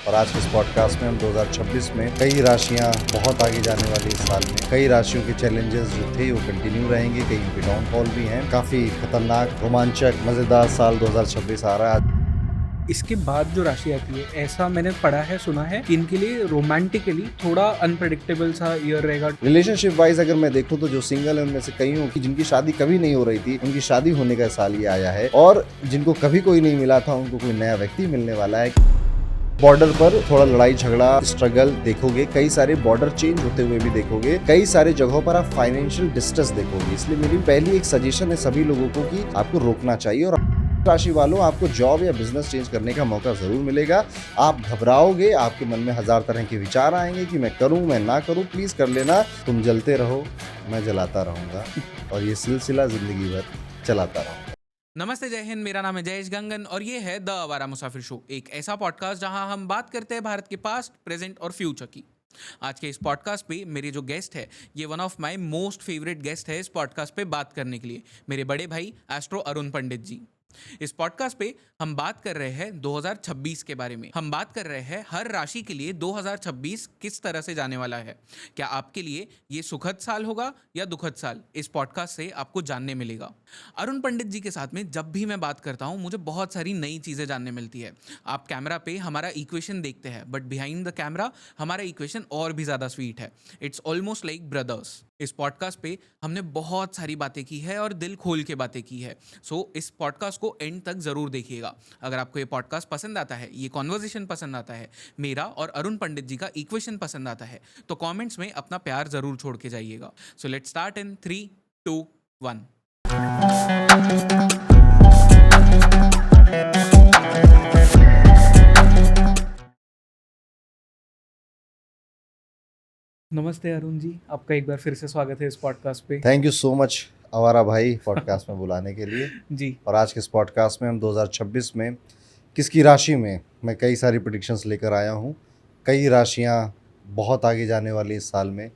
और आज के इस पॉडकास्ट में हम 2026 में कई राशियां बहुत आगे जाने वाली इस साल में, कई राशियों के चैलेंजेस जो थे वो कंटिन्यू रहेंगे, कई उनके डाउनफॉल भी हैं। काफी खतरनाक, रोमांचक, मजेदार साल 2026 आ रहा है। इसके बाद जो राशि आती है, ऐसा मैंने पढ़ा है, सुना है कि इनके लिए रोमांटिकली थोड़ा अनप्रेडिक्टेबल सा ईयर रहेगा। रिलेशनशिप वाइज अगर मैं देखूं तो जो सिंगल है उनमें से कईयों की जिनकी शादी कभी नहीं हो रही थी, उनकी शादी होने का साल ये आया है। और जिनको कभी कोई नहीं मिला था, उनको कोई नया व्यक्ति मिलने वाला है। बॉर्डर पर थोड़ा लड़ाई झगड़ा, स्ट्रगल देखोगे, कई सारे बॉर्डर चेंज होते हुए भी देखोगे, कई सारे जगहों पर आप फाइनेंशियल डिस्ट्रेस देखोगे। इसलिए मेरी पहली एक सजेशन है सभी लोगों को कि आपको रोकना चाहिए। और राशि वालों, आपको जॉब या बिजनेस चेंज करने का मौका जरूर मिलेगा। आप घबराओगे, आपके मन में हजार तरह के विचार आएंगे कि मैं करूं, मैं ना करूं। प्लीज कर लेना। तुम जलते रहो, मैं जलाता रहूंगा और ये सिलसिला जिंदगी भर चलाता रहूंगा। नमस्ते, जय हिंद। मेरा नाम है जयेश गंगन और ये है द आवारा मुसाफिर शो, एक ऐसा पॉडकास्ट जहां हम बात करते हैं भारत के पास्ट, प्रेजेंट और फ्यूचर की। आज के इस पॉडकास्ट पे मेरे जो गेस्ट है, ये one of my most favourite guest है इस पॉडकास्ट पे बात करने के लिए, मेरे बड़े भाई एस्ट्रो अरुण पंडित जी। इस पॉडकास्ट पे हम बात कर रहे हैं 2026 के बारे में। हम बात कर रहे हैं हर राशि के लिए 2026 किस तरह से जाने वाला है। क्या आपके लिए ये सुखद साल होगा या दुखद साल, इस पॉडकास्ट से आपको जानने मिलेगा। अरुण पंडित जी के साथ में जब भी मैं बात करता हूँ, मुझे बहुत सारी नई चीज़ें जानने मिलती है। आप कैमरा पे हमारा इक्वेशन देखते हैं, बट बिहाइंड द कैमरा हमारा इक्वेशन और भी ज़्यादा स्वीट है। It's almost like brothers. इस पॉडकास्ट पे हमने बहुत सारी बातें की है और दिल खोल के बातें की है। सो इस पॉडकास्ट को एंड तक ज़रूर देखिएगा। अगर आपको ये पॉडकास्ट पसंद आता है, ये कॉन्वर्जेशन पसंद आता है, मेरा और अरुण पंडित जी का इक्वेशन पसंद आता है, तो कमेंट्स में अपना प्यार ज़रूर छोड़ के जाइएगा। So let's start in 3, 2, 1। नमस्ते अरुण जी, आपका एक बार फिर से स्वागत है इस पॉडकास्ट पे। थैंक यू सो मच आवारा भाई पॉडकास्ट में बुलाने के लिए। जी। और आज के इस पॉडकास्ट में हम 2026 में किसकी राशि में मैं कई सारी प्रेडिक्शंस लेकर आया हूँ। कई राशियाँ बहुत आगे जाने वाली इस साल में,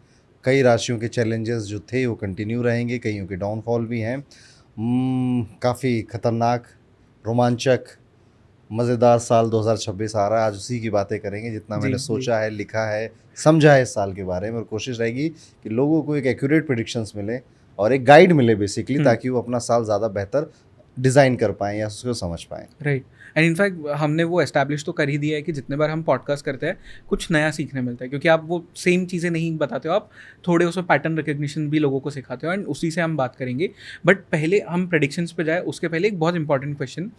कई राशियों के चैलेंजेस जो थे वो कंटिन्यू रहेंगे, कईयों के डाउनफॉल भी हैं। काफ़ी खतरनाक, रोमांचक, मज़ेदार साल 2026 आ रहा है। आज उसी की बातें करेंगे, जितना मैंने सोचा है, लिखा है, समझा है इस साल के बारे में। और कोशिश रहेगी कि लोगों को एक एक्यूरेट प्रेडिक्शंस मिले और एक गाइड मिले बेसिकली, ताकि वो अपना साल ज़्यादा बेहतर डिज़ाइन कर पाएँ या उसको समझ पाएँ। राइट। एंड इनफैक्ट हमने वो एस्टैब्लिश तो कर ही दिया है कि जितने बार हम पॉडकास्ट करते हैं कुछ नया सीखने मिलता है, क्योंकि आप वो सेम चीज़ें नहीं बताते हो, आप थोड़े उसमें पैटर्न रिकग्निशन भी लोगों को सिखाते हो, एंड उसी से हम बात करेंगे। बट पहले हम प्रेडिक्शंस पे जाए उसके पहले एक बहुत इंपॉर्टेंट क्वेश्चन।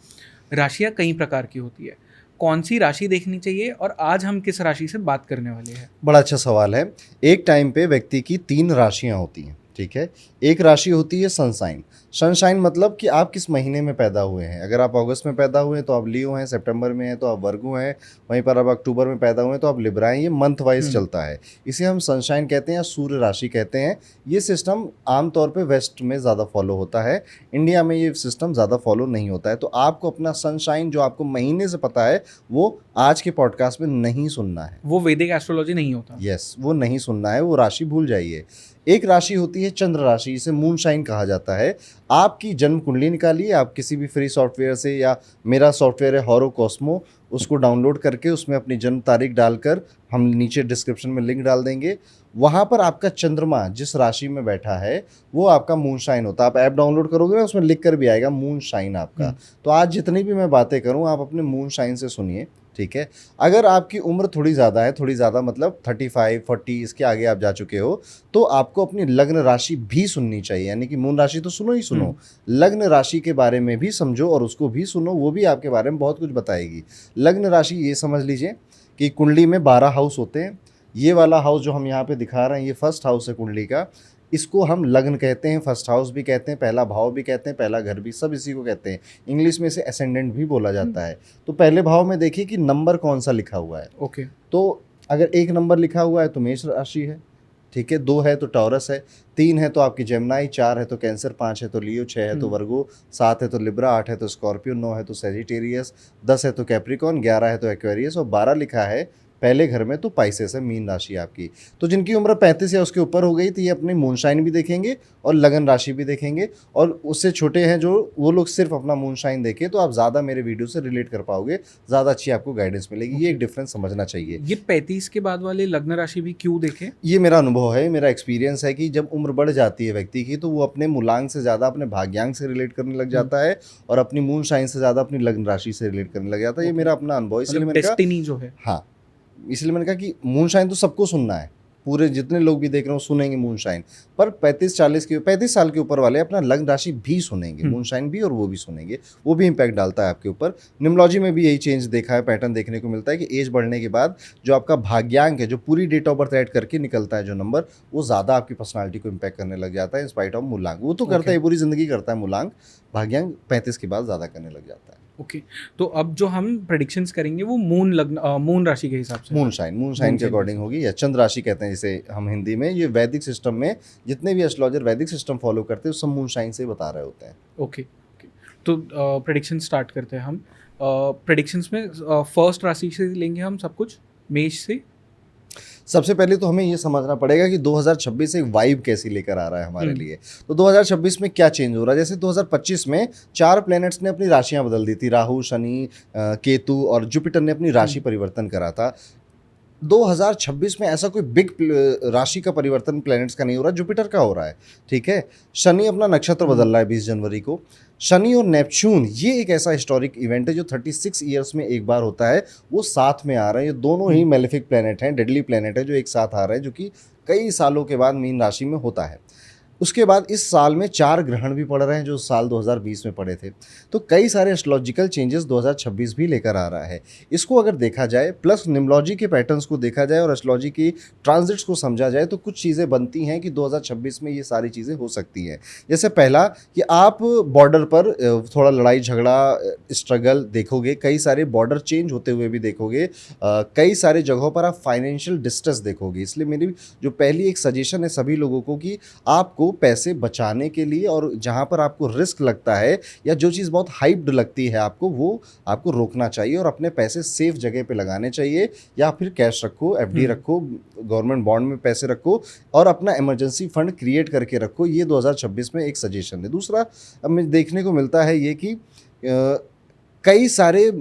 राशियाँ कई प्रकार की होती है, कौन सी राशि देखनी चाहिए और आज हम किस राशि से बात करने वाले हैं? बड़ा अच्छा सवाल है। एक टाइम पे व्यक्ति की 3 राशियाँ होती हैं, ठीक है। एक राशि होती है सनसाइन। सनशाइन मतलब कि आप किस महीने में पैदा हुए हैं। अगर आप अगस्त में पैदा हुए हैं तो आप लियो हैं, सितंबर में हैं तो आप वर्गो हैं, वहीं पर आप अक्टूबर में पैदा हुए हैं तो आप लिब्रा हैं। ये मंथ वाइज चलता है, इसे हम सनशाइन कहते हैं या सूर्य राशि कहते हैं। ये सिस्टम आमतौर पे वेस्ट में ज़्यादा फॉलो होता है, इंडिया में ये सिस्टम ज़्यादा फॉलो नहीं होता है। तो आपको अपना सनशाइन जो आपको महीने से पता है वो आज के पॉडकास्ट में नहीं सुनना है। वो वैदिक एस्ट्रोलॉजी नहीं होता। यस, वो नहीं सुनना है, वो राशि भूल जाइए। एक राशि होती है चंद्र राशि, इसे मून शाइन कहा जाता है। आपकी जन्म कुंडली निकालिए, आप किसी भी फ्री सॉफ्टवेयर से, या मेरा सॉफ्टवेयर है हॉरोकॉस्मो, उसको डाउनलोड करके उसमें अपनी जन्म तारीख डालकर, हम नीचे डिस्क्रिप्शन में लिंक डाल देंगे, वहाँ पर आपका चंद्रमा जिस राशि में बैठा है वो आपका मून शाइन होता है। आप ऐप डाउनलोड करोगे ना, उसमें लिख कर भी आएगा मून शाइन आपका। तो आज जितनी भी मैं बातें करूँ आप अपने मून शाइन से सुनिए, ठीक है। अगर आपकी उम्र थोड़ी ज़्यादा है, थोड़ी ज़्यादा मतलब 35, 40 इसके आगे आप जा चुके हो, तो आपको अपनी लग्न राशि भी सुननी चाहिए। यानी कि मून राशि तो सुनो ही सुनो, लग्न राशि के बारे में भी समझो और उसको भी सुनो, वो भी आपके बारे में बहुत कुछ बताएगी। लग्न राशि ये समझ लीजिए कि कुंडली में 12 हाउस होते हैं। ये वाला हाउस जो हम यहाँ पे दिखा रहे हैं, ये फर्स्ट हाउस है कुंडली का। इसको हम लग्न कहते हैं, फर्स्ट हाउस भी कहते हैं, पहला भाव भी कहते हैं, पहला घर भी, सब इसी को कहते हैं। इंग्लिश में इसे असेंडेंट भी बोला जाता है। तो पहले भाव में देखिए कि नंबर कौन सा लिखा हुआ है। ओके। तो अगर 1 नंबर लिखा हुआ है तो मेष राशि है, ठीक है। 2 है तो टॉरस है, 3 है तो आपकी जेमिनी, 4 है तो कैंसर, 5 है तो लियो, 6 है तो वर्गो, 7 है तो लिब्रा, 8 है तो स्कॉर्पियो, 9 है तो सेजिटेरियस, 10 है तो कैप्रिकॉन, 11 है तो एक्वेरियस और 12 लिखा है पहले घर में तो पाइसेस है मीन राशि आपकी। तो जिनकी उम्र 35 या उसके ऊपर हो गई तो ये अपनी मूनशाइन भी देखेंगे और लगन राशि भी देखेंगे, और उससे छोटे हैं जो, वो लोग सिर्फ अपना मूनशाइन देखें तो आप ज़्यादा मेरे वीडियो से रिलेट कर पाओगे, ज़्यादा अच्छी आपको गाइडेंस मिलेगी। ये एक डिफरेंस समझना चाहिए। ये 35 के बाद वाले लग्न राशि भी क्यों देखें? ये मेरा अनुभव है, मेरा एक्सपीरियंस है कि जब उम्र बढ़ जाती है व्यक्ति की तो वो अपने मूलांक से ज़्यादा अपने भाग्यांक से रिलेट करने लग जाता है और अपनी मून शाइन से ज़्यादा अपनी लग्न राशि से रिलेट करने लग जाता है। ये मेरा अपना अनुभव है, इसलिए मतलब मैंने कहा, डेस्टिनी जो है। हाँ, इसलिए मैंने कहा कि मून शाइन तो सबको सुनना है, पूरे जितने लोग भी देख रहे हो सुनेंगे मून शाइन, पर 35 साल के ऊपर वाले अपना लग्न राशि भी सुनेंगे, मून शाइन भी, और वो भी सुनेंगे, वो भी इम्पैक्ट डालता है आपके ऊपर। न्यूमरोलॉजी में भी यही चेंज देखा है, पैटर्न देखने को मिलता है कि एज बढ़ने के बाद जो आपका भाग्यांक है, जो पूरी डेट ऑफ बर्थ ऐड करके निकलता है जो नंबर, वो ज़्यादा आपकी पर्सनालिटी को इम्पैक्ट करने लग जाता है इंस्पाइट ऑफ मूलांक। वो तो करता है, पूरी ज़िंदगी करता है मूलांक, भाग्यांक 35 के बाद ज़्यादा करने लग जाता है। ओके, तो अब जो हम प्रेडिक्शंस करेंगे वो मून राशि के हिसाब से, मून शाइन के अकॉर्डिंग होगी, या चंद्र राशि कहते हैं जिसे हम हिंदी में। ये वैदिक सिस्टम में जितने भी एस्ट्रोलॉजर वैदिक सिस्टम फॉलो करते हैं, सब मून शाइन से बता रहे होते हैं। ओके, तो प्रेडिक्शन स्टार्ट करते हैं हम। प्रेडिक्शंस में फर्स्ट राशि से लेंगे हम सब कुछ, मेष से। सबसे पहले तो हमें ये समझना पड़ेगा कि 2026 एक वाइब कैसी लेकर आ रहा है हमारे लिए। तो 2026 में क्या चेंज हो रहा है, जैसे 2025 में 4 प्लैनेट्स ने अपनी राशियां बदल दी थी, राहु, शनि, केतु और जुपिटर ने अपनी राशि परिवर्तन करा था। 2026 में ऐसा कोई बिग राशि का परिवर्तन प्लैनेट्स का नहीं हो रहा, जुपिटर का हो रहा है, ठीक है। शनि अपना नक्षत्र बदल रहा है 20 जनवरी को। शनि और नेपच्यून, ये एक ऐसा हिस्टोरिक इवेंट है जो 36 ईयर्स में एक बार होता है, वो साथ में आ रहे हैं। ये दोनों ही मेलेफिक प्लैनेट हैं, डेडली प्लैनेट है, जो एक साथ आ रहे हैं, जो कि कई सालों के बाद मीन राशि में होता है। उसके बाद इस साल में 4 ग्रहण भी पड़ रहे हैं जो साल 2020 में पड़े थे। तो कई सारे एस्ट्रोलॉजिकल चेंजेस 2026 भी लेकर आ रहा है। इसको अगर देखा जाए, प्लस न्यूमरोलॉजी के पैटर्न्स को देखा जाए और एस्ट्रोलॉजी की ट्रांजिट्स को समझा जाए, तो कुछ चीज़ें बनती हैं कि 2026 में ये सारी चीज़ें हो सकती हैं। जैसे पहला कि आप बॉर्डर पर थोड़ा लड़ाई झगड़ा, स्ट्रगल देखोगे, कई सारे बॉर्डर चेंज होते हुए भी देखोगे, कई सारे जगहों पर आप फाइनेंशियल डिस्ट्रेस देखोगे। इसलिए मेरी जो पहली एक सजेशन है सभी लोगों को कि आपको पैसे बचाने के लिए, और जहां पर आपको रिस्क लगता है या जो चीज़ बहुत हाइप्ड लगती है आपको, वो आपको रोकना चाहिए और अपने पैसे सेफ जगह पे लगाने चाहिए, या फिर कैश रखो, एफडी रखो, गवर्नमेंट बॉन्ड में पैसे रखो और अपना इमरजेंसी फंड क्रिएट करके रखो। ये 2026 में एक सजेशन है। दूसरा हमें देखने को मिलता है ये कि कई सारे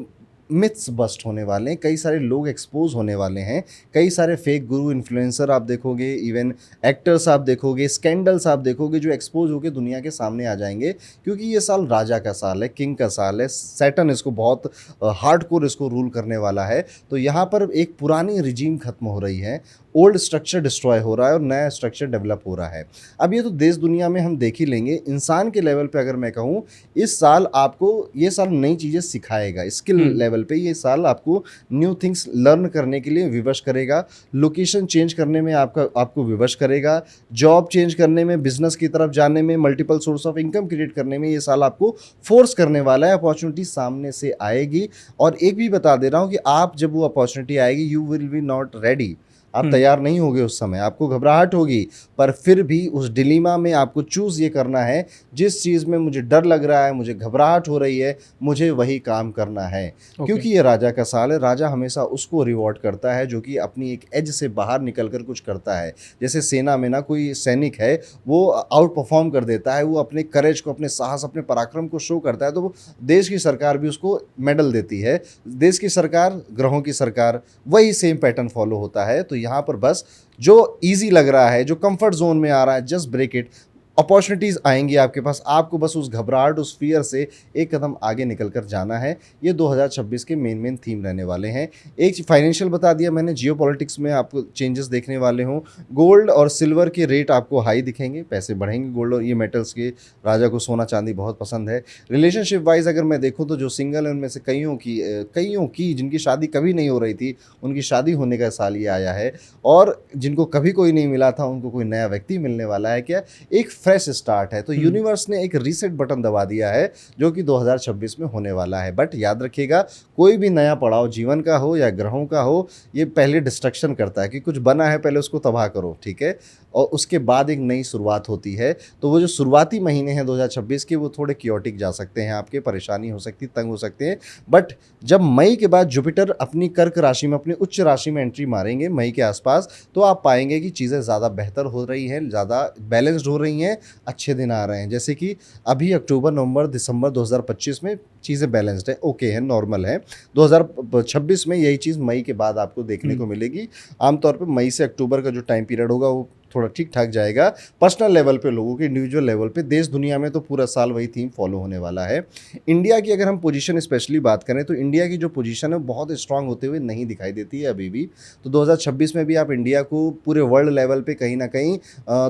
मिथ्स बस्ट होने वाले हैं, कई सारे लोग एक्सपोज होने वाले हैं, कई सारे फेक गुरु, इन्फ्लुएंसर आप देखोगे, इवन एक्टर्स आप देखोगे, स्कैंडल्स आप देखोगे जो एक्सपोज होकर दुनिया के सामने आ जाएंगे, क्योंकि ये साल राजा का साल है, किंग का साल है। सैटर्न इसको बहुत हार्डकोर इसको रूल करने वाला है। तो यहाँ पर एक पुरानी रिजीम खत्म हो रही है, ओल्ड स्ट्रक्चर डिस्ट्रॉय हो रहा है और नया स्ट्रक्चर डेवलप हो रहा है। अब ये तो देश दुनिया में हम देख ही लेंगे। इंसान के लेवल पे अगर मैं कहूँ, इस साल आपको ये साल नई चीज़ें सिखाएगा। स्किल लेवल पे ये साल आपको न्यू थिंग्स लर्न करने के लिए विवश करेगा। लोकेशन चेंज करने में आपको विवश करेगा। जॉब चेंज करने में, बिजनेस की तरफ जाने में, multiple source of income create करने में ये साल आपको फोर्स करने वाला है। अपॉर्चुनिटी सामने से आएगी। और एक भी बता दे रहा हूँ कि आप जब वो अपॉर्चुनिटी आएगी, you will be not ready, आप तैयार नहीं होगे उस समय, आपको घबराहट होगी, पर फिर भी उस डिलीमा में आपको चूज़ ये करना है, जिस चीज़ में मुझे डर लग रहा है, मुझे घबराहट हो रही है, मुझे वही काम करना है। क्योंकि ये राजा का साल है। राजा हमेशा उसको रिवॉर्ड करता है जो कि अपनी एक एज से बाहर निकल कर कुछ करता है। जैसे सेना में ना कोई सैनिक है, वो आउट परफॉर्म कर देता है, वो अपने करेज को, अपने साहस, अपने पराक्रम को शो करता है, तो देश की सरकार भी उसको मेडल देती है। देश की सरकार, ग्रहों की सरकार, वही सेम पैटर्न फॉलो होता है। तो यहाँ पर बस जो इजी लग रहा है, जो कंफर्ट जोन में आ रहा है, जस्ट ब्रेक इट। अपॉर्चुनिटीज़ आएंगी आपके पास, आपको बस उस घबराहट, उस फियर से एक कदम आगे निकल कर जाना है। ये 2026 के मेन थीम रहने वाले हैं। एक फाइनेंशियल बता दिया मैंने, जियोपॉलिटिक्स में आपको चेंजेस देखने वाले हों। गोल्ड और सिल्वर के रेट आपको हाई दिखेंगे, पैसे बढ़ेंगे गोल्ड और ये मेटल्स के। राजा को सोना चांदी बहुत पसंद है। रिलेशनशिप वाइज अगर मैं देखूँ तो जो सिंगल है उनमें से कईयों की जिनकी शादी कभी नहीं हो रही थी, उनकी शादी होने का साल ये आया है। और जिनको कभी कोई नहीं मिला था, उनको कोई नया व्यक्ति मिलने वाला है। क्या एक फ्रेश स्टार्ट है। तो यूनिवर्स ने एक रीसेट बटन दबा दिया है जो कि 2026 में होने वाला है। बट याद रखिएगा, कोई भी नया पड़ाव जीवन का हो या ग्रहों का हो, ये पहले डिस्ट्रक्शन करता है कि कुछ बना है पहले उसको तबाह करो, ठीक है, और उसके बाद एक नई शुरुआत होती है। तो वो जो शुरुआती महीने हैं 2026 के, वो थोड़े क्योटिक जा सकते हैं, आपके परेशानी हो सकती, तंग हो सकते हैं। बट जब मई के बाद जुपिटर अपनी कर्क राशि में, अपनी उच्च राशि में एंट्री मारेंगे मई के आसपास, तो आप पाएंगे कि चीज़ें ज़्यादा बेहतर हो रही हैं, ज़्यादा बैलेंस्ड हो रही हैं, अच्छे दिन आ रहे हैं। जैसे कि अभी अक्टूबर, नवंबर, दिसंबर 2025 में चीज़ें बैलेंस्ड है, ओके है, नॉर्मल है। 2026 में यही चीज़ मई के बाद आपको देखने को मिलेगी। आमतौर पे मई से अक्टूबर का जो टाइम पीरियड होगा वो थोड़ा ठीक ठाक जाएगा। पर्सनल लेवल पे, लोगों के इंडिविजुअल लेवल पे, देश दुनिया में तो पूरा साल वही थीम फॉलो होने वाला है। इंडिया की अगर हम पोजीशन स्पेशली बात करें तो इंडिया की जो पोजीशन है बहुत स्ट्रांग होते हुए नहीं दिखाई देती है अभी भी। तो 2026 में भी आप इंडिया को पूरे वर्ल्ड लेवल पे कहीं ना कहीं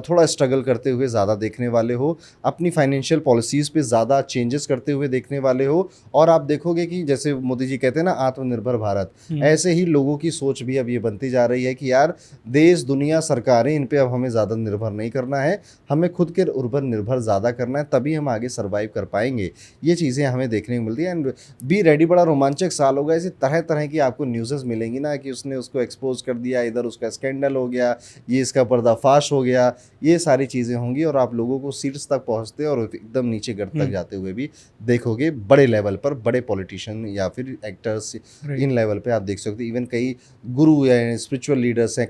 थोड़ा स्ट्रगल करते हुए ज़्यादा देखने वाले हो, अपनी फाइनेंशियल पॉलिसीज़ पे ज़्यादा चेंजेस करते हुए देखने वाले हो। और आप देखोगे कि जैसे मोदी जी कहते हैं ना, आत्मनिर्भर भारत, ऐसे ही लोगों की सोच भी अब ये बनती जा रही है कि यार देश, दुनिया, सरकारें, इन पे अब हमें ज़्यादा निर्भर नहीं करना है, हमें खुद के ऊपर निर्भर ज़्यादा करना है, तभी हम आगे सर्वाइव कर पाएंगे। ये चीज़ें हमें देखने को मिलती हैं। एंड बी रेडी, बड़ा रोमांचक साल होगा। ऐसे तरह तरह की आपको न्यूज़ेस मिलेंगी ना कि उसने उसको एक्सपोज कर दिया, इधर उसका स्कैंडल हो गया, ये इसका पर्दाफाश हो गया, ये सारी चीज़ें होंगी। और आप लोगों को सीट्स तक पहुँचते और एकदम नीचे घर तक जाते हुए भी देखोगे। बड़े लेवल पर बड़े पॉलिटिशियन या फिर एक्टर्स, इन लेवल पे आप देख सकते हो। इवन कई गुरु या स्पिरिचुअल लीडर्स हैं,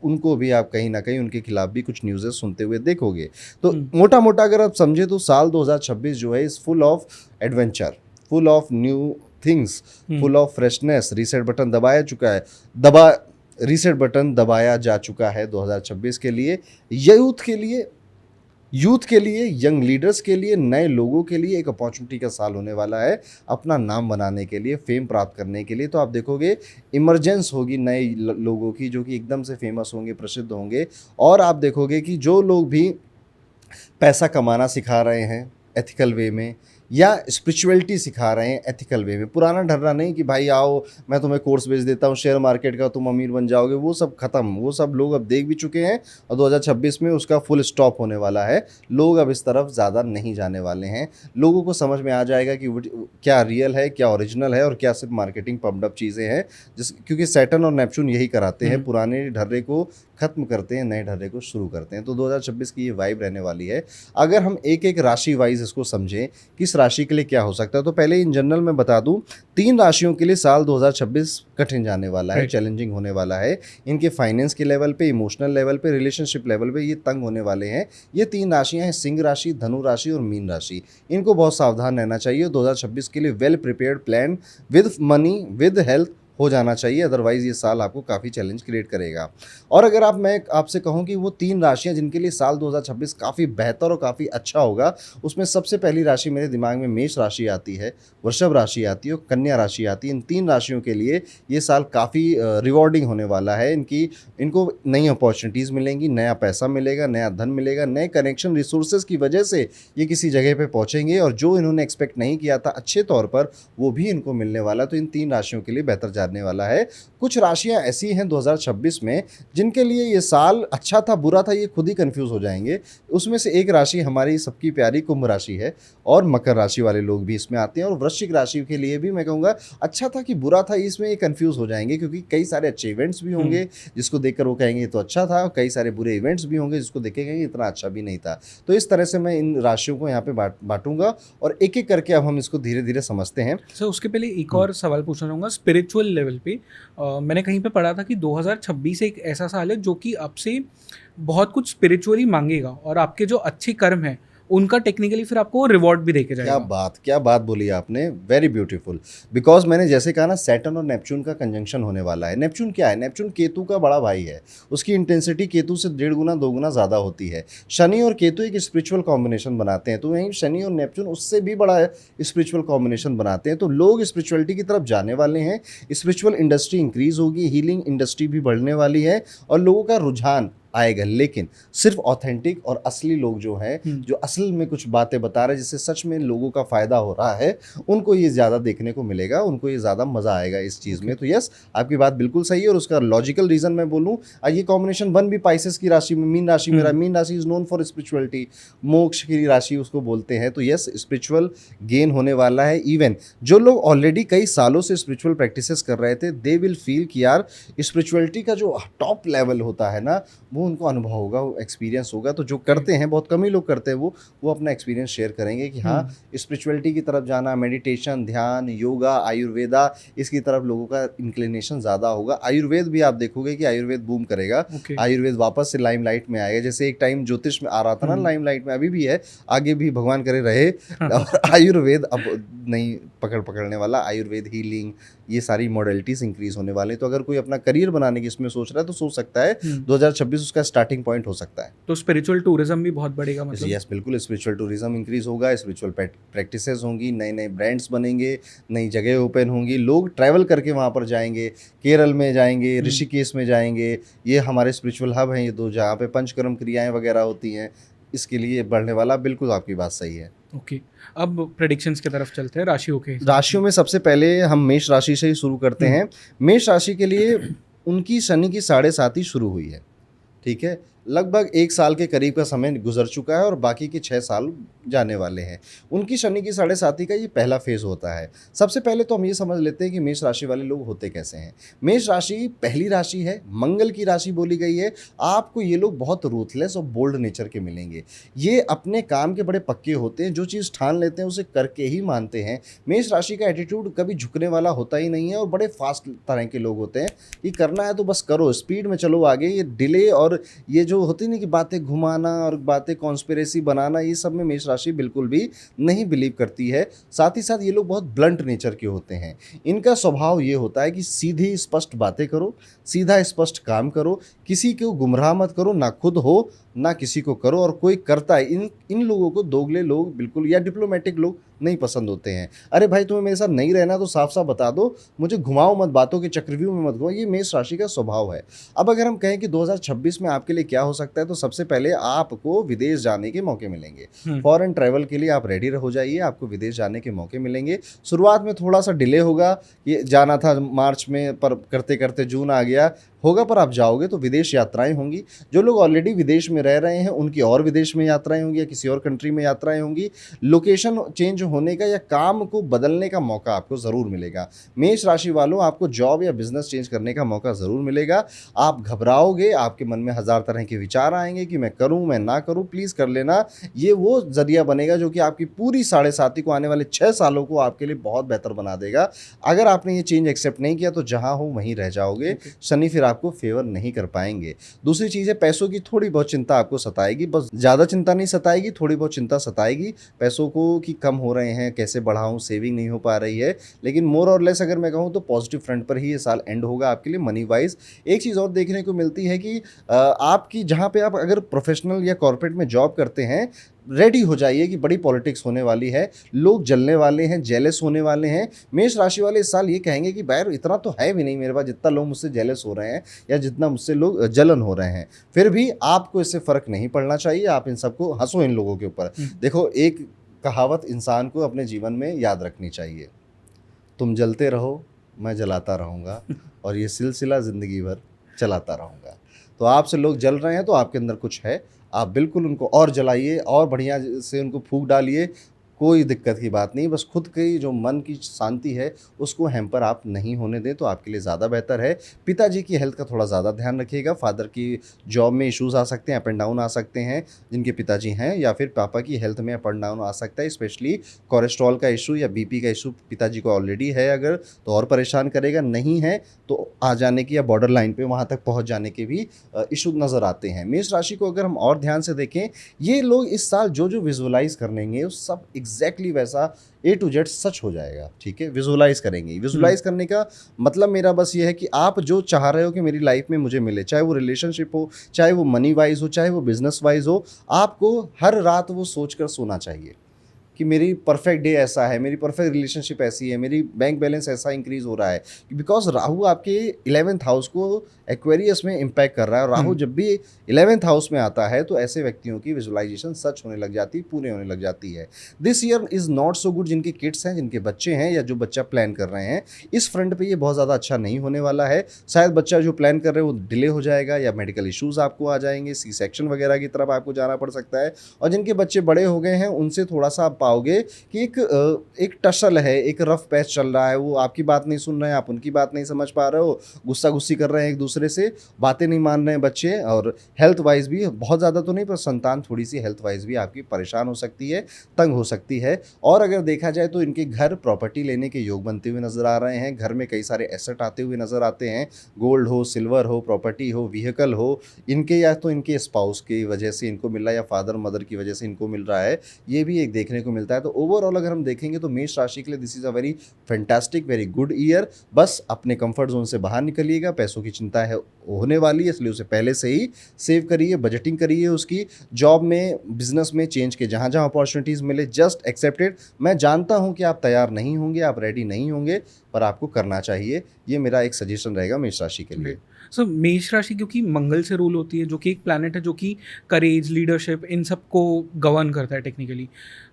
उनको भी आप कहीं ना कहीं उनके खिलाफ भी कुछ न्यूज़ेस सुनते हुए देखोगे। तो मोटा मोटा अगर आप समझे तो साल 2026 जो है is full of adventure, full of new things, full of freshness. Reset button दबाया जा चुका है 2026 के लिए, यूथ के लिए, यंग लीडर्स के लिए, नए लोगों के लिए एक अपॉर्चुनिटी का साल होने वाला है अपना नाम बनाने के लिए, फेम प्राप्त करने के लिए। तो आप देखोगे इमरजेंस होगी नए लोगों की, जो कि एकदम से फेमस होंगे, प्रसिद्ध होंगे। और आप देखोगे कि जो लोग भी पैसा कमाना सिखा रहे हैं एथिकल वे में, या स्पिरिचुअलिटी सिखा रहे हैं एथिकल वे में, पुराना ढर्रा नहीं कि भाई आओ मैं तुम्हें कोर्स बेच देता हूँ शेयर मार्केट का, तुम अमीर बन जाओगे, वो सब खत्म, वो सब लोग अब देख भी चुके हैं। और 2026 में उसका फुल स्टॉप होने वाला है। लोग अब इस तरफ ज़्यादा नहीं जाने वाले हैं। लोगों को समझ में आ जाएगा कि क्या रियल है, क्या ओरिजिनल है, और क्या सिर्फ मार्केटिंग पम्प्ड अप चीज़ें हैं। क्योंकि सैटर्न और नेपच्यून यही कराते हैं, पुराने ढर्रे को खत्म करते हैं, नए ढर्रे को शुरू करते हैं। तो 2026 की ये वाइब रहने वाली है। अगर हम एक एक राशि वाइज इसको समझें, किस राशि के लिए क्या हो सकता है, तो पहले इन जनरल मैं बता दूं, 3 राशियों के लिए साल 2026 कठिन जाने वाला है, चैलेंजिंग होने वाला है। इनके फाइनेंस के लेवल पे, इमोशनल लेवल पे, रिलेशनशिप लेवल पे ये तंग होने वाले हैं। ये 3 राशियां हैं, सिंह राशि, धनु राशि और मीन राशि। इनको बहुत सावधान रहना चाहिए। 2026 के लिए well prepared plan with money, with health हो जाना चाहिए, अदरवाइज़ ये साल आपको काफ़ी चैलेंज क्रिएट करेगा। और अगर मैं आपसे कहूँ कि वो 3 राशियाँ जिनके लिए साल 2026 काफ़ी बेहतर और काफ़ी अच्छा होगा, उसमें सबसे पहली राशि मेरे दिमाग में मेष राशि आती है, वृषभ राशि आती है और कन्या राशि आती है। इन 3 राशियों के लिए ये साल काफ़ी रिवॉर्डिंग होने वाला है। इनको नई अपॉर्चुनिटीज़ मिलेंगी, नया पैसा मिलेगा, नया धन मिलेगा, नए कनेक्शन, रिसोर्सेज की वजह से ये किसी जगह पे पहुँचेंगे, और जो इन्होंने एक्सपेक्ट नहीं किया था अच्छे तौर पर, वो भी इनको मिलने वाला। तो इन 3 राशियों के लिए बेहतर जाने वाला है। कुछ राशियां ऐसी हैं 2026 में जिनके लिए ये साल अच्छा था, बुरा था, ये खुद ही कंफ्यूज हो जाएंगे। उसमें से एक राशि हमारी सबकी प्यारी कुंभ राशि है, और मकर राशि वाले लोग भी इसमें आते हैं। और वृश्चिक राशि के लिए भी मैं कहूँगा अच्छा था कि बुरा था, इसमें ये कंफ्यूज हो जाएंगे, क्योंकि कई सारे अच्छे इवेंट्स भी होंगे जिसको देखकर वो कहेंगे ये तो अच्छा था, और कई सारे बुरे इवेंट्स भी होंगे जिसको देखेंगे इतना अच्छा भी नहीं था। तो इस तरह से मैं इन राशियों को यहाँ पे बांटूंगा, और एक एक करके अब हम इसको धीरे धीरे समझते हैं। सर उसके पहले एक और सवाल पूछना चाहूँगा स्पिरिचुअल लेवल पे। मैंने कहीं पे पढ़ा था कि 2026 एक ऐसा साल है जो कि आपसे बहुत कुछ स्पिरिचुअली मांगेगा, और आपके जो अच्छे कर्म हैं उनका टेक्निकली फिर आपको रिवॉर्ड भी देके जाएगा। क्या बात बोली आपने, वेरी ब्यूटीफुल। बिकॉज मैंने जैसे कहा ना, सैटर्न और नेपच्यून का कंजंक्शन होने वाला है। नेपच्यून क्या है? नेपच्यून केतु का बड़ा भाई है, उसकी इंटेंसिटी केतु से 1.5 गुना 2 गुना ज़्यादा होती है। शनि और केतु एक स्पिरिचुअल कॉम्बिनेशन बनाते हैं, तो वहीं शनि और नेपच्यून उससे भी बड़ा स्पिरिचुअल कॉम्बिनेशन बनाते हैं। तो लोग स्पिरिचुअलिटी की तरफ जाने वाले हैं, स्पिरिचुअल इंडस्ट्री इंक्रीज होगी, हीलिंग इंडस्ट्री भी बढ़ने वाली है, और लोगों का रुझान आएगा। लेकिन सिर्फ ऑथेंटिक और असली लोग जो हैं, जो असल में कुछ बातें बता रहे हैं जिससे सच में लोगों का फ़ायदा हो रहा है, उनको ये ज़्यादा देखने को मिलेगा, उनको ये ज़्यादा मज़ा आएगा इस चीज़ में। तो यस, आपकी बात बिल्कुल सही है। और उसका लॉजिकल रीज़न मैं बोलूँ, ये कॉम्बिनेशन बन भी पाइसेस की राशि में, मीन राशि मेरा, मीन राशि इज़ नोन फॉर स्पिरिचुअलिटी, मोक्ष की राशि उसको बोलते हैं। तो यस, स्पिरिचुअल गेन होने वाला है। इवन जो लोग ऑलरेडी कई सालों से स्पिरिचुअल प्रैक्टिसेस कर रहे थे, दे विल फील कि यार स्पिरिचुअलिटी का जो टॉप लेवल होता है ना, वो उनको अनुभव होगा, वो एक्सपीरियंस होगा। तो जो करते हैं, बहुत कम ही लोग करते हैं वो अपना एक्सपीरियंस शेयर करेंगे कि हाँ, स्पिरिचुअलिटी की तरफ जाना, मेडिटेशन, ध्यान, योगा, आयुर्वेदा, इसकी तरफ लोगों का इंक्लिनेशन ज़्यादा होगा। आयुर्वेद भी आप देखोगे कि आयुर्वेद बूम करेगा। आयुर्वेद वापस से लाइमलाइट में आएगा। जैसे एक टाइम ज्योतिष में आ रहा था ना लाइमलाइट में, अभी भी है, आगे भी भगवान करे रहे। और आयुर्वेद अब नहीं पकड़ने वाला। आयुर्वेद, हीलिंग, ये सारी मॉडलिटीज इंक्रीज होने वाले हैं। तो अगर कोई अपना करियर बनाने की इसमें सोच रहा है तो सोच सकता है 2026 उसका स्टार्टिंग पॉइंट हो सकता है। तो स्पिरिचुअल टूरिज्म भी बहुत बढ़ेगा मतलब। यस, बिल्कुल, स्पिरिचुअल टूरिज्म इंक्रीज होगा, स्पिरिचुअल प्रैक्टिसेस होंगी, नए नए ब्रांड्स बनेंगे, नई जगह ओपन होंगी, लोग ट्रैवल करके वहाँ पर जाएंगे, केरल में जाएंगे, ऋषिकेश में जाएंगे। ये हमारे स्पिरिचुअल हब हैं, ये दो, जहाँ पे पंचकर्म क्रियाएँ वगैरह होती हैं। इसके लिए बढ़ने वाला, बिल्कुल आपकी बात सही है। ओके, अब प्रेडिक्शंस की तरफ चलते हैं राशियों के। राशियों में सबसे पहले हम मेष राशि से ही शुरू करते हैं। मेष राशि के लिए उनकी शनि की 7.5 शुरू हुई है, ठीक है। लगभग 1 साल के करीब का समय गुजर चुका है और बाकी के 6 साल जाने वाले हैं। उनकी शनि की 7.5 का ये पहला फेज़ होता है। सबसे पहले तो हम ये समझ लेते हैं कि मेष राशि वाले लोग होते कैसे हैं। मेष राशि पहली राशि है, मंगल की राशि बोली गई है। आपको ये लोग बहुत रूथलेस और बोल्ड नेचर के मिलेंगे। ये अपने काम के बड़े पक्के होते हैं, जो चीज़ ठान लेते हैं उसे करके ही मानते हैं। मेष राशि का एटीट्यूड कभी झुकने वाला होता ही नहीं है और बड़े फास्ट तरह के लोग होते हैं कि करना है तो बस करो, स्पीड में चलो आगे। ये डिले और ये जो होती नहीं कि बातें घुमाना और बातें कॉन्स्पिरेसी बनाना, ये सब में मेष राशि बिल्कुल भी नहीं बिलीव करती है। साथ ही साथ ये लोग बहुत ब्लंट नेचर के होते हैं। इनका स्वभाव ये होता है कि सीधी स्पष्ट बातें करो, सीधा स्पष्ट काम करो, किसी को गुमराह मत करो, ना खुद हो ना किसी को करो। और कोई करता है, इन लोगों को दोगले लोग बिल्कुल या डिप्लोमेटिक लोग नहीं पसंद होते हैं। अरे भाई, तुम्हें मेरे साथ नहीं रहना तो साफ साफ बता दो, मुझे घुमाओ मत, बातों के चक्रव्यूह में मत घुमाओ। ये मेष राशि का स्वभाव है। अब अगर हम कहें कि 2026 में आपके लिए क्या हो सकता है, तो सबसे पहले आपको विदेश जाने के मौके मिलेंगे। फॉरेन ट्रैवल के लिए आप रेडी हो जाइए, आपको विदेश जाने के मौके मिलेंगे। शुरुआत में थोड़ा सा डिले होगा, ये जाना था मार्च में पर करते करते जून आ गया होगा, पर आप जाओगे तो विदेश यात्राएं होंगी। जो लोग ऑलरेडी विदेश में रह रहे हैं उनकी और विदेश में यात्राएं होंगी या किसी और कंट्री में यात्राएं होंगी। लोकेशन चेंज होने का या काम को बदलने का मौका आपको ज़रूर मिलेगा। मेष राशि वालों, आपको जॉब या बिजनेस चेंज करने का मौका ज़रूर मिलेगा। आप घबराओगे, आपके मन में 1000 तरह के विचार आएंगे कि मैं करूँ मैं ना करूँ। प्लीज़ कर लेना, ये वो जरिया बनेगा जो कि आपकी पूरी 7.5 को आने वाले 6 सालों को आपके लिए बहुत बेहतर बना देगा। अगर आपने ये चेंज एक्सेप्ट नहीं किया तो जहाँ हो वहीं रह जाओगे। शनि फिर आपको फेवर नहीं कर पाएंगे। दूसरी चीज़ है, पैसों की थोड़ी बहुत चिंता आपको सताएगी, बस ज़्यादा चिंता नहीं सताएगी, थोड़ी बहुत चिंता सताएगी। पैसों को कि कम हो रहे हैं, कैसे बढ़ाऊं, सेविंग नहीं हो पा रही है। लेकिन मोर और लेस अगर मैं कहूं तो पॉजिटिव फ्रंट पर ही ये साल एंड होगा आपके लिए मनी वाइज। एक चीज़ और देखने को मिलती है कि आपकी जहाँ पे आप अगर प्रोफेशनल या कॉर्पोरेट में जॉब करते हैं, रेडी हो जाइए कि बड़ी पॉलिटिक्स होने वाली है, लोग जलने वाले हैं, जेलस होने वाले हैं। मेष राशि वाले इस साल ये कहेंगे कि भाई इतना तो है भी नहीं मेरे पास जितना लोग मुझसे जेलस हो रहे हैं या जितना मुझसे लोग जलन हो रहे हैं। फिर भी आपको इससे फ़र्क नहीं पड़ना चाहिए, आप इन सबको हंसो इन लोगों के ऊपर। देखो, एक कहावत इंसान को अपने जीवन में याद रखनी चाहिए, तुम जलते रहो मैं जलाता रहूँगा और ये सिलसिला ज़िंदगी भर चलाता रहूँगा। तो आपसे लोग जल रहे हैं तो आपके अंदर कुछ है, आप बिल्कुल उनको और जलाइए और बढ़िया से उनको फूंक डालिए, कोई दिक्कत की बात नहीं। बस खुद की जो मन की शांति है उसको हैम्पर आप नहीं होने दें तो आपके लिए ज़्यादा बेहतर है। पिताजी की हेल्थ का थोड़ा ज़्यादा ध्यान रखिएगा। फादर की जॉब में इश्यूज आ सकते हैं, अप एंड डाउन आ सकते हैं जिनके पिताजी हैं, या फिर पापा की हेल्थ में अप एंड डाउन आ सकता है। स्पेशली कोलेस्ट्रॉल का इशू या बीपी का इशू पिताजी को ऑलरेडी है अगर, तो और परेशान करेगा। नहीं है तो आ जाने की या बॉर्डर लाइन पर वहाँ तक पहुँच जाने के भी इशू नज़र आते हैं। मेष राशि को अगर हम और ध्यान से देखें, ये लोग इस साल जो जो विजुअलाइज करेंगे उस सब एग्जैक्टली वैसा A to Z सच हो जाएगा। ठीक है, विजुअलाइज करेंगे। विजुअलाइज करने का मतलब मेरा बस ये है कि आप जो चाह रहे हो कि मेरी लाइफ में मुझे मिले, चाहे वो रिलेशनशिप हो, चाहे वो मनी वाइज हो, चाहे वो बिजनेस वाइज हो, आपको हर रात वो सोचकर सोना चाहिए कि मेरी परफेक्ट डे ऐसा है, मेरी परफेक्ट रिलेशनशिप ऐसी है, मेरी बैंक बैलेंस ऐसा इंक्रीज हो रहा है। बिकॉज राहु आपके 11th हाउस को एक्वेरियस में इम्पैक्ट कर रहा है। और राहु जब भी 11th हाउस में आता है तो ऐसे व्यक्तियों की विजुअलाइजेशन सच होने लग जाती है, पूरे होने लग जाती है। This year is not so good. जिनके किड्स हैं, जिनके बच्चे हैं या जो बच्चा प्लान कर रहे हैं, इस फ्रंट पे ये बहुत ज़्यादा अच्छा नहीं होने वाला है। शायद बच्चा जो प्लान कर रहे हैं वो डिले हो जाएगा या मेडिकल इश्यूज़ आपको आ जाएंगे, सी सेक्शन वगैरह की तरफ आपको जाना पड़ सकता है। और जिनके बच्चे बड़े हो गए हैं उनसे थोड़ा सा आप पाओगे कि एक टसल है, एक रफ पैच चल रहा है, वो आपकी बात नहीं सुन रहे हैं, आप उनकी बात नहीं समझ पा रहे हो, गुस्सा गुस्सी कर रहे हैं एक दूसरे से, बातें नहीं मान रहे हैं बच्चे। और हेल्थ वाइज भी बहुत ज़्यादा तो नहीं, पर संतान थोड़ी सी हेल्थ वाइज भी आपकी परेशान हो सकती है, तंग हो सकती है। और अगर देखा जाए तो इनके घर प्रॉपर्टी लेने के योग बनते हुए नजर आ रहे हैं। घर में कई सारे एसेट आते हुए नजर आते हैं, गोल्ड हो, सिल्वर हो, प्रॉपर्टी हो, व्हीकल हो, इनके या तो इनके स्पाउस की वजह से इनको मिल रहा है या फादर मदर की वजह से इनको मिल रहा है, ये भी एक देखने को मिलता है। तो ओवरऑल अगर हम देखेंगे तो मेष राशि के लिए this is a very fantastic, very good year. बस अपने कंफर्ट जोन से बाहर निकलिएगा। पैसों की चिंता है होने वाली है, इसलिए उसे पहले से ही सेव करिए, बजटिंग करिए उसकी। जॉब में, बिजनेस में चेंज के जहाँ जहाँ अपॉर्चुनिटीज़ मिले जस्ट एक्सेप्टेड। मैं जानता हूँ कि आप तैयार नहीं होंगे, आप रेडी नहीं होंगे, पर आपको करना चाहिए। ये मेरा एक सजेशन रहेगा मेष राशि के लिए। सो मेष राशि क्योंकि मंगल से रूल होती है, जो कि एक प्लैनेट है जो कि करेज, लीडरशिप, इन सब को गवर्न करता है टेक्निकली।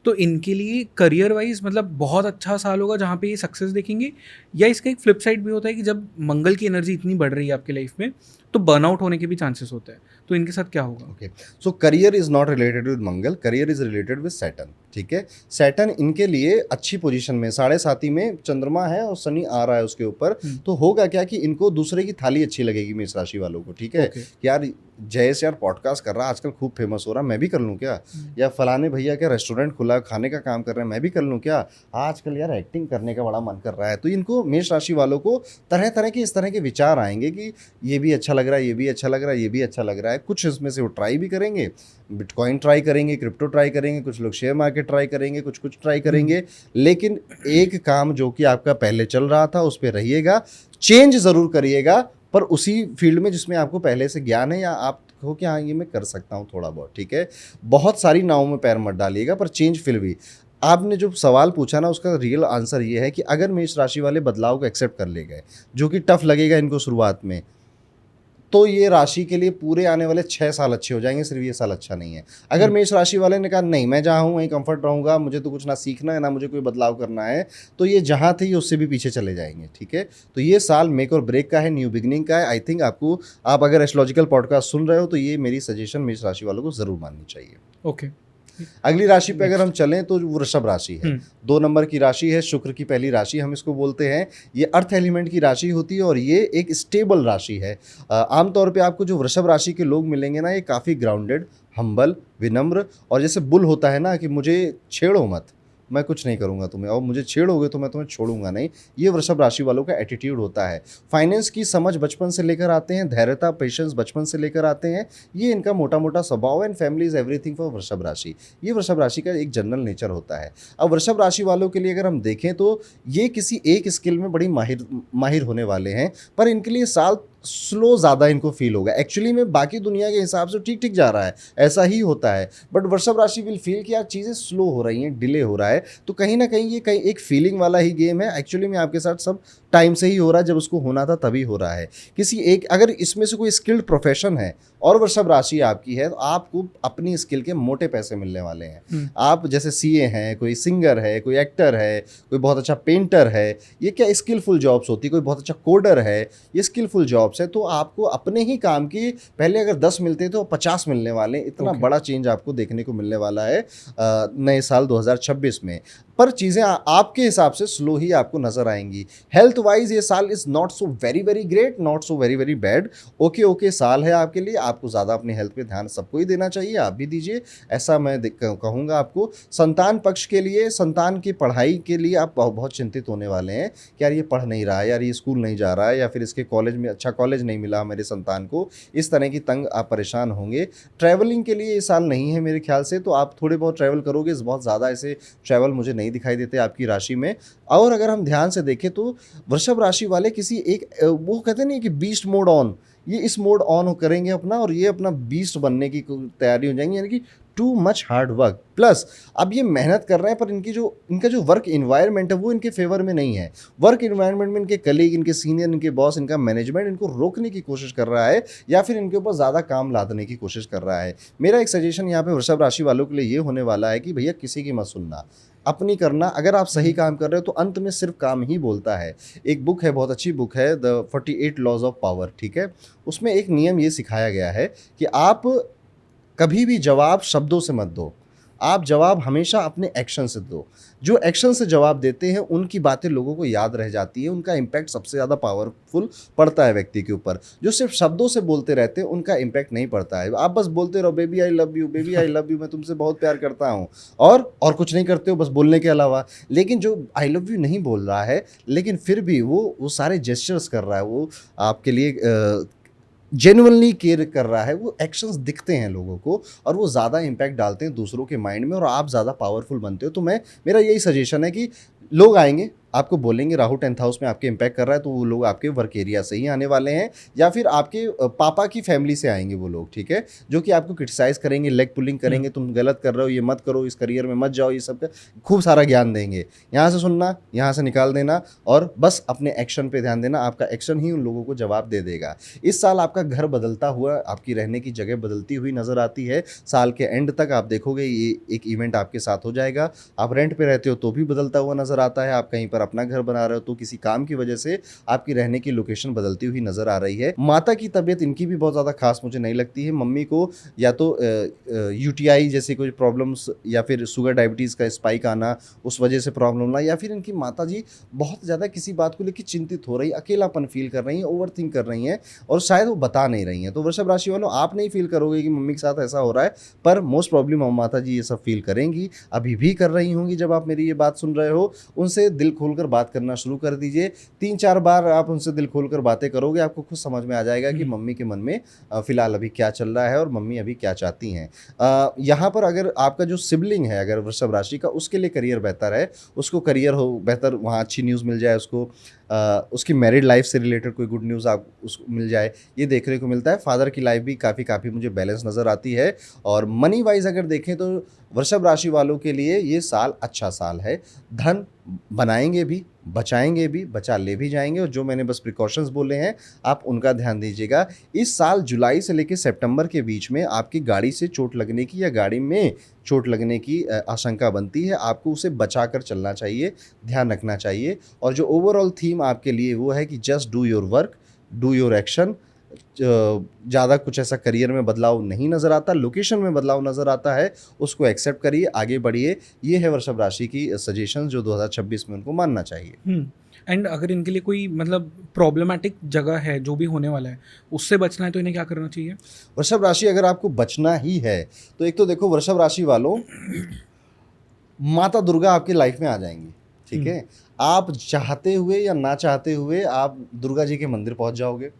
तो इनके लिए करियर वाइज मतलब बहुत अच्छा साल होगा जहाँ पे ये सक्सेस देखेंगे। या इसका एक फ्लिप साइड भी होता है कि जब मंगल की एनर्जी इतनी बढ़ रही है आपकी लाइफ में तो बर्नआउट होने के भी चांसेस होते हैं। तो इनके साथ क्या होगा? Okay, so career is not related with Mangal, career is related with Saturn. ठीक है, सैटर्न इनके लिए अच्छी पोजीशन में, 7.5 में चंद्रमा है और शनि आ रहा है उसके ऊपर। तो होगा क्या कि इनको दूसरे की थाली अच्छी लगेगी मेष राशि वालों को। ठीक है, कि यार जयेश यार पॉडकास्ट कर रहा है आजकल, खूब फेमस हो रहा है, मैं भी कर लूँ क्या? या फलाने भैया क्या रेस्टोरेंट खुला, खाने का काम कर रहे हैं, मैं भी कर लूँ क्या? आजकल यार एक्टिंग करने का बड़ा मन कर रहा है। तो इनको मेष राशि वालों को तरह तरह के इस तरह के विचार आएंगे कि ये भी अच्छा लग रहा है, ये भी अच्छा लग रहा है, ये भी अच्छा लग रहा है। कुछ इसमें से वो ट्राई भी करेंगे, बिटकॉइन ट्राई करेंगे, क्रिप्टो ट्राई करेंगे, कुछ लोग शेयर मार्केट ट्राई करेंगे, कुछ ट्राई करेंगे। लेकिन एक काम जो कि आपका पहले चल रहा था उस पर रहिएगा, चेंज ज़रूर करिएगा, पर उसी फील्ड में जिसमें आपको पहले से ज्ञान है या आप हो कि हाँ ये मैं कर सकता हूँ थोड़ा बहुत। ठीक है, बहुत सारी नावों में पैर मत डालिएगा, पर चेंज फिर भी। आपने जो सवाल पूछा ना उसका रियल आंसर ये है कि अगर मेष राशि वाले बदलाव को एक्सेप्ट कर ले गए, जो कि टफ लगेगा इनको शुरुआत में, तो ये राशि के लिए पूरे आने वाले 6 साल अच्छे हो जाएंगे, सिर्फ ये साल अच्छा नहीं है। अगर मेष राशि वाले ने कहा नहीं मैं जहाँ हूँ वहीं कंफर्ट रहूँगा, मुझे तो कुछ ना सीखना है ना मुझे कोई बदलाव करना है, तो ये जहाँ थे ये उससे भी पीछे चले जाएंगे। ठीक है, तो ये साल मेक और ब्रेक का है, न्यू बिगनिंग का है। आई थिंक आपको, आप अगर एस्ट्रोलॉजिकल पॉडकास्ट सुन रहे हो तो ये मेरी सजेशन मेष राशि वालों को ज़रूर माननी चाहिए। ओके, अगली राशि पे अगर हम चलें तो वृषभ राशि है, 2 नंबर की राशि है, शुक्र की पहली राशि हम इसको बोलते हैं। ये अर्थ एलिमेंट की राशि होती है और ये एक स्टेबल राशि है। आमतौर पे आपको जो वृषभ राशि के लोग मिलेंगे ना, ये काफ़ी ग्राउंडेड, हम्बल, विनम्र, और जैसे बुल होता है ना कि मुझे छेड़ो मत, मैं कुछ नहीं करूंगा तुम्हें, और मुझे छेड़ोगे तो मैं तुम्हें छोड़ूंगा नहीं, ये वृषभ राशि वालों का एटीट्यूड होता है। फाइनेंस की समझ बचपन से लेकर आते हैं, धैर्यता, पेशेंस बचपन से लेकर आते हैं, ये इनका मोटा मोटा स्वभाव। And family is everything for वृषभ राशि, ये वृषभ राशि का एक जनरल नेचर होता है। अब वृषभ राशि वालों के लिए अगर हम देखें तो ये किसी एक स्किल में बड़ी माहिर होने वाले हैं, पर इनके लिए साल स्लो ज़्यादा इनको फील होगा। एक्चुअली में बाकी दुनिया के हिसाब से ठीक ठीक जा रहा है, ऐसा ही होता है, बट वृषभ राशि विल फील कि यार चीज़ें स्लो हो रही हैं, डिले हो रहा है। तो कहीं ना कहीं ये कहीं एक फीलिंग वाला ही गेम है। एक्चुअली में आपके साथ सब टाइम से ही हो रहा है, जब उसको होना था तभी हो रहा है। किसी एक, अगर इसमें से कोई स्किल्ड प्रोफेशन है और वृषभ राशि आपकी है, तो आपको अपनी स्किल के मोटे पैसे मिलने वाले हैं। आप जैसे सीए हैं, कोई सिंगर है, कोई एक्टर है, कोई बहुत अच्छा पेंटर है, ये क्या स्किलफुल जॉब्स होती है, कोई बहुत अच्छा कोडर है, ये स्किलफुल जॉब्स है। तो आपको अपने ही काम की पहले अगर 10 मिलते तो 50 मिलने वाले, इतना बड़ा चेंज आपको देखने को मिलने वाला है नए साल 2026 में। पर चीज़ें आपके हिसाब से स्लो ही आपको नजर आएंगी। हेल्थ वाइज ये साल is not so very very great, not so very very bad, okay साल है आपके लिए। आपको ज़्यादा अपनी हेल्थ पे ध्यान सबको ही देना चाहिए, आप भी दीजिए, ऐसा मैं कहूँगा आपको। संतान पक्ष के लिए, संतान की पढ़ाई के लिए आप बहुत चिंतित होने वाले हैं कि यार ये पढ़ नहीं रहा है, यार ये स्कूल नहीं जा रहा है, या फिर इसके कॉलेज में अच्छा कॉलेज नहीं मिला मेरे संतान को, इस तरह की तंग आप परेशान होंगे। ट्रैवलिंग के लिए ये साल नहीं है मेरे ख्याल से, तो आप थोड़े बहुत ट्रैवल करोगे, बहुत ज़्यादा ऐसे ट्रैवल मुझे नहीं दिखाई देते आपकी राशि में। और अगर हम ध्यान से देखें तो वृषभ राशि वाले किसी एक, वो कहते नहीं कि बीस्ट मोड ऑन, ये इस मोड ऑन करेंगे अपना, और ये अपना बीस्ट बनने की तैयारी हो जाएंगी, यानी कि too much hard work. Plus अब ये मेहनत कर रहे हैं पर इनका जो वर्क इन्वायरमेंट है वो इनके फेवर में नहीं है। वर्क इन्वायरमेंट में इनके कलीग, इनके सीनियर, इनके बॉस, इनका मैनेजमेंट इनको रोकने की कोशिश कर रहा है या फिर इनके ऊपर ज़्यादा काम लादने की कोशिश कर रहा है। मेरा एक सजेशन यहाँ पे वृषभ राशि वालों के लिए ये होने वाला है कि भैया किसी की मत सुनना, अपनी करना। अगर आप सही काम कर रहे हो तो अंत में सिर्फ काम ही बोलता है। एक बुक है, बहुत अच्छी बुक है, द 48 लॉज ऑफ पावर, ठीक है। उसमें एक नियम ये सिखाया गया है कि आप कभी भी जवाब शब्दों से मत दो, आप जवाब हमेशा अपने एक्शन से दो। जो एक्शन से जवाब देते हैं उनकी बातें लोगों को याद रह जाती है, उनका इम्पैक्ट सबसे ज़्यादा पावरफुल पड़ता है व्यक्ति के ऊपर। जो सिर्फ शब्दों से बोलते रहते हैं उनका इम्पैक्ट नहीं पड़ता है। आप बस बोलते रहो baby I love you, baby I love you, मैं तुमसे बहुत प्यार करता हूँ, और कुछ नहीं करते हो बस बोलने के अलावा। लेकिन जो आई लव यू नहीं बोल रहा है लेकिन फिर भी वो सारे जेस्चर्स कर रहा है, वो आपके लिए जेन्युइनली केयर कर रहा है, वो एक्शंस दिखते हैं लोगों को और वो ज़्यादा इम्पैक्ट डालते हैं दूसरों के माइंड में और आप ज़्यादा पावरफुल बनते हो। तो मेरा यही सजेशन है कि लोग आएंगे आपको बोलेंगे राहु 10th हाउस में आपके इम्पैक्ट कर रहा है, तो वो लोग आपके वर्क एरिया से ही आने वाले हैं या फिर आपके पापा की फैमिली से आएंगे वो लोग, ठीक है, जो कि आपको क्रिटिसाइज करेंगे, लेग पुलिंग करेंगे, तुम गलत कर रहे हो, ये मत करो, इस करियर में मत जाओ, ये सब का खूब सारा ज्ञान देंगे। यहाँ से सुनना, यहाँ से निकाल देना और बस अपने एक्शन पे ध्यान देना। आपका एक्शन ही उन लोगों को जवाब दे देगा। इस साल आपका घर बदलता हुआ, आपकी रहने की जगह बदलती हुई नजर आती है। साल के एंड तक आप देखोगे ये एक इवेंट आपके साथ हो जाएगा। आप रेंट पे रहते हो तो भी बदलता हुआ नजर आता है, आप कहीं पर अपना घर बना रहे हो तो किसी काम की वजह से आपकी रहने की लोकेशन बदलती हुई नजर आ रही है। माता की तबीयत इनकी भी बहुत ज़्यादा खास मुझे नहीं लगती है। मम्मी को या तो यूटीआई जैसे कोई प्रॉब्लम्स या फिर शुगर डायबिटीज़ का स्पाइक आना, उस वजह से प्रॉब्लम ना, या फिर इनकी माता जी बहुत ज़्यादा किसी बात को लेकर चिंतित हो रही, अकेलापन फील कर रही हैं, ओवर थिंक कर रही हैं और शायद वो बता नहीं रही हैं। तो वृषभ राशि वालों, आप नहीं फील करोगे कि मम्मी के साथ ऐसा हो रहा है, पर मोस्ट प्रॉब्लम माता जी ये सब फील करेंगी, अभी भी कर रही होंगी। जब आप मेरी ये बात सुन रहे हो, उनसे दिल खोलकर बात करना शुरू कर दीजिए। 3-4 बार आप उनसे दिल खोलकर बातें करोगे, आपको खुद समझ में आ जाएगा कि मम्मी के मन में फिलहाल अभी क्या चल रहा है और मम्मी अभी क्या चाहती हैं। यहाँ पर अगर आपका जो सिबलिंग है अगर वृषभ राशि का, उसके लिए करियर बेहतर है, उसको करियर हो बेहतर, वहाँ अच्छी न्यूज़ मिल जाए उसको, उसकी मैरिड लाइफ से रिलेटेड कोई गुड न्यूज़ आप उसको मिल जाए, ये देखने को मिलता है। फादर की लाइफ भी काफ़ी मुझे बैलेंस नज़र आती है। और मनी वाइज अगर देखें तो वृषभ राशि वालों के लिए ये साल अच्छा साल है। धन बनाएंगे भी, बचाएंगे भी, बचा ले भी जाएंगे, और जो मैंने बस प्रिकॉशंस बोले हैं आप उनका ध्यान दीजिएगा। इस साल जुलाई से लेकर सितंबर के बीच में आपकी गाड़ी से चोट लगने की या गाड़ी में चोट लगने की आशंका बनती है। आपको उसे बचा कर चलना चाहिए, ध्यान रखना चाहिए। और जो ओवरऑल थीम आपके लिए वो है कि just do your work, do your action. ज़्यादा कुछ ऐसा करियर में बदलाव नहीं नज़र आता, लोकेशन में बदलाव नज़र आता है, उसको एक्सेप्ट करिए, आगे बढ़िए। ये है वृषभ राशि की सजेशन जो 2026 में उनको मानना चाहिए। एंड अगर इनके लिए कोई मतलब प्रॉब्लमेटिक जगह है जो भी होने वाला है, उससे बचना है तो इन्हें क्या करना चाहिए? वृषभ राशि अगर आपको बचना ही है तो एक तो देखो वृषभ राशि वालों, माता दुर्गा आपकी लाइफ में आ जाएंगी, ठीक है। आप चाहते हुए या ना चाहते हुए आप दुर्गा जी के मंदिर पहुंच जाओगे,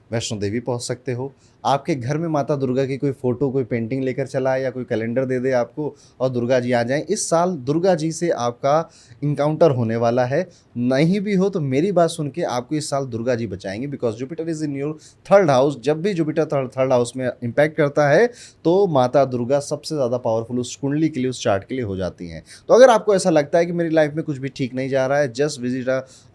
वैष्णो देवी पहुंच सकते हो। आपके घर में माता दुर्गा की कोई फ़ोटो, कोई पेंटिंग लेकर चला आए या कोई कैलेंडर दे दे आपको और दुर्गा जी आ जाएं। इस साल दुर्गा जी से आपका इनकाउंटर होने वाला है। नहीं भी हो तो मेरी बात सुन के आपको इस साल दुर्गा जी बचाएंगे, because Jupiter is in your 3rd house. जब भी जुपिटर 3rd हाउस में इम्पैक्ट करता है तो माता दुर्गा सबसे ज़्यादा पावरफुल उस कुंडली के लिए, उस चार्ट के लिए हो जाती हैं। तो अगर आपको ऐसा लगता है कि मेरी लाइफ में कुछ भी ठीक नहीं जा रहा है, जस्ट विजिट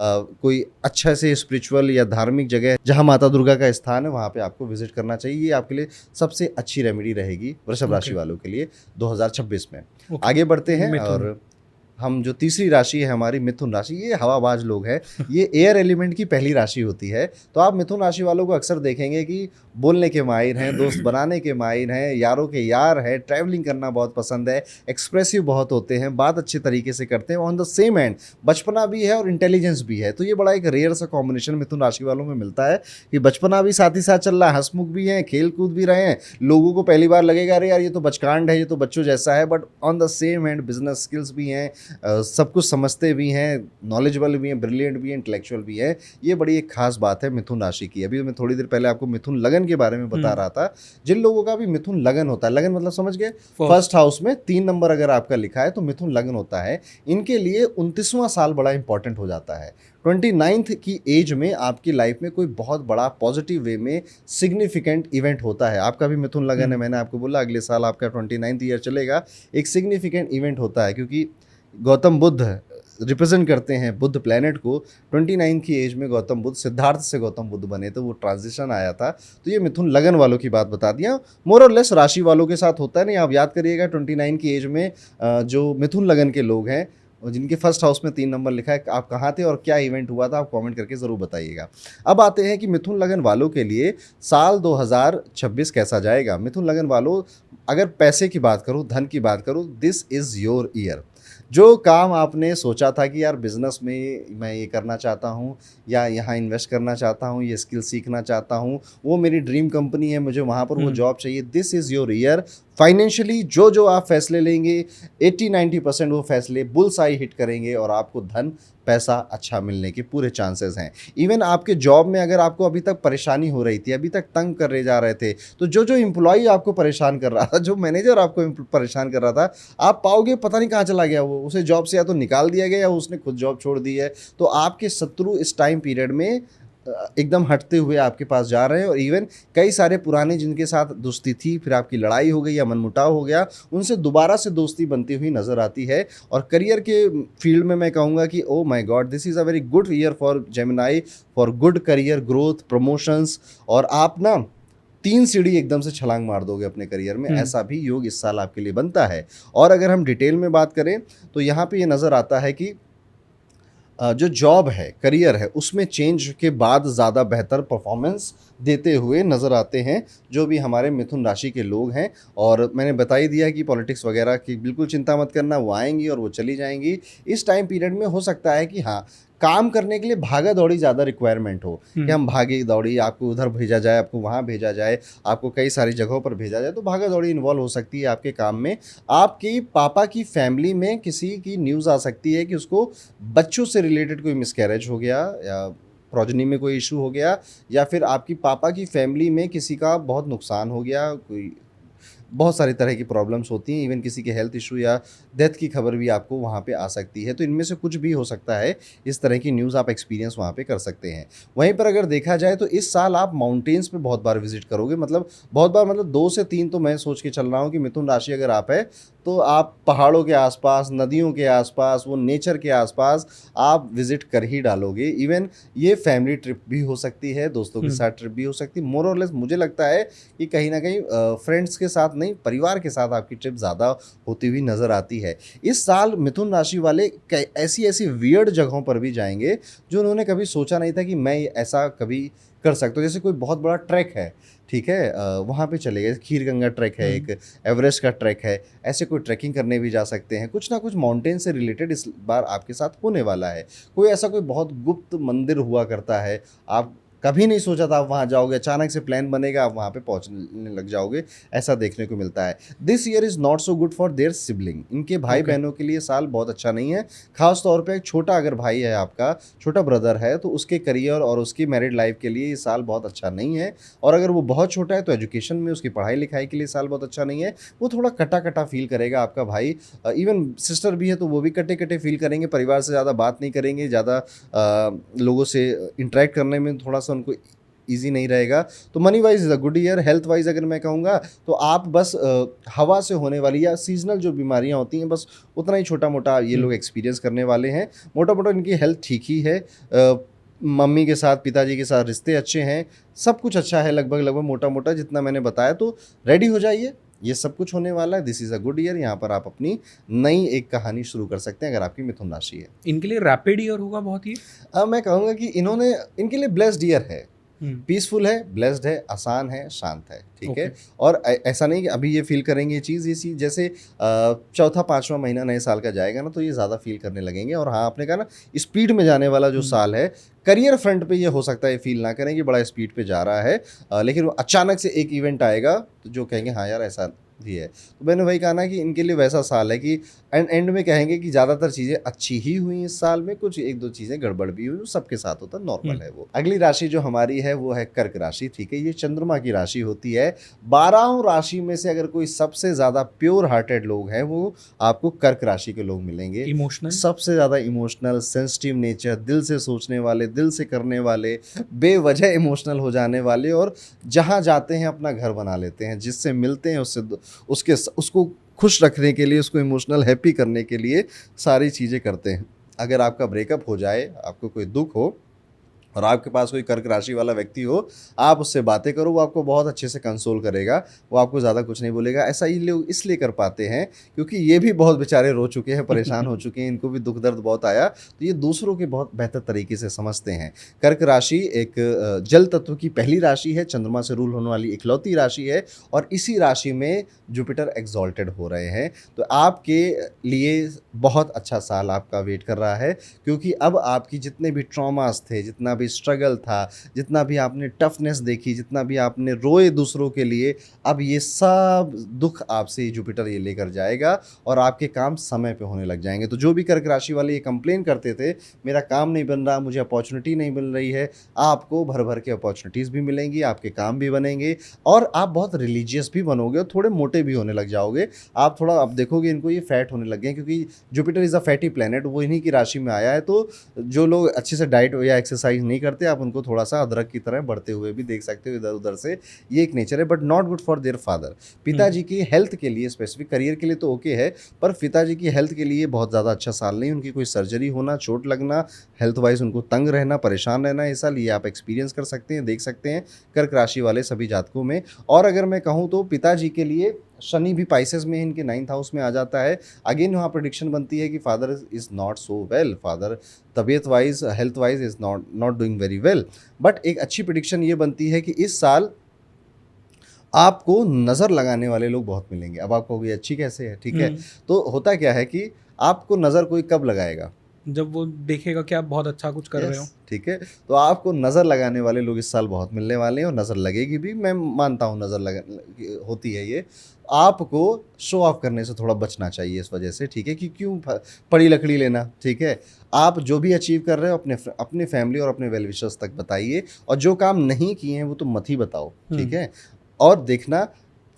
कोई अच्छा से स्पिरिचुअल या धार्मिक जगह जहाँ माता दुर्गा का स्थान है, वहाँ पे आपको विजिट करना चाहिए। ये आपके लिए सबसे अच्छी रेमेडी रहेगी वृषभ राशि वालों के लिए 2026 में। आगे बढ़ते हैं और हम जो तीसरी राशि है हमारी मिथुन राशि, ये हवाबाज लोग हैं, ये एयर एलिमेंट की पहली राशि होती है। तो आप मिथुन राशि वालों को अक्सर देखेंगे कि बोलने के माहिर हैं, दोस्त बनाने के माहिर हैं, यारों के यार हैं, ट्रैवलिंग करना बहुत पसंद है, एक्सप्रेसिव बहुत होते हैं, बात अच्छे तरीके से करते हैं। ऑन द सेम एंड बचपना भी है और इंटेलिजेंस भी है। तो ये बड़ा एक रेयर सा कॉम्बिनेशन मिथुन राशि वालों में मिलता है कि बचपना भी साथ ही साथ चल रहा है, हंसमुख भी हैं, खेल कूद भी रहे हैं। लोगों को पहली बार लगेगा अरे यार ये तो बचकांड है, ये तो बच्चों जैसा है, but on the same and business skills भी हैं, सब कुछ समझते भी हैं, नॉलेजेबल भी हैं, ब्रिलियंट भी हैं, इंटेलेक्चुअल भी हैं। ये बड़ी एक खास बात है मिथुन राशि की। अभी मैं थोड़ी देर पहले आपको मिथुन लगन के बारे में बता रहा था। जिन लोगों का भी मिथुन लगन होता है, लगन मतलब समझ गए, फर्स्ट हाउस में 3 नंबर अगर आपका लिखा है तो मिथुन लगन होता है। इनके लिए 29वां साल बड़ा इंपॉर्टेंट हो जाता है। 29th की एज में आपकी लाइफ में कोई बहुत बड़ा पॉजिटिव वे में सिग्निफिकेंट इवेंट होता है। आपका भी मिथुन लगन है, मैंने आपको बोला अगले साल आपका 29th ईयर चलेगा। एक सिग्निफिकेंट इवेंट होता है क्योंकि गौतम बुद्ध रिप्रेजेंट करते हैं बुद्ध प्लैनेट को। 29 की एज में गौतम बुद्ध, सिद्धार्थ से गौतम बुद्ध बने, तो वो ट्रांजिशन आया था। तो ये मिथुन लगन वालों की बात बता दिया। मोर और लेस राशि वालों के साथ होता है नहीं, आप याद करिएगा 29 की एज में जो मिथुन लगन के लोग हैं और जिनके फर्स्ट हाउस में 3 नंबर लिखा है, आप कहाँ थे और क्या इवेंट हुआ था, आप कमेंट करके ज़रूर बताइएगा। अब आते हैं कि मिथुन लगन वालों के लिए साल 2026 कैसा जाएगा। मिथुन लगन वालों, अगर पैसे की बात करूँ, धन की बात करूँ, दिस इज़ योर ईयर। जो काम आपने सोचा था कि यार बिज़नेस में मैं ये करना चाहता हूँ या यहाँ इन्वेस्ट करना चाहता हूँ, ये स्किल सीखना चाहता हूँ, वो मेरी ड्रीम कंपनी है, मुझे वहाँ पर वो जॉब चाहिए, this is your year. Financially जो आप फैसले लेंगे 80-90% वो फैसले बुल्स आई हिट करेंगे और आपको धन पैसा अच्छा मिलने के पूरे चांसेस हैं। इवन आपके जॉब में अगर आपको अभी तक परेशानी हो रही थी, अभी तक तंग कर रहे जा रहे थे, तो जो एम्प्लॉई आपको परेशान कर रहा था, जो मैनेजर आपको परेशान कर रहा था, आप पाओगे पता नहीं कहाँ चला गया वो, उसे जॉब से या तो निकाल दिया गया या उसने खुद जॉब छोड़ दी है। तो आपके शत्रु इस टाइम पीरियड में एकदम हटते हुए आपके पास जा रहे हैं। और इवन कई सारे पुराने जिनके साथ दोस्ती थी, फिर आपकी लड़ाई हो गई या मनमुटाव हो गया, उनसे दोबारा से दोस्ती बनती हुई नज़र आती है। और करियर के फील्ड में मैं कहूँगा कि oh my God, this is a very good year for Gemini, for good career growth, promotions. और आप ना 3 सीढ़ी एकदम से छलांग मार दोगे अपने करियर में, ऐसा भी योग इस साल आपके लिए बनता है। और अगर हम डिटेल में बात करें तो यहाँ पे ये नज़र आता है कि जो जॉब है, करियर है, उसमें चेंज के बाद ज़्यादा बेहतर परफॉर्मेंस देते हुए नज़र आते हैं जो भी हमारे मिथुन राशि के लोग हैं। और मैंने बता ही दिया कि पॉलिटिक्स वगैरह की बिल्कुल चिंता मत करना, वो आएंगी और वो चली जाएंगी। इस टाइम पीरियड में हो सकता है कि हाँ, काम करने के लिए भागा दौड़ी ज़्यादा रिक्वायरमेंट हो कि हम भागे दौड़ी, आपको उधर भेजा जाए, आपको वहाँ भेजा जाए, आपको कई सारी जगहों पर भेजा जाए, तो भागा दौड़ी इन्वॉल्व हो सकती है आपके काम में। आपकी पापा की फैमिली में किसी की न्यूज़ आ सकती है कि उसको बच्चों से रिलेटेड कोई मिसकैरेज हो गया या प्रोजनी में कोई इशू हो गया, या फिर आपकी पापा की फैमिली में किसी का बहुत नुकसान हो गया, कोई बहुत सारी तरह की प्रॉब्लम्स होती हैं। इवन किसी के हेल्थ इशू या डेथ की खबर भी आपको वहाँ पे आ सकती है। तो इनमें से कुछ भी हो सकता है, इस तरह की न्यूज़ आप एक्सपीरियंस वहाँ पे कर सकते हैं। वहीं पर अगर देखा जाए तो इस साल आप माउंटेन्स पे बहुत बार विजिट करोगे, मतलब बहुत बार, मतलब 2 से 3 तो मैं सोच के चल रहा हूँ कि मिथुन राशि अगर आप है तो आप पहाड़ों के आसपास, नदियों के आसपास, वो नेचर के आसपास आप विजिट कर ही डालोगे। इवन ये फैमिली ट्रिप भी हो सकती है, दोस्तों के साथ ट्रिप भी हो सकती है। मोर और लेस मुझे लगता है कि कहीं ना कहीं फ्रेंड्स के साथ नहीं, परिवार के साथ आपकी ट्रिप ज़्यादा होती हुई नज़र आती है। इस साल मिथुन राशि वाले ऐसी वियर्ड जगहों पर भी जाएंगे जो उन्होंने कभी सोचा नहीं था कि मैं ऐसा कभी कर सकता हूँ। जैसे कोई बहुत बड़ा ट्रैक है, ठीक है, वहाँ पे चले गए, खीर गंगा ट्रैक है, एक एवरेस्ट का ट्रैक है, ऐसे कोई ट्रैकिंग करने भी जा सकते हैं। कुछ ना कुछ माउंटेन से रिलेटेड इस बार आपके साथ होने वाला है। कोई ऐसा कोई बहुत गुप्त मंदिर हुआ करता है, आप कभी नहीं सोचा था आप वहाँ जाओगे, अचानक से प्लान बनेगा, आप वहाँ पे पहुँचने लग जाओगे, ऐसा देखने को मिलता है। This year is not so good for their sibling. इनके भाई बहनों के लिए साल बहुत अच्छा नहीं है। खास तौर पे एक छोटा अगर भाई है, आपका छोटा ब्रदर है, तो उसके करियर और उसकी मैरिड लाइफ के लिए ये साल बहुत अच्छा नहीं है। और अगर वो बहुत छोटा है तो एजुकेशन में, उसकी पढ़ाई लिखाई के लिए साल बहुत अच्छा नहीं है। वो थोड़ा कटा कटा फील करेगा आपका भाई। इवन सिस्टर भी है तो वो भी कटे कटे फील करेंगे, परिवार से ज़्यादा बात नहीं करेंगे, ज़्यादा लोगों से इंटरेक्ट करने में थोड़ा उनको ईजी नहीं रहेगा। तो money wise is a good year. Health wise अगर मैं कहूँगा तो आप बस हवा से होने वाली या सीजनल जो बीमारियां होती हैं, बस उतना ही छोटा मोटा ये लोग एक्सपीरियंस करने वाले हैं। मोटा मोटा इनकी हेल्थ ठीक ही है। मम्मी के साथ, पिताजी के साथ रिश्ते अच्छे हैं, सब कुछ अच्छा है लगभग मोटा मोटा जितना मैंने बताया। तो रेडी हो जाइए, ये सब कुछ होने वाला है। This is a good year. यहाँ पर आप अपनी नई एक कहानी शुरू कर सकते हैं अगर आपकी मिथुन राशि है। इनके लिए रैपिड ईयर होगा बहुत ही। मैं कहूँगा कि इनके लिए ब्लेस्ड ईयर है, पीसफुल है, ब्लेस्ड है, आसान है, शांत है, ठीक है। और ऐसा नहीं कि अभी ये फील करेंगे ये चीज़ जैसे चौथा 5वां महीना नए साल का जाएगा ना, तो ये ज़्यादा फील करने लगेंगे। और हाँ, आपने कहा ना स्पीड में जाने वाला जो साल है, करियर फ्रंट पे ये हो सकता है फील ना करें कि बड़ा स्पीड पे जा रहा है, लेकिन वो अचानक से एक इवेंट आएगा तो जो कहेंगे हाँ यार ऐसा जी है। तो मैंने वही कहा ना कि इनके लिए वैसा साल है कि एंड में कहेंगे कि ज़्यादातर चीज़ें अच्छी ही हुई इस साल में, कुछ 1-2 चीज़ें गड़बड़ भी हुई, सबके साथ होता है, नॉर्मल है वो। अगली राशि जो हमारी है वो है कर्क राशि, ठीक है? ये चंद्रमा की राशि होती है। 12 राशि में से अगर कोई सबसे ज़्यादा प्योर हार्टेड लोग हैं, वो आपको कर्क राशि के लोग मिलेंगे। इमोशनल, सबसे ज़्यादा इमोशनल, सेंसिटिव नेचर, दिल से सोचने वाले, दिल से करने वाले, बेवजह इमोशनल हो जाने वाले, और जहाँ जाते हैं अपना घर बना लेते हैं, जिससे मिलते हैं उसको खुश रखने के लिए, उसको इमोशनल हैप्पी करने के लिए सारी चीज़ें करते हैं। अगर आपका ब्रेकअप हो जाए, आपको कोई दुख हो और आपके पास कोई कर्क राशि वाला व्यक्ति हो, आप उससे बातें करो, वो आपको बहुत अच्छे से कंसोल करेगा, वो आपको ज़्यादा कुछ नहीं बोलेगा। ऐसा ये लोग इसलिए कर पाते हैं क्योंकि ये भी बहुत बेचारे रो चुके हैं, परेशान हो चुके हैं, इनको भी दुख दर्द बहुत आया, तो ये दूसरों के बहुत बेहतर तरीके से समझते हैं। कर्क राशि एक जल तत्व की पहली राशि है, चंद्रमा से रूल होने वाली इकलौती राशि है, और इसी राशि में जुपिटर एक्सॉल्टेड हो रहे हैं। तो आपके लिए बहुत अच्छा साल आपका वेट कर रहा है, क्योंकि अब आपकी जितने भी ट्रॉमास थे, जितना भी स्ट्रगल था, जितना भी आपने टफनेस देखी, जितना भी आपने रोए दूसरों के लिए, अब ये सब दुख आपसे जुपिटर ये लेकर जाएगा और आपके काम समय पे होने लग जाएंगे। तो जो भी कर्क राशि वाले ये कंप्लेन करते थे मेरा काम नहीं बन रहा, मुझे अपॉर्चुनिटी नहीं मिल रही है, आपको भर भर के अपॉर्चुनिटीज़ भी मिलेंगी, आपके काम भी बनेंगे, और आप बहुत रिलीजियस भी बनोगे और थोड़े मोटे भी होने लग जाओगे। आप थोड़ा, आप देखोगे इनको ये फैट होने लगे हैं, क्योंकि Jupiter is a fatty planet, वो इन्हीं की राशि में आया है। तो जो लोग अच्छे से डाइट या एक्सरसाइज नहीं करते, आप उनको थोड़ा सा अदरक की तरह बढ़ते हुए भी देख सकते हो इधर उधर से, ये एक नेचर है, but not good for their father. पिताजी की हेल्थ के लिए, स्पेसिफिक करियर के लिए तो ओके है, पर पिताजी की हेल्थ के लिए बहुत ज़्यादा अच्छा साल नहीं। उनकी कोई सर्जरी होना, चोट लगना, हेल्थ वाइज उनको तंग रहना, परेशान रहना ये साल, ये आप एक्सपीरियंस कर सकते हैं, देख सकते हैं कर्क राशि वाले सभी जातकों में। और अगर मैं कहूँ तो पिताजी के लिए शनि भी पाइसेस में इनके 9th हाउस में आ जाता है। अगेन वहाँ प्रेडिक्शन बनती है कि father is not so well, father तबीयत wise, health wise is not doing very well. But एक अच्छी प्रेडिक्शन ये बनती है कि इस साल आपको नज़र लगाने वाले लोग बहुत मिलेंगे। अब आपको ये अच्छी कैसे है, ठीक है? तो होता क्या है कि आपको नज़र कोई कब लगाएगा? जब वो देखेगा कि आप बहुत अच्छा कुछ कर रहे हो। ठीक है, तो आपको नज़र लगाने वाले लोग इस साल बहुत मिलने वाले हैं, और नज़र लगेगी भी, मैं मानता हूँ नज़र होती है ये। आपको शो ऑफ करने से थोड़ा बचना चाहिए इस वजह से, ठीक है, कि क्यों पड़ी लकड़ी लेना, ठीक है? आप जो भी अचीव कर रहे हो अपने फैमिली और अपने वेल विशर्स तक बताइए, और जो काम नहीं किए हैं वो तो मत ही बताओ, ठीक है? और देखना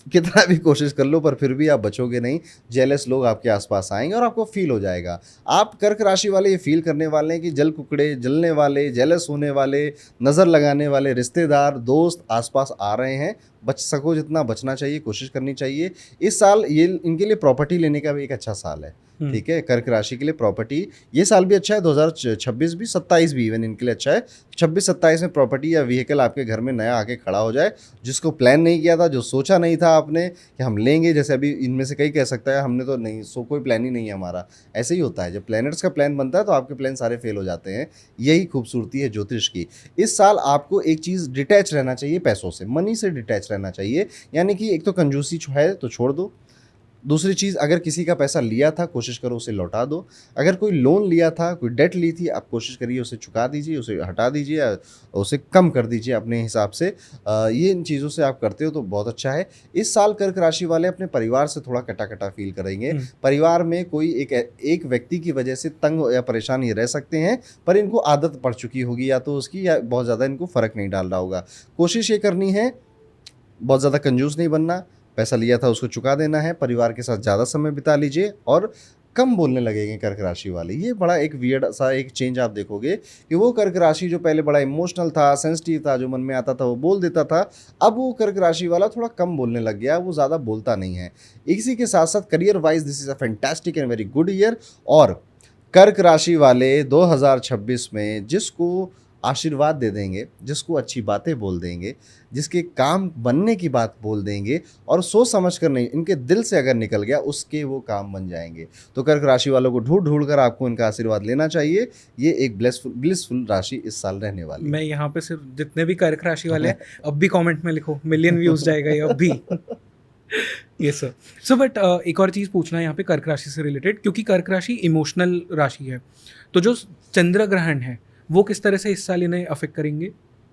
कितना भी कोशिश कर लो पर फिर भी आप बचोगे नहीं, जेलस लोग आपके आसपास आएंगे और आपको फील हो जाएगा। आप कर्क राशि वाले ये फील करने वाले हैं कि जल कुकड़े, जलने वाले, जेलस होने वाले, नज़र लगाने वाले रिश्तेदार, दोस्त आसपास आ रहे हैं। बच सको जितना बचना चाहिए, कोशिश करनी चाहिए। इस साल ये इनके लिए प्रॉपर्टी लेने का भी एक अच्छा साल है, ठीक है? कर्क राशि के लिए प्रॉपर्टी ये साल भी अच्छा है, 2026 भी, 27 भी इवन इनके लिए अच्छा है। 26-27 में प्रॉपर्टी या व्हीकल आपके घर में नया आके खड़ा हो जाए, जिसको प्लान नहीं किया था, जो सोचा नहीं था आपने कि हम लेंगे, जैसे अभी इनमें से कई कह सकता है हमने तो नहीं, कोई प्लान ही नहीं है हमारा। ऐसे ही होता है, जब प्लैनेट्स का प्लान बनता है तो आपके प्लान सारे फेल हो जाते हैं। यही खूबसूरती है ज्योतिष की। इस साल आपको एक चीज़ डिटैच रहना चाहिए पैसों से, मनी से डिटैच रहना चाहिए, यानी कि एक तो कंजूसी है तो छोड़ दो। दूसरी चीज़, अगर किसी का पैसा लिया था कोशिश करो उसे लौटा दो। अगर कोई लोन लिया था, कोई डेट ली थी, आप कोशिश करिए उसे चुका दीजिए, उसे हटा दीजिए या उसे कम कर दीजिए अपने हिसाब से। ये इन चीज़ों से आप करते हो तो बहुत अच्छा है। इस साल कर्क राशि वाले अपने परिवार से थोड़ा कटा कटा फील करेंगे। परिवार में कोई एक व्यक्ति की वजह से तंग या परेशान ये रह सकते हैं, पर इनको आदत पड़ चुकी होगी या तो उसकी, या बहुत ज़्यादा इनको फ़र्क नहीं डाल रहा होगा। कोशिश ये करनी है, बहुत ज़्यादा कंजूस नहीं बनना, पैसा लिया था उसको चुका देना है, परिवार के साथ ज़्यादा समय बिता लीजिए और कम बोलने लगेंगे कर्क राशि वाले। ये बड़ा एक वियर्ड सा एक चेंज आप देखोगे कि वो कर्क राशि जो पहले बड़ा इमोशनल था, सेंसिटिव था, जो मन में आता था वो बोल देता था, अब वो कर्क राशि वाला थोड़ा कम बोलने लग गया, वो ज़्यादा बोलता नहीं है। इसी के साथ साथ career wise this is a fantastic and very good year. और कर्क राशि वाले 2026 में जिसको आशीर्वाद दे देंगे, जिसको अच्छी बातें बोल देंगे, जिसके काम बनने की बात बोल देंगे और सोच समझ कर नहीं, इनके दिल से अगर निकल गया उसके वो काम बन जाएंगे। तो कर्क राशि वालों को ढूंढ ढूंढ कर आपको इनका आशीर्वाद लेना चाहिए। ये एक ब्लिसफुल राशि इस साल रहने वाली है। मैं यहाँ पे सिर्फ जितने भी कर्क राशि वाले हैं अब भी कमेंट में लिखो, मिलियन व्यूज जाएगा ये अब भी। Yes sir. सो बट एक और चीज़ पूछना है यहाँ पे कर्क राशि से रिलेटेड, क्योंकि कर्क राशि इमोशनल राशि है, तो जो चंद्र ग्रहण है वो किस तरह से इस साल इन्हें अफेक्ट करेंगे?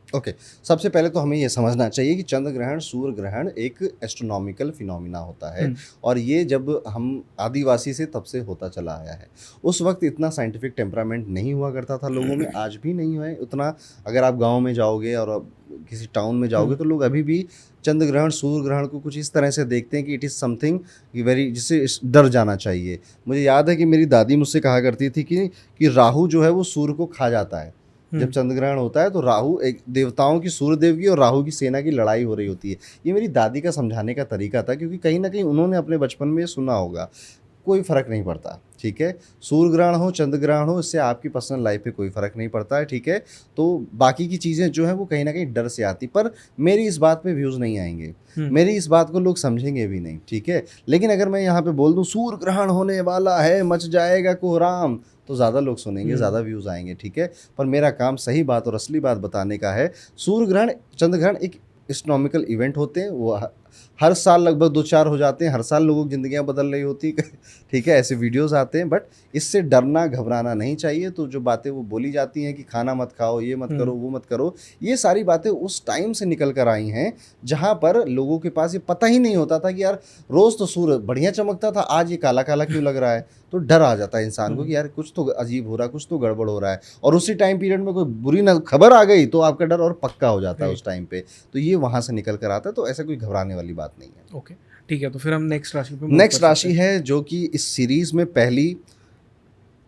ओके, सबसे पहले तो हमें ये समझना चाहिए कि चंद्र ग्रहण, सूर्य ग्रहण एक एस्ट्रोनॉमिकल फिनोमिना होता है और ये जब हम आदिवासी से तब से होता चला आया है। उस वक्त इतना साइंटिफिक टेम्परामेंट नहीं हुआ करता था लोगों में, आज भी नहीं है उतना। अगर आप गांव में जाओगे और आप किसी टाउन में जाओगे तो लोग अभी भी चंद्र ग्रहण, सूर्य ग्रहण को कुछ इस तरह से देखते हैं कि इट इज़ समथिंग वेरी, जिससे डर जाना चाहिए। मुझे याद है कि मेरी दादी मुझसे कहा करती थी कि राहु जो है वो सूर्य को खा जाता है। जब चंद्र ग्रहण होता है तो राहु, एक देवताओं की, सूर्य देव की और राहु की सेना की लड़ाई हो रही होती है। ये मेरी दादी का समझाने का तरीका था, क्योंकि कहीं ना कहीं उन्होंने अपने बचपन में सुना होगा। कोई फ़र्क नहीं पड़ता, ठीक है। सूर्य ग्रहण हो, चंद्र ग्रहण हो, इससे आपकी पर्सनल लाइफ पे कोई फ़र्क नहीं पड़ता है, ठीक है। तो बाकी की चीज़ें जो हैं वो कहीं ना कहीं डर से आती, पर मेरी इस बात पे व्यूज़ नहीं आएंगे, मेरी इस बात को लोग समझेंगे भी नहीं, ठीक है। लेकिन अगर मैं यहाँ पे बोल दूँ सूर्य ग्रहण होने वाला है, मच जाएगा कोहराम, तो ज़्यादा लोग सुनेंगे, ज़्यादा व्यूज़ आएंगे, ठीक है। पर मेरा काम सही बात और असली बात बताने का है। सूर्य ग्रहण, चंद्र ग्रहण एक एस्ट्रोनॉमिकल इवेंट होते हैं, वो हर साल लगभग 2-4 हो जाते हैं, हर साल लोगों की ज़िंदगियाँ बदल रही होती है ठीक है, ऐसे वीडियोस आते हैं। बट इससे डरना घबराना नहीं चाहिए। तो जो बातें वो बोली जाती हैं कि खाना मत खाओ, ये मत करो, वो मत करो, ये सारी बातें उस टाइम से निकल कर आई हैं जहाँ पर लोगों के पास ये पता ही नहीं होता था कि यार रोज़ तो सूर्य बढ़िया चमकता था, आज ये काला काला क्यों लग रहा है। तो डर आ जाता है इंसान को कि यार कुछ तो अजीब हो रहा है, कुछ तो गड़बड़ हो रहा है। और उसी टाइम पीरियड में कोई बुरी ना खबर आ गई तो आपका डर और पक्का हो जाता है उस टाइम पे। तो ये वहाँ से निकल कर आता है, तो ऐसा कोई घबराने वाली बात नहीं है। ओके, ठीक है। तो फिर हम नेक्स्ट राशि पे move नेक्स्ट कर राशि सकते हैं। है जो कि इस सीरीज में पहली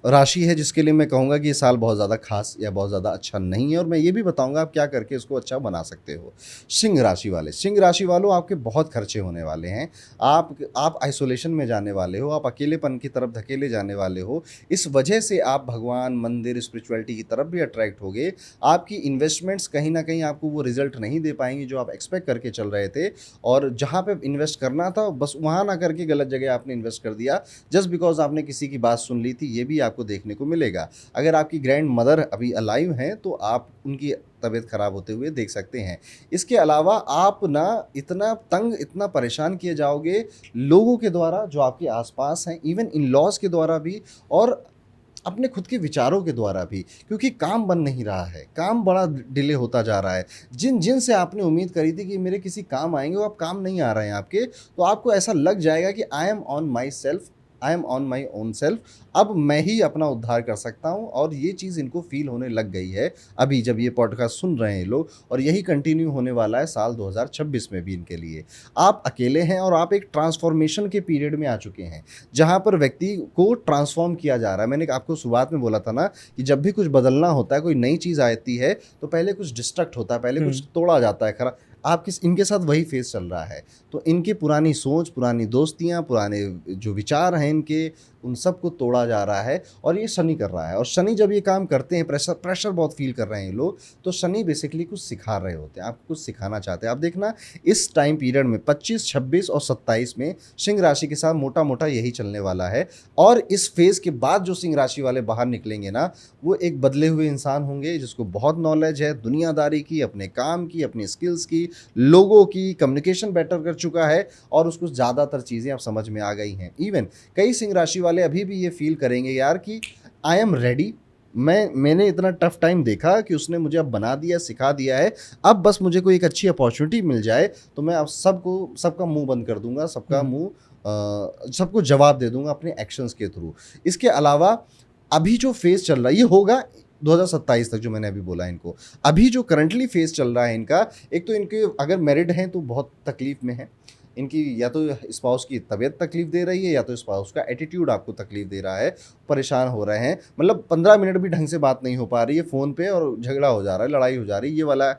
राशि है, जिसके लिए मैं कहूँगा कि ये साल बहुत ज़्यादा खास या बहुत ज़्यादा अच्छा नहीं है, और मैं ये भी बताऊँगा आप क्या करके इसको अच्छा बना सकते हो। सिंह राशि वाले, सिंह राशि वालों, आपके बहुत खर्चे होने वाले हैं। आप आइसोलेशन में जाने वाले हो, आप अकेलेपन की तरफ धकेले जाने वाले हो। इस वजह से आप भगवान, मंदिर, स्पिरिचुअलिटी की तरफ भी अट्रैक्ट होगे। आपकी इन्वेस्टमेंट्स कहीं ना कहीं आपको वो रिजल्ट नहीं दे पाएंगी जो आप एक्सपेक्ट करके चल रहे थे, और जहाँ पे इन्वेस्ट करना था बस वहाँ ना करके गलत जगह आपने इन्वेस्ट कर दिया, जस्ट बिकॉज आपने किसी की बात सुन ली थी। ये भी आपको देखने को मिलेगा। अगर आपकी ग्रैंड मदर अभी अलाइव हैं तो आप उनकी तबीयत खराब होते हुए देख सकते हैं। इसके अलावा आप ना इतना तंग, इतना परेशान किए जाओगे लोगों के द्वारा जो आपके आसपास हैं, इवन इन लॉज के द्वारा भी, और अपने खुद के विचारों के द्वारा भी, क्योंकि काम बन नहीं रहा है, काम बड़ा डिले होता जा रहा है। जिन से आपने उम्मीद करी थी कि मेरे किसी काम आएंगे, वो अब काम नहीं आ रहे हैं आपके, तो आपको ऐसा लग जाएगा कि I am on my self, I am on my own self, अब मैं ही अपना उद्धार कर सकता हूँ। और ये चीज़ इनको फील होने लग गई है अभी जब ये पॉडकास्ट सुन रहे हैं लोग, और यही कंटिन्यू होने वाला है साल 2026 में भी इनके लिए। आप अकेले हैं और आप एक ट्रांसफॉर्मेशन के पीरियड में आ चुके हैं जहाँ पर व्यक्ति को ट्रांसफॉर्म किया जा रहा है। मैंने आपको शुरुआत में बोला था ना कि जब भी कुछ बदलना होता है, कोई नई चीज़ आती है, तो पहले कुछ डिस्ट्रक्ट होता है, पहले कुछ तोड़ा जाता है। खरा इनके साथ वही फेस चल रहा है। तो इनकी पुरानी सोच, पुरानी दोस्तियां, पुराने जो विचार हैं इनके, उन सब को तोड़ा जा रहा है, और ये शनि कर रहा है। और शनि जब ये काम करते हैं, प्रेशर बहुत फील कर रहे हैं लोग, तो शनि बेसिकली कुछ सिखा रहे होते हैं, आपको कुछ सिखाना चाहते हैं। आप देखना इस टाइम पीरियड में 25, 26 और 27 में सिंह राशि के साथ मोटा मोटा यही चलने वाला है। और इस फेज़ के बाद जो सिंह राशि वाले बाहर निकलेंगे ना, वो एक बदले हुए इंसान होंगे जिसको बहुत नॉलेज है दुनियादारी की, अपने काम की, अपनी स्किल्स की, लोगों की, कम्युनिकेशन बेटर कर चुका है, और उसको ज़्यादातर चीज़ें अब समझ में आ गई हैं। इवन कई सिंह राशि वाले अभी भी ये फील करेंगे यार कि आई एम रेडी, मैंने इतना टफ टाइम देखा कि उसने मुझे अब बना दिया, सिखा दिया है, अब बस मुझे कोई एक अच्छी अपॉर्चुनिटी मिल जाए तो मैं अब सबका मुंह बंद कर दूंगा, सबको जवाब दे दूंगा अपने एक्शंस के थ्रू। इसके अलावा अभी जो फेज चल रहा है, ये होगा 2027 तक, जो मैंने अभी बोला इनको। अभी जो करंटली फेज चल रहा है इनका, एक तो इनके अगर मैरिड हैं तो बहुत तकलीफ में है, इनकी या तो स्पाउस की तबीयत तकलीफ दे रही है, या तो स्पाउस का एटीट्यूड आपको तकलीफ दे रहा है, परेशान हो रहे हैं। मतलब 15 मिनट भी ढंग से बात नहीं हो पा रही है फ़ोन पे, और झगड़ा हो जा रहा है, लड़ाई हो जा रही है, ये वाला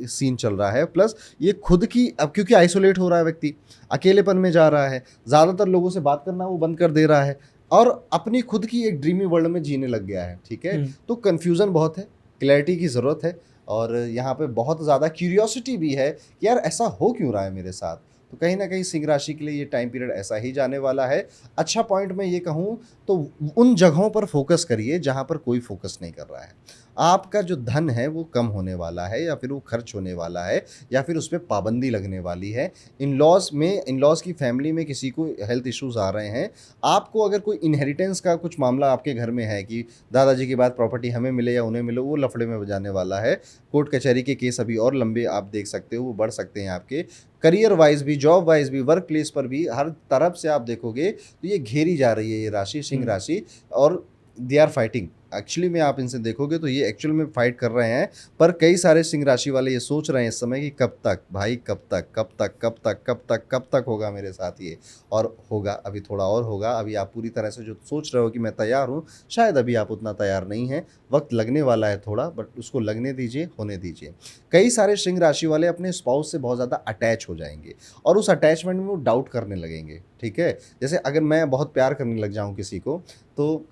सीन चल रहा है। प्लस ये खुद की, अब क्योंकि आइसोलेट हो रहा है व्यक्ति, अकेलेपन में जा रहा है, ज़्यादातर लोगों से बात करना वो बंद कर दे रहा है, और अपनी खुद की एक ड्रीमी वर्ल्ड में जीने लग गया है, ठीक है। तो कन्फ्यूज़न बहुत है, क्लैरिटी की ज़रूरत है, और यहाँ पे बहुत ज़्यादा क्यूरियोसिटी भी है कि यार ऐसा हो क्यों रहा है मेरे साथ। तो कहीं ना कहीं सिंह राशि के लिए ये टाइम पीरियड ऐसा ही जाने वाला है। अच्छा पॉइंट मैं ये कहूँ तो उन जगहों पर फोकस करिए जहाँ पर कोई फोकस नहीं कर रहा है। आपका जो धन है वो कम होने वाला है, या फिर वो खर्च होने वाला है, या फिर उस पे पाबंदी लगने वाली है। इन लॉज की फैमिली में किसी को हेल्थ इश्यूज आ रहे हैं। आपको अगर कोई इनहेरिटेंस का कुछ मामला आपके घर में है कि दादाजी के बाद प्रॉपर्टी हमें मिले या उन्हें मिले, वो लफड़े में जाने वाला है। कोर्ट कचहरी के केस अभी और लंबे आप देख सकते हो, वो बढ़ सकते हैं आपके। करियर वाइज भी, जॉब वाइज भी, वर्क प्लेस पर भी, हर तरफ से आप देखोगे तो ये घेरी जा रही है ये राशि, सिंह राशि। और दे आर फाइटिंग। एक्चुअली में आप इनसे देखोगे तो ये एक्चुअल में फाइट कर रहे हैं। पर कई सारे सिंह राशि वाले ये सोच रहे हैं इस समय कि कब तक भाई, कब तक कब तक कब तक कब तक कब तक होगा मेरे साथ ये। और होगा, अभी थोड़ा और होगा। अभी आप पूरी तरह से जो सोच रहे हो कि मैं तैयार हूँ, शायद अभी आप उतना तैयार नहीं हैं। वक्त लगने वाला है थोड़ा, बट उसको लगने दीजिए, होने दीजिए। कई सारे सिंह राशि वाले अपने स्पाउस से बहुत ज़्यादा अटैच हो जाएंगे और उस अटैचमेंट में वो डाउट करने लगेंगे। ठीक है, जैसे अगर मैं बहुत प्यार करने लग जाऊँ किसी को, तो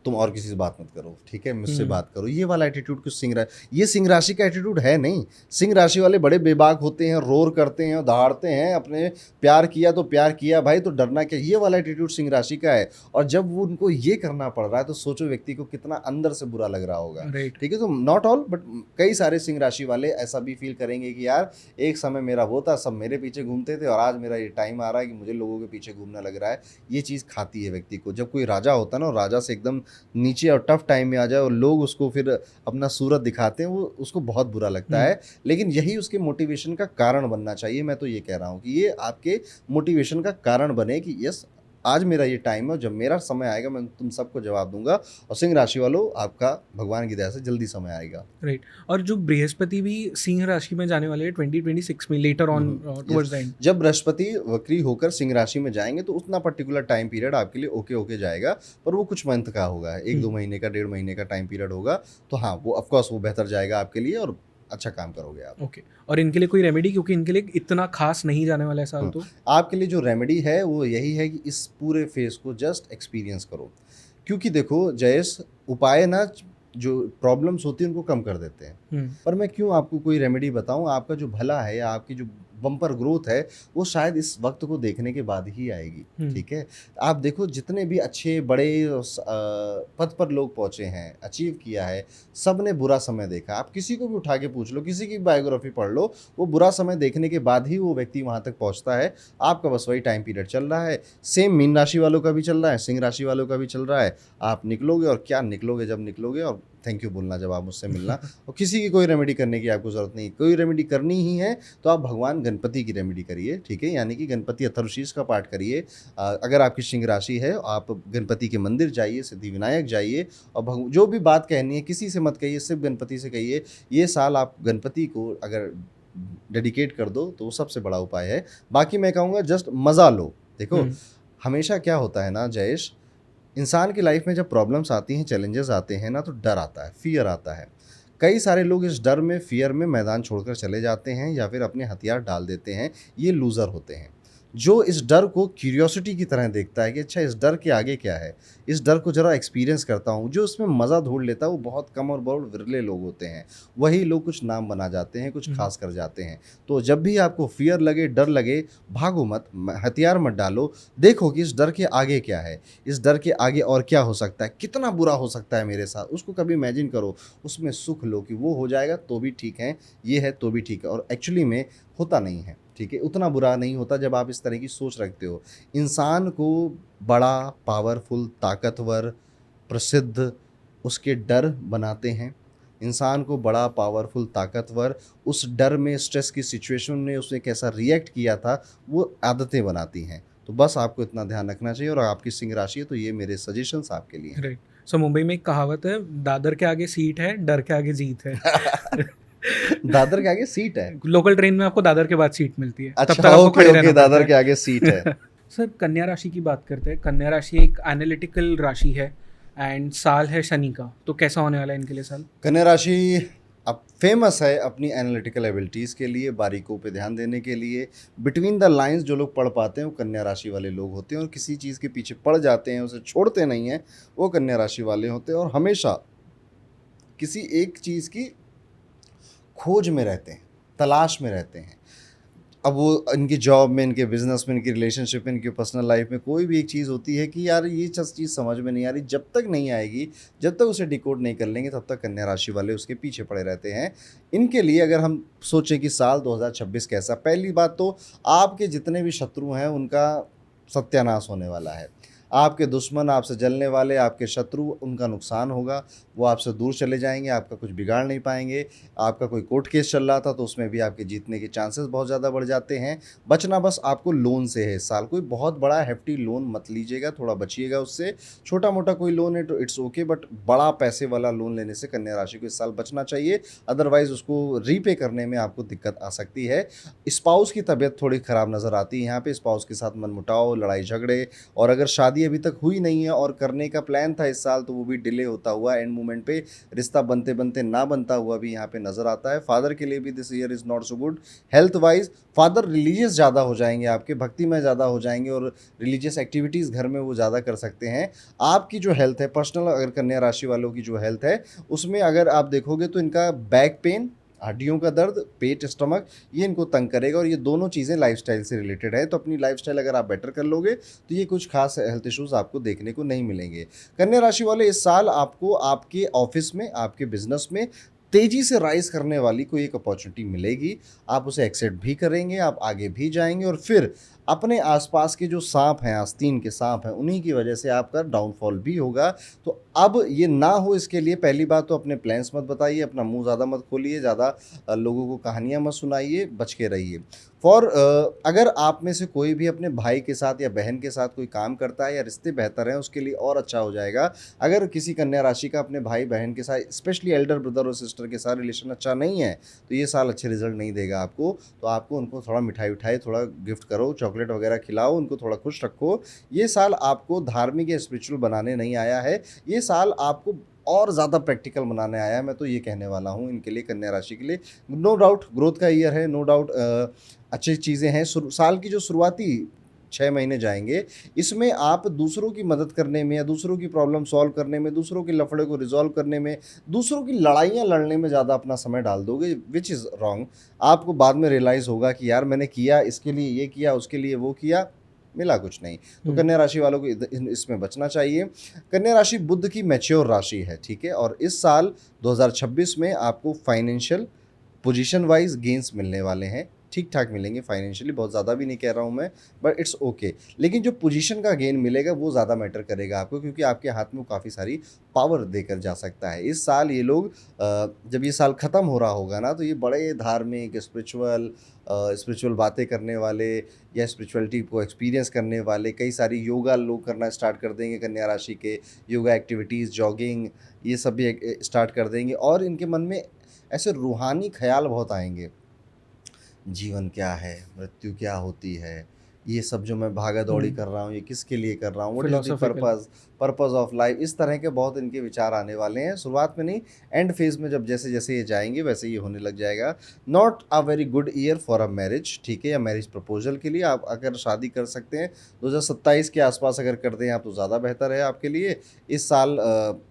तुम और किसी से बात मत करो, ठीक है, मुझसे बात करो। ये वाला एटीट्यूड कुछ ये सिंह राशि का एटीट्यूड है नहीं। सिंह राशि वाले बड़े बेबाक होते हैं, रोर करते हैं, दहाड़ते हैं। अपने प्यार किया तो प्यार किया भाई, तो डरना क्या। ये वाला एटीट्यूड सिंह राशि का है। और जब वो उनको ये करना पड़ रहा है तो सोचो व्यक्ति को कितना अंदर से बुरा लग रहा होगा। ठीक है, तो नॉट ऑल बट कई सारे सिंह राशि वाले ऐसा भी फील करेंगे कि यार एक समय मेरा वो था, सब मेरे पीछे घूमते थे, और आज मेरा ये टाइम आ रहा है कि मुझे लोगों के पीछे घूमना लग रहा है। ये चीज़ खाती है व्यक्ति को। जब कोई राजा होता है ना, और राजा से एकदम नीचे और टफ टाइम में आ जाए और लोग उसको फिर अपना सूरत दिखाते हैं, वो उसको बहुत बुरा लगता है। लेकिन यही उसके मोटिवेशन का कारण बनना चाहिए। मैं तो ये कह रहा हूँ कि ये आपके मोटिवेशन का कारण बने कि यस, आज मेरा ये टाइम है, जब मेरा समय आएगा मैं तुम सबको जवाब दूंगा। और सिंह राशि वालों, आपका भगवान की दया से जल्दी समय आएगा। राइट। और जो बृहस्पति भी सिंह राशि में जाने वाले हैं 2026 में, later on towards the end. जब बृहस्पति वक्री होकर सिंह राशि में जाएंगे तो उतना पर्टिकुलर टाइम पीरियड आपके लिए ओके जाएगा। पर वो कुछ मंथ का होगा, 1-2 महीने का, 1.5 महीने का टाइम पीरियड होगा। तो हाँ, वो ऑफकोर्स वो बेहतर जाएगा आपके लिए और अच्छा काम करोगे आप। ओके। और इनके लिए कोई रेमेडी, क्योंकि इनके लिए इतना खास नहीं जाने वाला है साल। तो आपके लिए जो रेमेडी है वो यही है कि इस पूरे फेज को जस्ट एक्सपीरियंस करो। क्योंकि देखो जयेश, उपाय ना जो प्रॉब्लम्स होती हैं उनको कम कर देते हैं। पर मैं क्यों आपको कोई रेमेडी बताऊं? आपका जो भला है या आपकी जो बम्पर ग्रोथ है वो शायद इस वक्त को देखने के बाद ही आएगी। ठीक है, आप देखो जितने भी अच्छे बड़े पद पर लोग पहुंचे हैं, अचीव किया है, सब ने बुरा समय देखा। आप किसी को भी उठा के पूछ लो, किसी की बायोग्राफी पढ़ लो, वो बुरा समय देखने के बाद ही वो व्यक्ति वहां तक पहुंचता है। आपका बस वही टाइम पीरियड चल रहा है। सेम मीन राशि वालों का भी चल रहा है, सिंह राशि वालों का भी चल रहा है। आप निकलोगे, और क्या निकलोगे, जब निकलोगे और थैंक यू बोलना जब आप मुझसे मिलना। और किसी की कोई रेमेडी करने की आपको ज़रूरत नहीं। कोई रेमेडी करनी ही है तो आप भगवान गणपति की रेमेडी करिए। ठीक है, यानी कि गणपति अथर्वशीष का पाठ करिए। अगर आपकी सिंह राशि है, आप गणपति के मंदिर जाइए, सिद्धिविनायक जाइए, और जो भी बात कहनी है किसी से मत कहिए, सिर्फ गणपति से कहिए। ये साल आप गणपति को अगर डेडिकेट कर दो तो वो सबसे बड़ा उपाय है। बाकी मैं कहूँगा जस्ट मज़ा लो। देखो हमेशा क्या होता है ना जयेश, इंसान की लाइफ में जब प्रॉब्लम्स आती हैं, चैलेंजेस आते हैं ना, तो डर आता है, फियर आता है। कई सारे लोग इस डर में, फियर में मैदान छोड़कर चले जाते हैं या फिर अपने हथियार डाल देते हैं। ये लूज़र होते हैं। जो इस डर को क्यूरियोसिटी की तरह देखता है कि अच्छा इस डर के आगे क्या है, इस डर को ज़रा एक्सपीरियंस करता हूँ, जो उसमें मज़ा ढूंढ लेता है, वो बहुत कम और बहुत विरले लोग होते हैं। वही लोग कुछ नाम बना जाते हैं, कुछ खास कर जाते हैं। तो जब भी आपको फियर लगे, डर लगे, भागो मत, हथियार मत डालो। देखो कि इस डर के आगे क्या है, इस डर के आगे और क्या हो सकता है, कितना बुरा हो सकता है मेरे साथ, उसको कभी इमेजिन करो, उसमें सुख लो कि वो हो जाएगा तो भी ठीक है, ये है तो भी ठीक है। और एक्चुअली में होता नहीं है। ठीक है, उतना बुरा नहीं होता जब आप इस तरह की सोच रखते हो। इंसान को बड़ा, पावरफुल, ताकतवर, प्रसिद्ध उसके डर बनाते हैं। इंसान को बड़ा, पावरफुल, ताकतवर, उस डर में, स्ट्रेस की सिचुएशन में उसने कैसा रिएक्ट किया था, वो आदतें बनाती हैं। तो बस आपको इतना ध्यान रखना चाहिए। और आपकी सिंह राशि है तो ये मेरे सजेशंस आपके लिए। राइट। सो मुंबई में एक कहावत है, दादर के आगे सीट है, डर के आगे जीत है। दादर के आगे सीट है? लोकल ट्रेन में आपको दादर के बाद सीट मिलती है। अच्छा, ओके, दादर के आगे सीट है। सर, कन्या राशि की बात करते हैं। कन्या राशि एक एनालिटिकल राशि है एंड साल है शनि का। तो कैसा होने वाला है इनके लिए साल? कन्या राशि अब फेमस है अपनी एनालिटिकल एबिलिटीज़ के लिए, बारीकों पे ध्यान देने के लिए। बिटवीन द लाइंस जो लोग पढ़ पाते हैं वो कन्या राशि वाले लोग होते हैं। और किसी चीज़ के पीछे पड़ जाते हैं, उसे छोड़ते नहीं हैं, वो कन्या राशि वाले होते हैं। और हमेशा किसी एक चीज़ की खोज में रहते हैं, तलाश में रहते हैं। अब वो इनकी जॉब में, इनके बिजनेस में, इनकी रिलेशनशिप में, इनकी पर्सनल लाइफ में कोई भी एक चीज़ होती है कि यार ये चीज़ समझ में नहीं आ रही, जब तक नहीं आएगी, जब तक उसे डिकोड नहीं कर लेंगे, तब तक कन्या राशि वाले उसके पीछे पड़े रहते हैं। इनके लिए अगर हम सोचें कि साल 2026 कैसा, पहली बात तो आपके जितने भी शत्रु हैं उनका सत्यानाश होने वाला है। आपके दुश्मन, आपसे जलने वाले, आपके शत्रु, उनका नुकसान होगा, वो आपसे दूर चले जाएंगे, आपका कुछ बिगाड़ नहीं पाएंगे। आपका कोई कोर्ट केस चल रहा था तो उसमें भी आपके जीतने के चांसेस बहुत ज़्यादा बढ़ जाते हैं। बचना बस आपको लोन से है इस साल। कोई बहुत बड़ा हैफ्टी लोन मत लीजिएगा, थोड़ा बचिएगा उससे। छोटा मोटा कोई लोन है तो इट्स ओके, बट बड़ा पैसे वाला लोन लेने से कन्या राशि को इस साल बचना चाहिए, अदरवाइज उसको रीपे करने में आपको दिक्कत आ सकती है। स्पाउस की तबीयत थोड़ी ख़राब नज़र आती है यहाँ पे, स्पाउस के साथ मनमुटाव, लड़ाई झगड़े, और अगर शादी अभी तक हुई नहीं है और करने का प्लान था इस साल तो वो भी डिले होता हुआ, एंड मोमेंट पे रिश्ता बनते बनते ना बनता हुआ भी यहाँ पे नज़र आता है। फादर के लिए भी this year is not so good health wise. Father religious ज़्यादा हो जाएंगे, आपके भक्ति में ज़्यादा हो जाएंगे और रिलीजियस एक्टिविटीज़ घर में वो ज़्यादा कर सकते हैं। आपकी जो हेल्थ है पर्सनल, अगर कन्या राशि वालों की जो हेल्थ है उसमें अगर आप देखोगे तो इनका बैक पेन, हड्डियों का दर्द, पेट, स्टमक, ये इनको तंग करेगा, और ये दोनों चीज़ें लाइफस्टाइल से रिलेटेड है। तो अपनी लाइफस्टाइल अगर आप बेटर कर लोगे तो ये कुछ खास हेल्थ इश्यूज़ आपको देखने को नहीं मिलेंगे। कन्या राशि वाले इस साल आपको आपके ऑफिस में, आपके बिजनेस में तेज़ी से राइज करने वाली कोई एक अपॉर्चुनिटी मिलेगी। आप उसे एक्सेप्ट भी करेंगे, आप आगे भी जाएंगे, और फिर अपने आसपास के जो सांप हैं, आस्तीन के सांप हैं, उन्हीं की वजह से आपका डाउनफॉल भी होगा। तो अब ये ना हो, इसके लिए पहली बात तो अपने प्लान्स मत बताइए, अपना मुंह ज़्यादा मत खोलिए, ज़्यादा लोगों को कहानियाँ मत सुनाइए, बच के रहिए। अगर आप में से कोई भी अपने भाई के साथ या बहन के साथ कोई काम करता है या रिश्ते बेहतर हैं, उसके लिए और अच्छा हो जाएगा। अगर किसी कन्या राशि का अपने भाई बहन के साथ, स्पेशली एल्डर ब्रदर और सिस्टर के साथ रिलेशन अच्छा नहीं है, तो ये साल अच्छे रिजल्ट नहीं देगा आपको। तो आपको उनको थोड़ा मिठाई उठाई, थोड़ा गिफ्ट करो, चॉकलेट वगैरह खिलाओ, उनको थोड़ा खुश रखो। ये साल आपको धार्मिक या स्पिरिचुअल बनाने नहीं आया है, ये साल आपको और ज़्यादा प्रैक्टिकल बनाने आया है। मैं तो ये कहने वाला हूँ इनके लिए, कन्या राशि के लिए। नो डाउट ग्रोथ का ईयर है, नो डाउट अच्छी चीज़ें हैं। साल की जो शुरुआती 6 महीने जाएंगे, इसमें आप दूसरों की मदद करने में या दूसरों की प्रॉब्लम सॉल्व करने में, दूसरों के लफड़े को रिजॉल्व करने में, दूसरों की लड़ाइयाँ लड़ने में ज़्यादा अपना समय डाल दोगे, विच इज़ रॉन्ग। आपको बाद में रियलाइज़ होगा कि यार मैंने किया, इसके लिए ये किया, उसके लिए वो किया, मिला कुछ नहीं। तो कन्या राशि वालों को इसमें बचना चाहिए। कन्या राशि बुध की मैच्योर राशि है, ठीक है, और इस साल 2026 में आपको फाइनेंशियल पोजीशन वाइज गेंस मिलने वाले हैं। ठीक ठाक मिलेंगे फाइनेंशियली, बहुत ज़्यादा भी नहीं कह रहा हूँ मैं, बट इट्स ओके। लेकिन जो पोजीशन का गेन मिलेगा वो ज़्यादा मैटर करेगा आपको, क्योंकि आपके हाथ में काफ़ी सारी पावर देकर जा सकता है। इस साल ये लोग जब ये साल ख़त्म हो रहा होगा ना, तो ये बड़े धार्मिक, स्पिरिचुअल बातें करने वाले या स्पिरिचुअलिटी को एक्सपीरियंस करने वाले, कई सारी योगा लोग करना स्टार्ट कर देंगे। कन्या राशि के योगा एक्टिविटीज़, जॉगिंग, ये सब भी स्टार्ट कर देंगे, और इनके मन में ऐसे रूहानी ख्याल बहुत आएंगे। जीवन क्या है, मृत्यु क्या होती है, ये सब जो मैं भागा दौड़ी कर रहा हूँ ये किसके लिए कर रहा हूँ, what is the Philosophical. Purpose of life, इस तरह के बहुत इनके विचार आने वाले हैं। शुरुआत में नहीं, एंड फेज में जब जैसे जैसे ये जाएंगे वैसे ये होने लग जाएगा। Not a very good year for a marriage, ठीक है, या मैरिज प्रपोजल के लिए। आप अगर शादी कर सकते हैं 2027 के आसपास अगर कर दें आप तो ज़्यादा बेहतर है आपके लिए इस साल।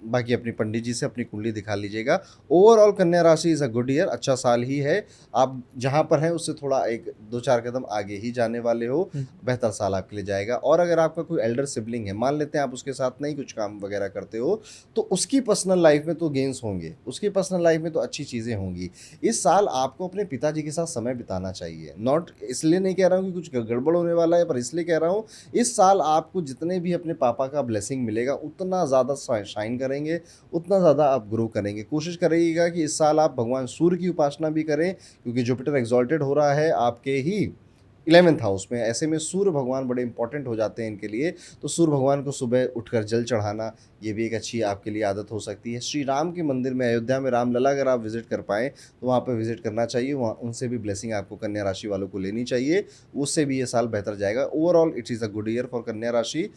बाकी अपनी पंडित जी से अपनी कुंडली दिखा लीजिएगा। ओवरऑल कन्या राशि इज़ अ गुड ईयर, अच्छा साल ही है। आप जहाँ पर हैं उससे थोड़ा 1-2-4 कदम आगे ही जाने वाले हो, बेहतर साल आपके लिए जाएगा। और अगर आपका कोई एल्डर सिबलिंग है, मान लेते हैं आप उसके साथ नहीं कुछ काम वगैरह करते हो, तो उसकी पर्सनल लाइफ में तो गेंस होंगे, उसकी पर्सनल लाइफ में तो अच्छी चीज़ें होंगी। इस साल आपको अपने पिताजी के साथ समय बिताना चाहिए। नॉट इसलिए नहीं कह रहा हूँ कि कुछ गड़बड़ होने वाला है, पर इसलिए कह रहा हूँ इस साल आपको जितने भी अपने पापा का ब्लेसिंग मिलेगा उतना ज़्यादा शाइन करेंगे, उतना ज़्यादा आप ग्रो करेंगे। कोशिश करिएगा कि इस साल आप भगवान सूर्य की उपासना भी करें, क्योंकि जुपिटर एक्सॉल्टेड हो रहा है आपके ही 11th हाउस में। ऐसे में सूर्य भगवान बड़े इंपॉर्टेंट हो जाते हैं इनके लिए। तो सूर्य भगवान को सुबह उठकर जल चढ़ाना, ये भी एक अच्छी आपके लिए आदत हो सकती है। श्री राम के मंदिर में, अयोध्या में रामलला अगर आप विजिट कर पाएँ तो वहाँ पर विजिट करना चाहिए, वहाँ उनसे भी ब्लेसिंग आपको कन्या राशि वालों को लेनी चाहिए, उससे भी ये साल बेहतर जाएगा। Overall it is a good year for कन्या राशि।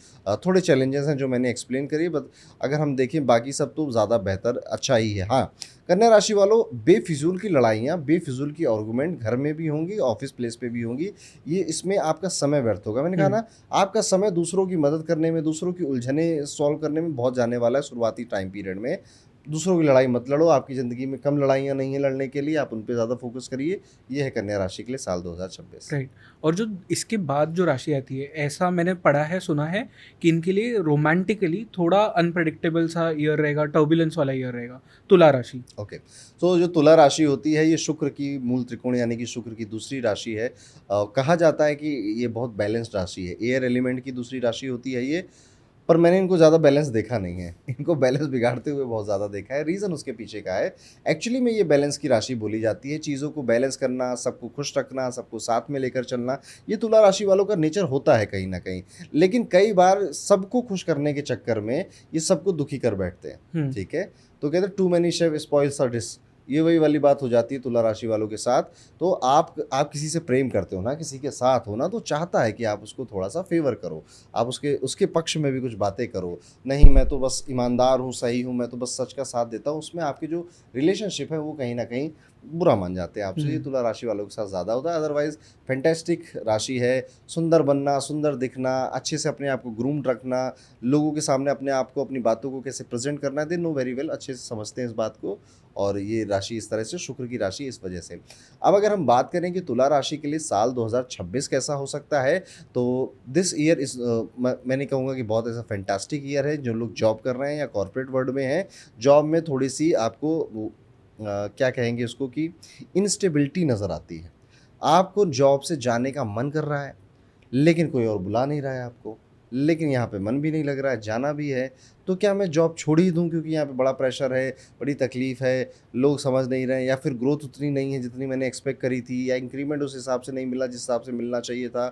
थोड़े चैलेंजेस हैं जो मैंने एक्सप्लेन करी, बट अगर हम देखें बाकी सब तो ज़्यादा बेहतर अच्छा ही है। हाँ, कन्या राशि वालों, बेफिजूल की लड़ाइयाँ, बेफिजूल की आर्गूमेंट घर में भी होंगी, ऑफिस प्लेस पे भी होंगी, ये इसमें आपका समय व्यर्थ होगा। मैंने कहा ना, आपका समय दूसरों की मदद करने में, दूसरों की उलझने सॉल्व करने में बहुत जाने वाला है शुरुआती टाइम पीरियड में। दूसरों की लड़ाई मत लड़ो, आपकी ज़िंदगी में कम लड़ाइयाँ नहीं हैं लड़ने के लिए, आप उन पे ज़्यादा फोकस करिए। ये है कन्या राशि के लिए साल 2026। राइट। और जो इसके बाद जो राशि आती है, ऐसा मैंने पढ़ा है, सुना है कि इनके लिए रोमांटिकली थोड़ा अनप्रेडिक्टेबल सा ईयर रहेगा, टर्बुलेंस वाला ईयर रहेगा, तुला राशि। ओके, तो जो तुला राशि होती है ये शुक्र की मूल त्रिकोण यानी कि शुक्र की दूसरी राशि है। कहा जाता है कि ये बहुत बैलेंस्ड राशि है, एयर एलिमेंट की दूसरी राशि होती है ये, पर मैंने इनको ज़्यादा बैलेंस देखा नहीं है। इनको बैलेंस बिगाड़ते हुए बहुत ज़्यादा देखा है। रीज़न उसके पीछे का है, एक्चुअली में ये बैलेंस की राशि बोली जाती है। चीज़ों को बैलेंस करना, सबको खुश रखना, सबको साथ में लेकर चलना, ये तुला राशि वालों का नेचर होता है कहीं ना कहीं। लेकिन कई बार सबको खुश करने के चक्कर में ये सबको दुखी कर बैठते हैं। ठीक है, तो कहते हैं too many chef spoils a dish, ये वही वाली बात हो जाती है तुला राशि वालों के साथ। तो आप किसी से प्रेम करते हो ना, किसी के साथ हो ना, तो चाहता है कि आप उसको थोड़ा सा फेवर करो, आप उसके उसके पक्ष में भी कुछ बातें करो। नहीं मैं तो बस ईमानदार हूँ, सही हूँ, मैं तो बस सच का साथ देता हूँ, उसमें आपकी जो रिलेशनशिप है वो कहीं ना कहीं बुरा मान जाते हैं आपसे। ये तुला राशि वालों के साथ ज़्यादा होता है। अदरवाइज फैंटेस्टिक राशि है, सुंदर बनना, सुंदर दिखना, अच्छे से अपने आप को ग्रूम्ड रखना, लोगों के सामने अपने आप को, अपनी बातों को कैसे प्रेजेंट करना है, दे नो वेरी वेल, अच्छे से समझते हैं इस बात को। और ये राशि इस तरह से शुक्र की राशि इस वजह से। अब अगर हम बात करें कि तुला राशि के लिए साल 2026 कैसा हो सकता है, तो दिस ईयर इस मैं नहीं कहूँगा कि बहुत ऐसा फैंटास्टिक ईयर है। जो लोग जॉब कर रहे हैं या कॉर्पोरेट वर्ल्ड में हैं, जॉब में थोड़ी सी आपको क्या कहेंगे उसको कि इनस्टेबिलिटी नज़र आती है। आपको जॉब से जाने का मन कर रहा है, लेकिन कोई और बुला नहीं रहा है आपको, लेकिन यहाँ पे मन भी नहीं लग रहा है, जाना भी है, तो क्या मैं जॉब छोड़ ही दूँ क्योंकि यहाँ पे बड़ा प्रेशर है, बड़ी तकलीफ़ है, लोग समझ नहीं रहे हैं, या फिर ग्रोथ उतनी नहीं है जितनी मैंने एक्सपेक्ट करी थी, या इंक्रीमेंट उस हिसाब से नहीं मिला जिस हिसाब से मिलना चाहिए था,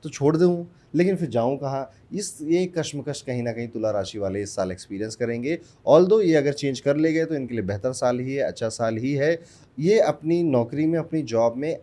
तो छोड़ दूँ, लेकिन फिर जाऊँ कहाँ? ये कश्मकश कहीं न कहीं तुला राशि वाले इस साल एक्सपीरियंस करेंगे। ऑल्दो ये अगर चेंज कर ले गए तो इनके लिए बेहतर साल ही है, अच्छा साल ही है। ये अपनी नौकरी में, अपनी जॉब में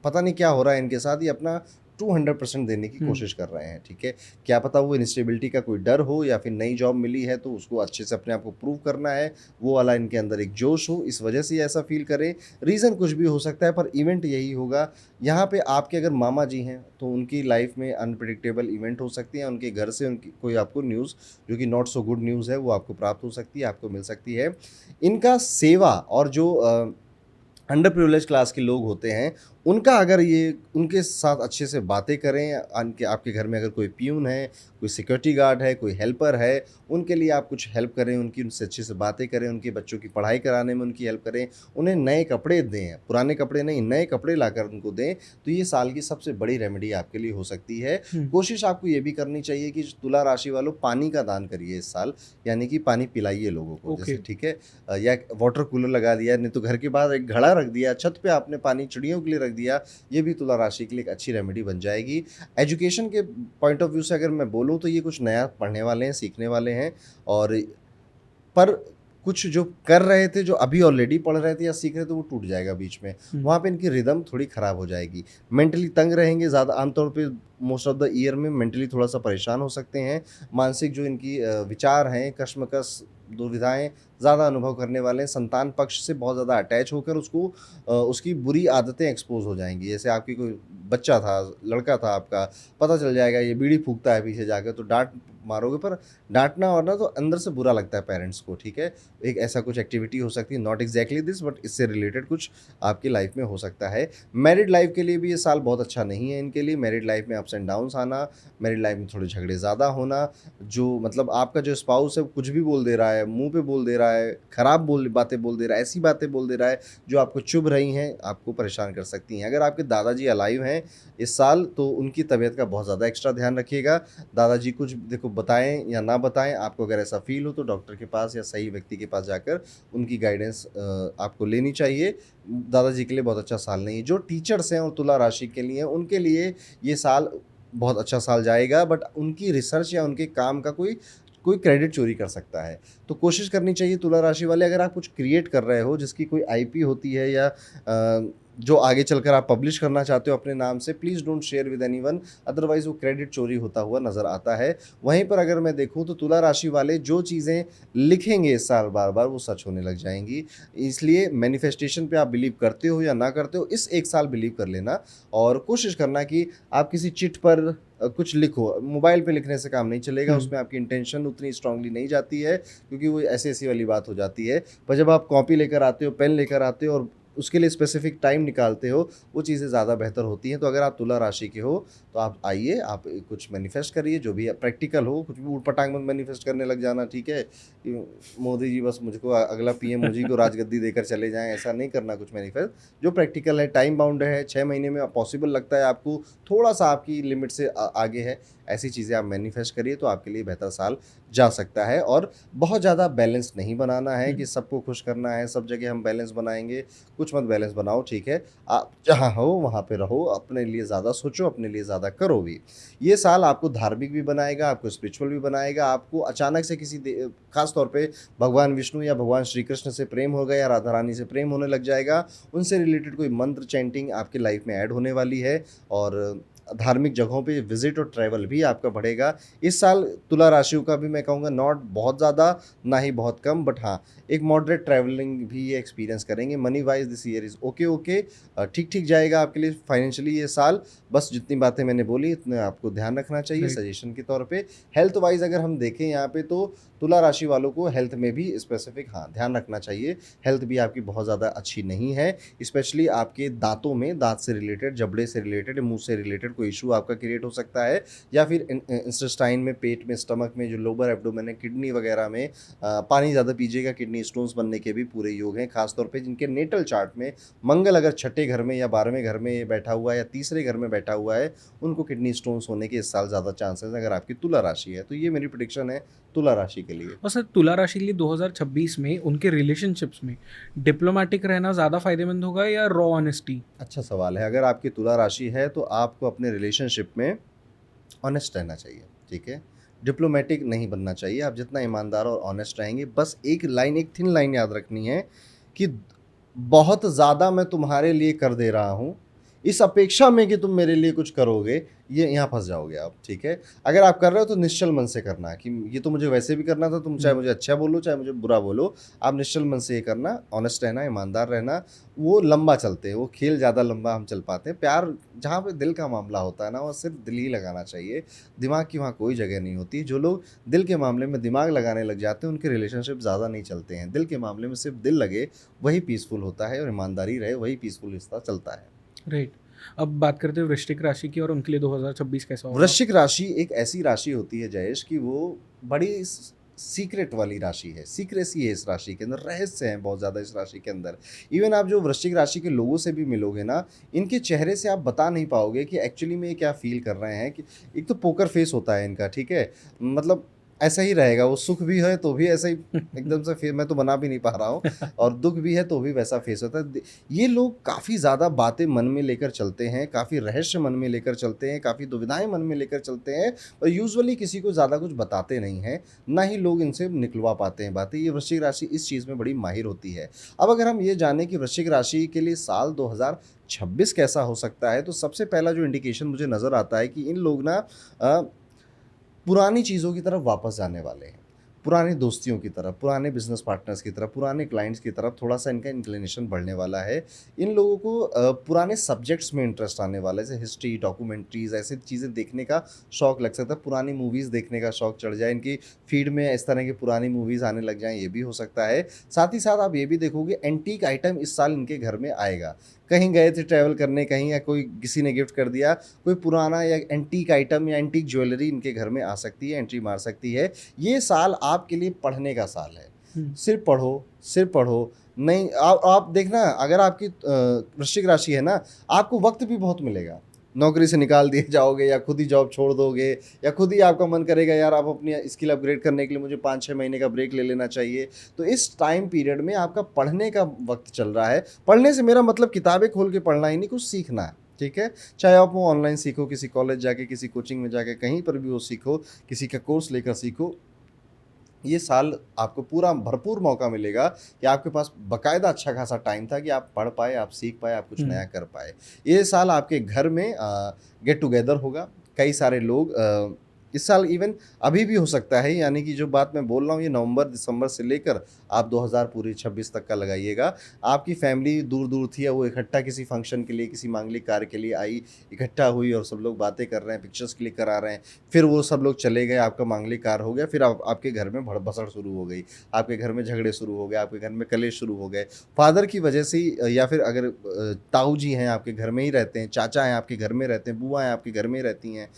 पता नहीं क्या हो रहा है इनके साथ, ये अपना 200% देने की कोशिश कर रहे हैं। ठीक है, क्या पता वो इंस्टेबिलिटी का कोई डर हो, या फिर नई जॉब मिली है तो उसको अच्छे से अपने आप को प्रूव करना है, वो वाला इनके अंदर एक जोश हो, इस वजह से ऐसा फील करें। रीज़न कुछ भी हो सकता है, पर इवेंट यही होगा। यहाँ पे आपके अगर मामा जी हैं तो उनकी लाइफ में अनप्रिडिक्टेबल इवेंट हो सकती है, उनके घर से उनकी कोई आपको न्यूज़ जो कि नॉट सो गुड न्यूज़ है वो आपको प्राप्त हो सकती है, आपको मिल सकती है। इनका सेवा और जो अंडर प्रिविलेज क्लास के लोग होते हैं, उनका अगर ये उनके साथ अच्छे से बातें करें, आपके घर में अगर कोई पियून है, कोई सिक्योरिटी गार्ड है, कोई हेल्पर है, उनके लिए आप कुछ हेल्प करें, उनसे अच्छे से बातें करें, उनके बच्चों की पढ़ाई कराने में उनकी हेल्प करें, उन्हें नए कपड़े दें, पुराने कपड़े नहीं, नए कपड़े लाकर उनको दें, तो ये साल की सबसे बड़ी रेमेडी आपके लिए हो सकती है। कोशिश आपको ये भी करनी चाहिए कि तुला राशि वालों पानी का दान करिए इस साल, यानी कि पानी पिलाइए लोगों को। जैसे ठीक है, या वाटर कूलर लगा दिया, नहीं तो घर के बाहर एक घड़ा रख दिया, छत पे आपने पानी चिड़ियों के लिए रख दिया, ये भी तुला राशि के लिए एक अच्छी रेमेडी बन जाएगी। एजुकेशन के पॉइंट ऑफ व्यू से अगर मैं बोलूँ तो ये कुछ नया पढ़ने वाले हैं, सीखने वाले हैं, और पर कुछ जो कर रहे थे, जो अभी ऑलरेडी पढ़ रहे थे या सीख रहे थे, वो टूट जाएगा बीच में। वहाँ पे इनकी रिदम थोड़ी ख़राब हो जाएगी, मेंटली तंग रहेंगे ज़्यादा। आमतौर पे मोस्ट ऑफ द ईयर में मेंटली थोड़ा सा परेशान हो सकते हैं। मानसिक जो इनकी विचार हैं, कश्मकश, दुविधाएं ज़्यादा अनुभव करने वाले हैं। संतान पक्ष से बहुत ज़्यादा अटैच होकर उसकी बुरी आदतें एक्सपोज हो जाएंगी। जैसे आपकी कोई बच्चा था, लड़का था आपका, पता चल जाएगा ये बीड़ी फूकता है पीछे जाकर, तो डांट मारोगे, पर डांटना और ना तो अंदर से बुरा लगता है पेरेंट्स को। ठीक है, एक ऐसा कुछ एक्टिविटी हो सकती है, नॉट एग्जैक्टली दिस, बट इससे रिलेटेड कुछ आपकी लाइफ में हो सकता है। मैरिड लाइफ के लिए भी ये साल बहुत अच्छा नहीं है इनके लिए। मैरिड लाइफ में अप्स एंड डाउन्स आना, मैरिड लाइफ में थोड़े झगड़े ज़्यादा होना, जो मतलब आपका जो स्पाउस है कुछ भी बोल दे रहा है, मुंह पे बोल दे रहा है, खराब बातें बोल दे रहा है, ऐसी बातें बोल दे रहा है जो आपको चुभ रही हैं, आपको परेशान कर सकती हैं। अगर आपके दादाजी अलाइव हैं इस साल, तो उनकी तबीयत का बहुत ज़्यादा एक्स्ट्रा ध्यान रखिएगा। दादाजी कुछ देखो बताएं या ना बताएं, आपको अगर ऐसा फील हो तो डॉक्टर के पास या सही व्यक्ति के पास जाकर उनकी गाइडेंस आपको लेनी चाहिए। दादाजी के लिए बहुत अच्छा साल नहीं है। जो टीचर्स हैं और तुला राशि के लिए, उनके लिए ये साल बहुत अच्छा साल जाएगा, बट उनकी रिसर्च या उनके काम का कोई क्रेडिट चोरी कर सकता है। तो कोशिश करनी चाहिए तुला राशि वाले, अगर आप कुछ क्रिएट कर रहे हो जिसकी कोई आईपी होती है या जो आगे चलकर आप पब्लिश करना चाहते हो अपने नाम से, please don't share with anyone, otherwise वो क्रेडिट चोरी होता हुआ नज़र आता है। वहीं पर अगर मैं देखूं तो तुला राशि वाले जो चीज़ें लिखेंगे इस साल बार बार, वो सच होने लग जाएंगी। इसलिए मैनिफेस्टेशन पे आप बिलीव करते हो या ना करते हो, इस एक साल बिलीव कर लेना, और कोशिश करना कि आप किसी चिट पर कुछ लिखो। मोबाइल पे लिखने से काम नहीं चलेगा, हम्म। उसमें आपकी इंटेंशन उतनी स्ट्रांगली नहीं जाती है, क्योंकि वो ऐसी-ऐसी वाली बात हो जाती है। पर जब आप कॉपी लेकर आते हो, पेन लेकर आते हो और उसके लिए स्पेसिफिक टाइम निकालते हो, वो चीज़ें ज़्यादा बेहतर होती हैं। तो अगर आप तुला राशि के हो, तो आप आइए, आप कुछ मैनिफेस्ट करिए, जो भी प्रैक्टिकल हो, कुछ भी ऊट-पटांग मत मैनिफेस्ट करने लग जाना, ठीक है? कि मोदी जी बस मुझको अगला पीएम मुझी को राजगद्दी देकर चले जाएँ, ऐसा नहीं करना कुछ मैनिफेस्ट। जो प्रैक्टिकल है, टाइम बाउंड है, 6 महीने में पॉसिबल लगता है आपको, थोड़ा-सा आपकी लिमिट से आगे है, ऐसी चीज़ें आप मैनिफेस्ट करिए, तो आपके लिए बेहतर साल जा सकता है। और बहुत ज़्यादा बैलेंस नहीं बनाना है कि सबको खुश करना है, सब जगह हम बैलेंस बनाएँगे, कुछ मत बैलेंस बनाओ, ठीक है? आप जहाँ हो वहाँ पे रहो, अपने लिए ज़्यादा सोचो, अपने लिए ज़्यादा करो भी। ये साल आपको धार्मिक भी बनाएगा, आपको स्पिरिचुअल भी बनाएगा, आपको अचानक से किसी ख़ास तौर पे भगवान विष्णु या भगवान श्री कृष्ण से प्रेम हो गया या राधा रानी से प्रेम होने लग जाएगा, उनसे रिलेटेड कोई मंत्र चैंटिंग आपकी लाइफ में ऐड होने वाली है, और धार्मिक जगहों पे विज़िट और ट्रैवल भी आपका बढ़ेगा। इस साल तुला राशियों का भी मैं कहूँगा नॉट बहुत ज़्यादा, ना ही बहुत कम, बट हाँ, एक मॉडरेट ट्रैवलिंग भी ये एक्सपीरियंस करेंगे। Money wise this year is okay, ठीक-ठीक जाएगा आपके लिए फाइनेंशियली ये साल। बस जितनी बातें मैंने बोली, इतना आपको ध्यान रखना चाहिए राइट। सजेशन के तौर पे। हेल्थ वाइज़ अगर हम देखें यहाँ पे, तो तुला राशि वालों को हेल्थ में भी स्पेसिफिक हाँ, ध्यान रखना चाहिए। हेल्थ भी आपकी बहुत ज़्यादा अच्छी नहीं है, स्पेशली आपके दाँतों में, दाँत से रिलेटेड, जबड़े से रिलेटेड, मुँह से रिलेटेड कोई इश्यू आपका क्रिएट हो सकता है, या फिर इंटेस्टाइन में, पेट में, स्टमक में, जो लोअर एब्डोमेन है, किडनी वगैरह में पानी ज़्यादा पीजिएगा, किडनी स्टोन्स बनने के भी पूरे योग हैं। खास तौर पे जिनके नेटल चार्ट में मंगल अगर छठे घर में या 12वें घर में बैठा हुआ है या तीसरे घर में बैठा हुआ है, उनको किडनी स्टोन्स होने के इस साल ज़्यादा चांसेस हैं, अगर आपकी तुला राशि है। तो ये मेरी प्रेडिक्शन है तुला राशि के लिए। और सर तुला राशि के लिए 2026 में उनके रिलेशनशिप्स में डिप्लोमेटिक रहना ज़्यादा फायदेमंद होगा या रॉ ऑनेस्टी? अच्छा सवाल है। अगर आपकी तुला राशि है, तो आपको अपने रिलेशनशिप में ऑनेस्ट रहना चाहिए, ठीक है? डिप्लोमेटिक नहीं बनना चाहिए। आप जितना ईमानदार और ऑनेस्ट रहेंगे, बस एक लाइन, एक थिन लाइन याद रखनी है कि बहुत ज़्यादा मैं तुम्हारे लिए कर दे रहा हूँ, इस अपेक्षा में कि तुम मेरे लिए कुछ करोगे, ये यहाँ फँस जाओगे आप, ठीक है? अगर आप कर रहे हो तो निश्चल मन से करना कि ये तो मुझे वैसे भी करना था, तुम चाहे मुझे अच्छा बोलो, चाहे मुझे बुरा बोलो, आप निश्चल मन से ये करना, ऑनेस्ट रहना, ईमानदार रहना, वो लंबा चलते हैं, वो खेल ज़्यादा लंबा हम चल पाते हैं। प्यार जहाँ पे दिल का मामला होता है ना, वो सिर्फ दिल ही लगाना चाहिए, दिमाग की वहाँ कोई जगह नहीं होती। जो लोग दिल के मामले में दिमाग लगाने लग जाते हैं, उनके रिलेशनशिप ज़्यादा नहीं चलते हैं। दिल के मामले में सिर्फ दिल लगे, वही पीसफुल होता है, और ईमानदारी रहे, वही पीसफुल रिश्ता चलता है। राइट। अब बात करते हैं वृश्चिक राशि की और उनके लिए 2026 कैसा होगा? वृश्चिक राशि एक ऐसी राशि होती है जयेश, कि वो बड़ी सीक्रेट वाली राशि है, सीक्रेसी है इस राशि के अंदर, रहस्य है बहुत ज़्यादा इस राशि के अंदर। इवन आप जो वृश्चिक राशि के लोगों से भी मिलोगे ना, इनके चेहरे से आप बता नहीं पाओगे कि एक्चुअली में ये क्या फील कर रहे हैं। कि एक तो पोकर फेस होता है इनका, ठीक है, मतलब ऐसा ही रहेगा, वो सुख भी है तो भी ऐसा ही एकदम से फेस, मैं तो बना भी नहीं पा रहा हूँ, और दुख भी है तो भी वैसा फेस होता है। ये लोग काफ़ी ज़्यादा बातें मन में लेकर चलते हैं, काफ़ी रहस्य मन में लेकर चलते हैं, काफ़ी दुविधाएं मन में लेकर चलते हैं, और यूजुअली किसी को ज़्यादा कुछ बताते नहीं हैं, ना ही लोग इनसे निकलवा पाते हैं बातें। ये वृश्चिक राशि इस चीज़ में बड़ी माहिर होती है। अब अगर हम ये जानें कि वृश्चिक राशि के लिए साल 2026 कैसा हो सकता है, तो सबसे पहला जो इंडिकेशन मुझे नज़र आता है कि इन लोग ना पुरानी चीज़ों की तरफ वापस जाने वाले हैं, पुरानी दोस्तियों की तरफ, पुराने बिजनेस पार्टनर्स की तरफ, पुराने क्लाइंट्स की तरफ थोड़ा सा इनका इंक्लिनेशन बढ़ने वाला है। इन लोगों को पुराने सब्जेक्ट्स में इंटरेस्ट आने वाला है, जैसे हिस्ट्री, डॉक्यूमेंट्रीज, ऐसी चीज़ें देखने का शौक लग सकता है, पुरानी मूवीज़ देखने का शौक चढ़ जाए, इनकी फीड में इस तरह की पुरानी मूवीज़ आने लग जाएँ, ये भी हो सकता है। साथ ही साथ आप ये भी देखोगे, एंटीक आइटम इस साल इनके घर में आएगा। कहीं गए थे ट्रैवल करने, कहीं या कोई किसी ने गिफ्ट कर दिया, कोई पुराना या एंटीक आइटम या एंटीक ज्वेलरी इनके घर में आ सकती है, एंट्री मार सकती है। ये साल आपके लिए पढ़ने का साल है। सिर्फ पढ़ो, सिर्फ पढ़ो, नहीं आप देखना, अगर आपकी वृश्चिक राशि है ना, आपको वक्त भी बहुत मिलेगा। नौकरी से निकाल दिए जाओगे, या खुद ही जॉब छोड़ दोगे, या खुद ही आपका मन करेगा यार आप अपनी स्किल अपग्रेड करने के लिए मुझे 5-6 महीने का ब्रेक ले लेना चाहिए। तो इस टाइम पीरियड में आपका पढ़ने का वक्त चल रहा है। पढ़ने से मेरा मतलब किताबें खोल के पढ़ना ही नहीं, कुछ सीखना है, ठीक है? चाहे आप वो ऑनलाइन सीखो, किसी कॉलेज जाके, किसी कोचिंग में जाके, कहीं पर भी वो सीखो, किसी का कोर्स लेकर सीखो। ये साल आपको पूरा भरपूर मौका मिलेगा कि आपके पास बाकायदा अच्छा खासा टाइम था कि आप पढ़ पाए, आप सीख पाए, आप कुछ नया कर पाए। ये साल आपके घर में गेट टुगेदर होगा, कई सारे लोग इस साल इवन अभी भी हो सकता है, यानी कि जो बात मैं बोल रहा हूँ ये नवंबर दिसंबर से लेकर आप 2000 पूरी 26 तक का लगाइएगा। आपकी फैमिली दूर दूर थी, वो इकट्ठा किसी फंक्शन के लिए, किसी मांगलिक कार्य के लिए आई, इकट्ठा हुई और सब लोग बातें कर रहे हैं, पिक्चर्स क्लिक करा रहे हैं, फिर वो सब लोग चले गए, आपका मांगलिक कार्य हो गया, फिर आपके घर में भड़बसड़ शुरू हो गई, आपके घर में झगड़े शुरू हो गए, आपके घर में कलेश शुरू हो गए फादर की वजह से, या फिर अगर ताऊ जी हैं आपके घर में ही रहते हैं, चाचा हैं आपके घर में रहते हैं, बुआ हैं आपके घर में ही रहती हैं,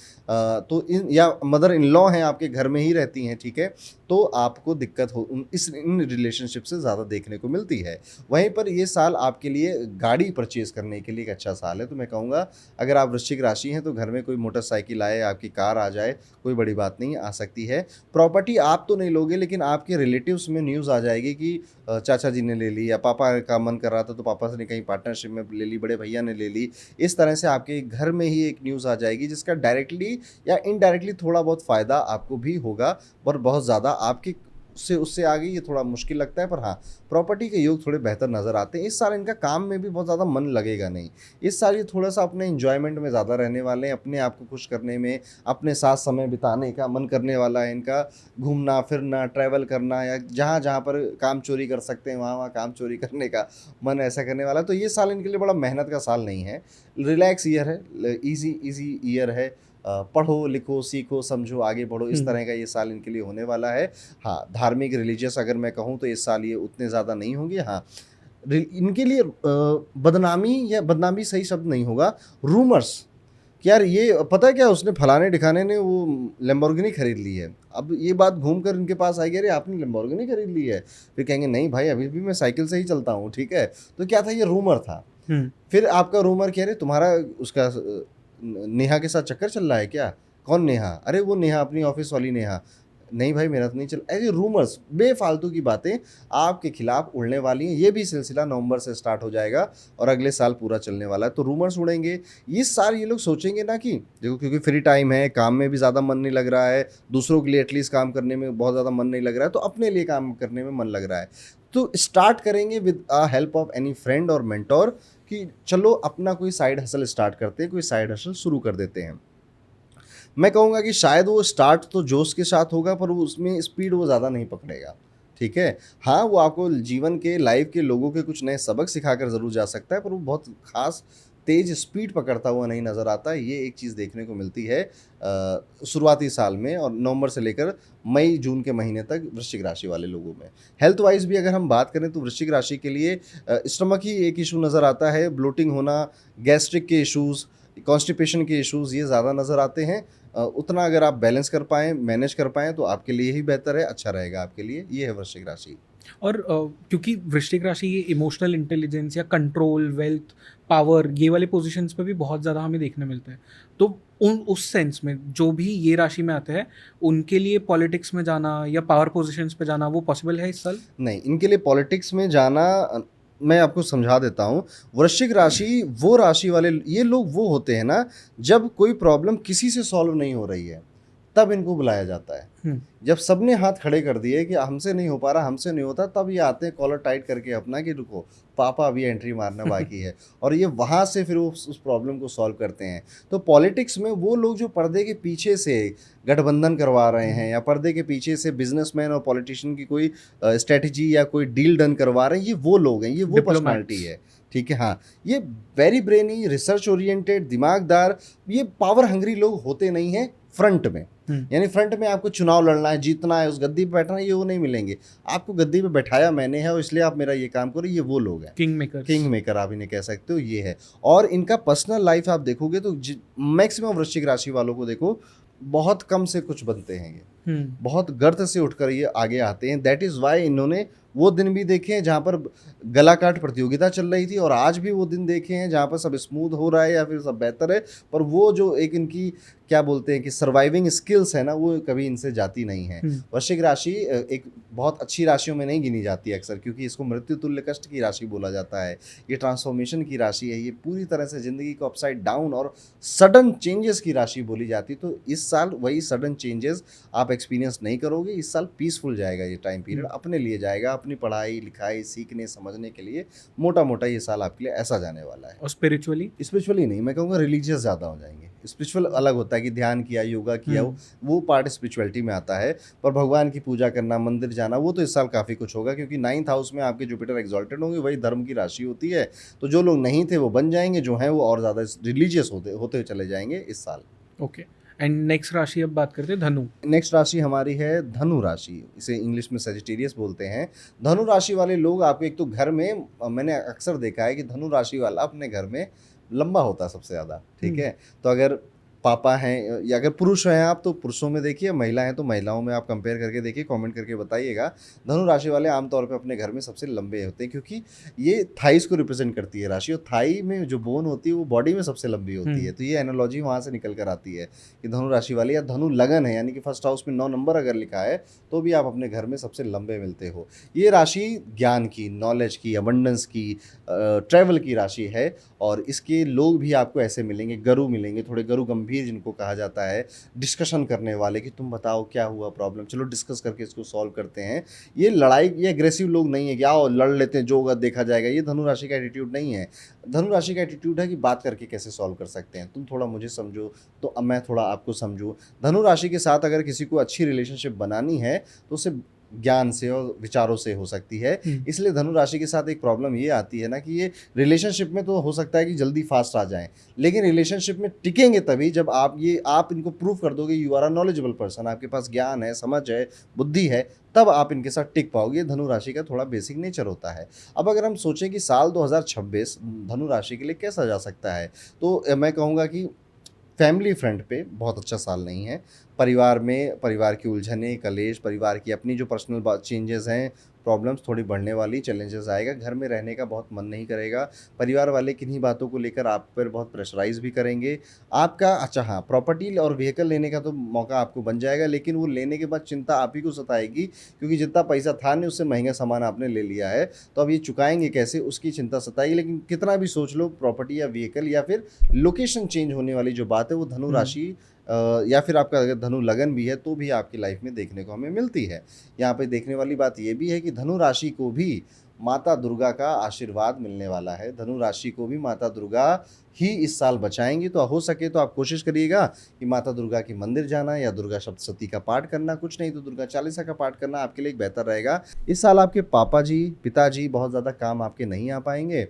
तो या मदर इन लॉ हैं आपके घर में ही रहती हैं, ठीक है, तो आपको दिक्कत हो इन रिलेशनशिप से ज़्यादा देखने को मिलती है। वहीं पर ये साल आपके लिए गाड़ी परचेज़ करने के लिए एक अच्छा साल है। तो मैं कहूँगा अगर आप वृश्चिक राशि हैं तो घर में कोई मोटरसाइकिल आए, आपकी कार आ जाए, कोई बड़ी बात नहीं, आ सकती है। प्रॉपर्टी आप तो नहीं लोगे, लेकिन आपके रिलेटिव्स में न्यूज़ आ जाएगी कि चाचा जी ने ले ली, या पापा का मन कर रहा था तो पापा ने कहीं पार्टनरशिप में ले ली, बड़े भैया ने ले ली। इस तरह से आपके घर में ही एक न्यूज़ आ जाएगी जिसका डायरेक्टली या इनडायरेक्टली थोड़ा बहुत फ़ायदा आपको भी होगा, पर बहुत ज़्यादा आपकी उससे आगे ये थोड़ा मुश्किल लगता है। पर हाँ, प्रॉपर्टी के योग थोड़े बेहतर नज़र आते हैं। इस साल इनका काम में भी बहुत ज़्यादा मन लगेगा नहीं। इस साल ये थोड़ा-सा अपने एन्जॉयमेंट में ज़्यादा रहने वाले हैं, अपने आप को खुश करने में, अपने साथ समय बिताने का मन करने वाला है इनका। घूमना, फिरना, ट्रैवल करना, या जहाँ-जहाँ पर काम चोरी कर सकते हैं, वहाँ-वहाँ काम चोरी करने का मन ऐसा करने वाला है। तो ये साल इनके लिए बड़ा मेहनत का साल नहीं है, रिलैक्स ईयर है, ईज़ी ईयर है। पढ़ो, लिखो, सीखो, समझो, आगे बढ़ो, इस तरह का ये साल इनके लिए होने वाला है। हाँ, धार्मिक, रिलीजियस अगर मैं कहूँ तो इस साल ये उतने ज़्यादा नहीं होंगे। हाँ, इनके लिए बदनामी सही शब्द नहीं होगा, रूमर्स कि यार ये पता है क्या, उसने फलाने ढिकाने ने वो लैम्बोर्गिनी खरीद ली है। अब ये बात घूम कर इनके पास आएगी, अरे आपने लैम्बोर्गिनी खरीद ली है। फिर कहेंगे नहीं भाई, अभी भी मैं साइकिल से ही चलता हूँ, ठीक है। तो क्या था, ये रूमर था। फिर आपका रूमर कह रहे तुम्हारा उसका नेहा के साथ चक्कर चल रहा है क्या? कौन नेहा? अरे वो नेहा, अपनी ऑफिस वाली नेहा। नहीं भाई, मेरा तो नहीं चल। ऐसे रूमर्स, बेफालतू की बातें आपके खिलाफ उड़ने वाली हैं। ये भी सिलसिला नवंबर से स्टार्ट हो जाएगा और अगले साल पूरा चलने वाला है। तो रूमर्स उड़ेंगे। इस साल ये लोग सोचेंगे ना कि देखो, क्योंकि फ्री टाइम है, काम में भी ज़्यादा मन नहीं लग रहा है, दूसरों के लिए एटलीस्ट काम करने में बहुत ज़्यादा मन नहीं लग रहा है, तो अपने लिए काम करने में मन लग रहा है। तो स्टार्ट करेंगे with help of any friend और मेंटोर कि चलो अपना कोई साइड हसल स्टार्ट करते हैं, कोई साइड हसल शुरू कर देते हैं। मैं कहूँगा कि शायद वो स्टार्ट तो जोश के साथ होगा, पर वो उसमें स्पीड वो ज़्यादा नहीं पकड़ेगा, ठीक है। हाँ, वो आपको जीवन के, लाइफ के, लोगों के कुछ नए सबक सिखाकर ज़रूर जा सकता है, पर वो बहुत ख़ास तेज़ स्पीड पकड़ता हुआ नहीं नज़र आता है। ये एक चीज़ देखने को मिलती है शुरुआती साल में, और नवंबर से लेकर मई जून के महीने तक वृश्चिक राशि वाले लोगों में। हेल्थ वाइज भी अगर हम बात करें तो वृश्चिक राशि के लिए स्टमक ही एक इशू नज़र आता है, ब्लोटिंग होना, गैस्ट्रिक के इशूज़, कॉन्स्टिपेशन के इशूज़, ये ज़्यादा नज़र आते हैं। उतना अगर आप बैलेंस कर पाएँ, मैनेज कर पाएँ तो आपके लिए ही बेहतर है, अच्छा रहेगा आपके लिए। ये है वृश्चिक राशि। और क्योंकि वृश्चिक राशि ये इमोशनल इंटेलिजेंस या कंट्रोल, वेल्थ, पावर, ये वाले पोजीशंस पे भी बहुत ज़्यादा हमें देखने मिलता है। तो उस सेंस में जो भी ये राशि में आते हैं, उनके लिए पॉलिटिक्स में जाना या पावर पोजीशंस पे जाना वो पॉसिबल है इस साल? नहीं, इनके लिए पॉलिटिक्स में जाना मैं आपको समझा देता हूँ। वृश्चिक राशि वो राशि वाले ये लोग वो होते हैं ना, जब कोई प्रॉब्लम किसी से सॉल्व नहीं हो रही है, तब इनको बुलाया जाता है। जब सबने हाथ खड़े कर दिए कि हमसे नहीं हो पा रहा, हमसे नहीं होता, तब ये आते हैं कॉलर टाइट करके अपना कि रुको, पापा अभी एंट्री मारना बाकी है, और ये वहाँ से फिर उस प्रॉब्लम को सॉल्व करते हैं। तो पॉलिटिक्स में वो लोग जो पर्दे के पीछे से गठबंधन करवा रहे हैं, या पर्दे के पीछे से बिजनेसमैन और पॉलिटिशियन की कोई स्ट्रेटजी या कोई डील डन करवा रहे हैं, ये वो लोग हैं, ये वो पर्सनैलिटी है, ठीक है। हाँ, ये वेरी ब्रेनी, रिसर्च ओरिएंटेड, दिमागदार, ये पावर हंग्री लोग होते नहीं हैं फ्रंट में। यानी फ्रंट में आपको चुनाव लड़ना है, जीतना है, उस गद्दी पे बैठना है, ये वो नहीं मिलेंगे। आपको गद्दी पे बैठाया मैंने है और इसलिए आप मेरा ये काम करो, ये वो लोग हैं। किंग मेकर आप इन्हें कह सकते हो, ये है। और इनका पर्सनल लाइफ आप देखोगे तो मैक्सिमम वृश्चिक राशि वालों को देखो, बहुत कम से कुछ बनते हैं ये, बहुत गर्त से उठकर ये आगे आते हैं। दैट इज़ वाई इन्होंने वो दिन भी देखे हैं जहाँ पर गला काट प्रतियोगिता चल रही थी, और आज भी वो दिन देखे हैं जहाँ पर सब स्मूथ हो रहा है या फिर सब बेहतर है, पर वो जो एक इनकी क्या बोलते हैं कि सर्वाइविंग स्किल्स है ना, वो कभी इनसे जाती नहीं है। वृश्चिक राशि एक बहुत अच्छी राशियों में नहीं गिनी जाती अक्सर, क्योंकि इसको मृत्यु तुल्य कष्ट की राशि बोला जाता है। ये ट्रांसफॉर्मेशन की राशि है, ये पूरी तरह से ज़िंदगी को अपसाइड डाउन और सडन चेंजेस की राशि बोली जाती। तो इस साल वही सडन चेंजेस आप एक्सपीरियंस नहीं करोगे। इस साल पीसफुल जाएगा ये टाइम पीरियड, अपने लिए जाएगा, अपनी पढ़ाई लिखाई सीखने समझने के लिए मोटा मोटा ये साल आपके लिए ऐसा जाने वाला है। और स्पिरिचुअली नहीं, मैं कहूँगा रिलीजियस ज़्यादा हो जाएंगे। स्पिरिचुअल अलग होता है कि ध्यान किया, योगा किया, वो पार्ट स्पिरिचुअलिटी में आता है। पर भगवान की पूजा करना, मंदिर जाना, वो तो इस साल काफ़ी कुछ होगा, क्योंकि 9th हाउस में आपके जुपिटर एग्जॉल्टेड होंगे, वही धर्म की राशि होती है। तो जो लोग नहीं थे वो बन जाएंगे, जो हैं वो और ज़्यादा रिलीजियस होते होते चले जाएंगे इस साल। ओके, एंड नेक्स्ट राशि अब बात करते हैं धनु। नेक्स्ट राशि हमारी है धनु राशि, इसे इंग्लिश में सेजिटेरियस बोलते हैं। धनु राशि वाले लोग आपको एक तो घर में, मैंने अक्सर देखा है कि धनु राशि वाला अपने घर में लंबा होता है सबसे ज़्यादा, ठीक है। तो अगर पापा हैं या अगर पुरुष हैं आप तो पुरुषों में देखिए, महिला हैं तो महिलाओं में आप कंपेयर करके देखिए, कमेंट करके बताइएगा। धनु राशि वाले आमतौर पे अपने घर में सबसे लंबे होते हैं, क्योंकि ये थाइस को रिप्रेजेंट करती है राशि, और थाई में जो बोन होती है वो बॉडी में सबसे लंबी होती है। तो ये एनालॉजी वहाँ से निकल कर आती है कि धनु राशि वाले, या धनु लगन है यानी कि फर्स्ट हाउस में 9 नंबर अगर लिखा है तो भी आप अपने घर में सबसे लंबे मिलते हो। ये राशि ज्ञान की, नॉलेज की, अबंडेंस की, ट्रैवल की राशि है, और इसके लोग भी आपको ऐसे मिलेंगे, गुरु मिलेंगे, थोड़े गुरु गंभीर जिनको कहा जाता है, डिस्कशन करने वाले कि तुम बताओ क्या हुआ प्रॉब्लम, चलो डिस्कस करके इसको सॉल्व करते हैं। ये लड़ाई, ये एग्रेसिव लोग नहीं है कि आओ लड़ लेते हैं, जो होगा देखा जाएगा, ये धनु राशि का एटीट्यूड नहीं है। धनु राशि का एटीट्यूड है कि बात करके कैसे सॉल्व कर सकते हैं, तुम थोड़ा मुझे समझो तो अब मैं थोड़ा आपको समझूँ। धनु राशि के साथ अगर किसी को अच्छी रिलेशनशिप बनानी है तो उसे ज्ञान से और विचारों से हो सकती है। इसलिए धनु राशि के साथ एक प्रॉब्लम ये आती है ना कि ये रिलेशनशिप में तो हो सकता है कि जल्दी फास्ट आ जाएं, लेकिन रिलेशनशिप में टिकेंगे तभी जब आप इनको प्रूव कर दोगे you are a knowledgeable person, आपके पास ज्ञान है, समझ है, बुद्धि है, तब आप इनके साथ टिक पाओगे। धनु राशि का थोड़ा बेसिक नेचर होता है। अब अगर हम सोचें कि साल 2026 धनु राशि के लिए कैसा जा सकता है, तो मैं कहूँगा कि फैमिली फ्रंट पे बहुत अच्छा साल नहीं है। परिवार में परिवार की उलझनें, कलेश, परिवार की अपनी जो पर्सनल चेंजेस हैं, प्रॉब्लम्स थोड़ी बढ़ने वाली, चैलेंजेस आएगा। घर में रहने का बहुत मन नहीं करेगा। परिवार वाले किन्हीं बातों को लेकर आप पर बहुत प्रेशराइज भी करेंगे। आपका अच्छा हाँ, प्रॉपर्टी और व्हीकल लेने का तो मौका आपको बन जाएगा, लेकिन वो लेने के बाद चिंता आप ही को सताएगी, क्योंकि जितना पैसा था नहीं उससे महंगा सामान आपने ले लिया है, तो अब ये चुकाएंगे कैसे, उसकी चिंता सताएगी। लेकिन कितना भी सोच लो, प्रॉपर्टी या व्हीकल या फिर लोकेशन चेंज होने वाली जो बात है वो धनु राशि या फिर आपका अगर धनु लगन भी है तो भी आपकी लाइफ में देखने को हमें मिलती है। यहाँ पे देखने वाली बात ये भी है कि धनु राशि को भी माता दुर्गा का आशीर्वाद मिलने वाला है। धनु राशि को भी माता दुर्गा ही इस साल बचाएंगी। तो हो सके तो आप कोशिश करिएगा कि माता दुर्गा के मंदिर जाना या दुर्गा सप्तशती का पाठ करना, कुछ नहीं तो दुर्गा चालीसा का पाठ करना आपके लिए बेहतर रहेगा। इस साल आपके पापा जी, पिताजी बहुत ज़्यादा काम आपके नहीं आ पाएंगे।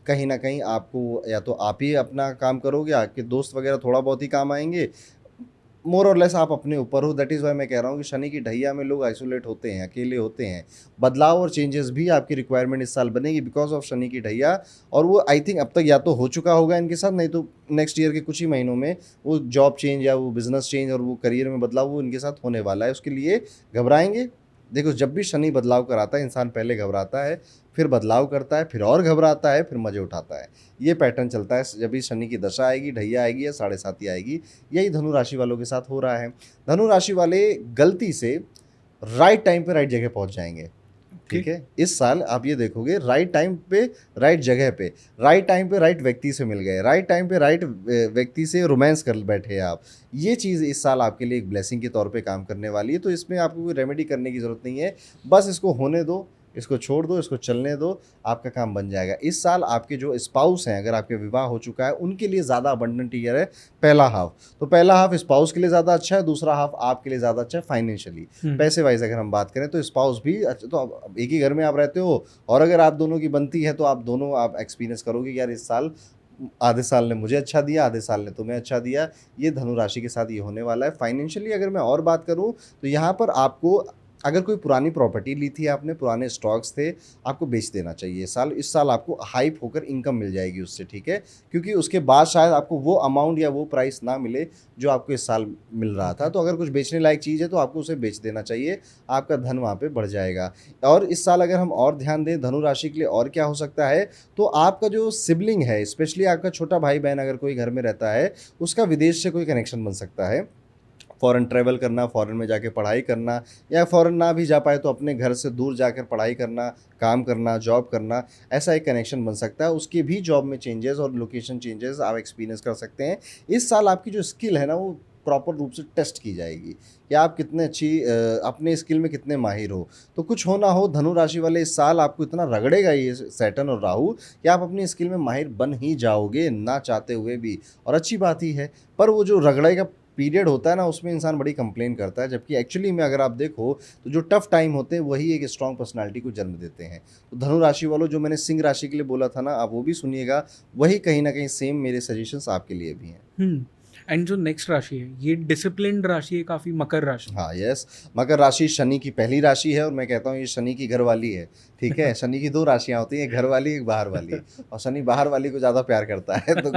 कहीं ना कहीं आपको या तो आप ही अपना काम करोगे, आपके दोस्त वगैरह थोड़ा बहुत ही काम आएंगे। मोर और लेस आप अपने ऊपर हो। दैट इज़ वाई मैं कह रहा हूँ कि शनि की ढैया में लोग आइसोलेट होते हैं, अकेले होते हैं। बदलाव और चेंजेस भी आपकी रिक्वायरमेंट इस साल बनेगी बिकॉज ऑफ शनि की ढैया, और वो आई थिंक अब तक या तो हो चुका होगा इनके साथ, नहीं तो नेक्स्ट ईयर के कुछ ही महीनों में वो जॉब चेंज या वो बिजनेस चेंज और वो करियर में बदलाव वो इनके साथ होने वाला है। उसके लिए घबराएंगे। देखो, जब भी शनि बदलाव कराता है इंसान पहले घबराता है, फिर बदलाव करता है, फिर और घबराता है, फिर मज़े उठाता है। ये पैटर्न चलता है। जब भी शनि की दशा आएगी, ढैया आएगी या 7.5 आएगी, यही धनु राशि वालों के साथ हो रहा है। धनु राशि वाले गलती से राइट टाइम पे राइट जगह पहुंच जाएंगे। ठीक है, इस साल आप ये देखोगे राइट टाइम पे राइट जगह पे, राइट टाइम पे राइट व्यक्ति से मिल गए, राइट टाइम पे राइट व्यक्ति से रोमांस कर बैठे आप। ये चीज़ इस साल आपके लिए एक ब्लेसिंग के तौर पे काम करने वाली है। तो इसमें आपको कोई रेमेडी करने की ज़रूरत नहीं है, बस इसको होने दो, इसको छोड़ दो, इसको चलने दो, आपका काम बन जाएगा। इस साल आपके जो स्पाउस हैं, अगर आपके विवाह हो चुका है, उनके लिए ज़्यादा अबंडेंट ईयर है पहला हाफ। तो पहला हाफ स्पाउस के लिए ज़्यादा अच्छा है, दूसरा हाफ आपके लिए ज़्यादा अच्छा है फाइनेंशियली। पैसे वाइज अगर हम बात करें तो स्पाउस भी अच्छा, तो अब एक ही घर में आप रहते हो और अगर आप दोनों की बनती है तो आप दोनों आप एक्सपीरियंस करोगे कि यार इस साल आधे साल ने मुझे अच्छा दिया, आधे साल ने तुम्हें अच्छा दिया। ये धनु राशि के साथ ये होने वाला है। फाइनेंशियली अगर मैं और बात करूँ तो यहाँ पर आपको अगर कोई पुरानी प्रॉपर्टी ली थी आपने, पुराने स्टॉक्स थे, आपको बेच देना चाहिए इस साल आपको हाइप होकर इनकम मिल जाएगी उससे। ठीक है, क्योंकि उसके बाद शायद आपको वो अमाउंट या वो प्राइस ना मिले जो आपको इस साल मिल रहा था। तो अगर कुछ बेचने लायक चीज़ है तो आपको उसे बेच देना चाहिए, आपका धन वहाँ पे बढ़ जाएगा। और इस साल अगर हम और ध्यान दें धनु राशि के लिए और क्या हो सकता है, तो आपका जो सिबलिंग है, स्पेशली आपका छोटा भाई बहन अगर कोई घर में रहता है, उसका विदेश से कोई कनेक्शन बन सकता है। फ़ॉरेन ट्रैवल करना, फ़ॉरेन में जाके पढ़ाई करना, या फ़ॉरेन ना भी जा पाए तो अपने घर से दूर जाकर पढ़ाई करना, काम करना, जॉब करना, ऐसा एक कनेक्शन बन सकता है। उसकी भी जॉब में चेंजेस और लोकेशन चेंजेस आप एक्सपीरियंस कर सकते हैं। इस साल आपकी जो स्किल है ना वो प्रॉपर रूप से टेस्ट की जाएगी कि आप कितने अपने स्किल में कितने माहिर हो। तो कुछ हो ना हो, धनु राशि वाले इस साल आपको इतना रगड़ेगा ये सैटर्न और राहु कि आप अपनी स्किल में माहिर बन ही जाओगे ना चाहते हुए भी, और अच्छी बात ही है। पर वो जो रगड़े का पीरियड होता है ना, उसमें इंसान बड़ी कंप्लेन करता है, जबकि एक्चुअली में अगर आप देखो तो जो टफ टाइम होते हैं वही एक स्ट्रॉन्ग पर्सनालिटी को जन्म देते हैं। तो धनु राशि वालों, जो मैंने सिंह राशि के लिए बोला था ना, आप वो भी सुनिएगा, वही कहीं ना कहीं सेम मेरे सजेशंस आपके लिए भी हैं। एंड जो नेक्स्ट राशि है ये डिसिप्लिन्ड राशि है काफ़ी, मकर राशि। हाँ यस, मकर राशि शनि की पहली राशि है और मैं कहता हूँ ये शनि की घर वाली है। ठीक है, शनि की 2 राशियाँ होती हैं, एक घर वाली एक बाहर वाली, और शनि बाहर वाली को ज़्यादा प्यार करता है तो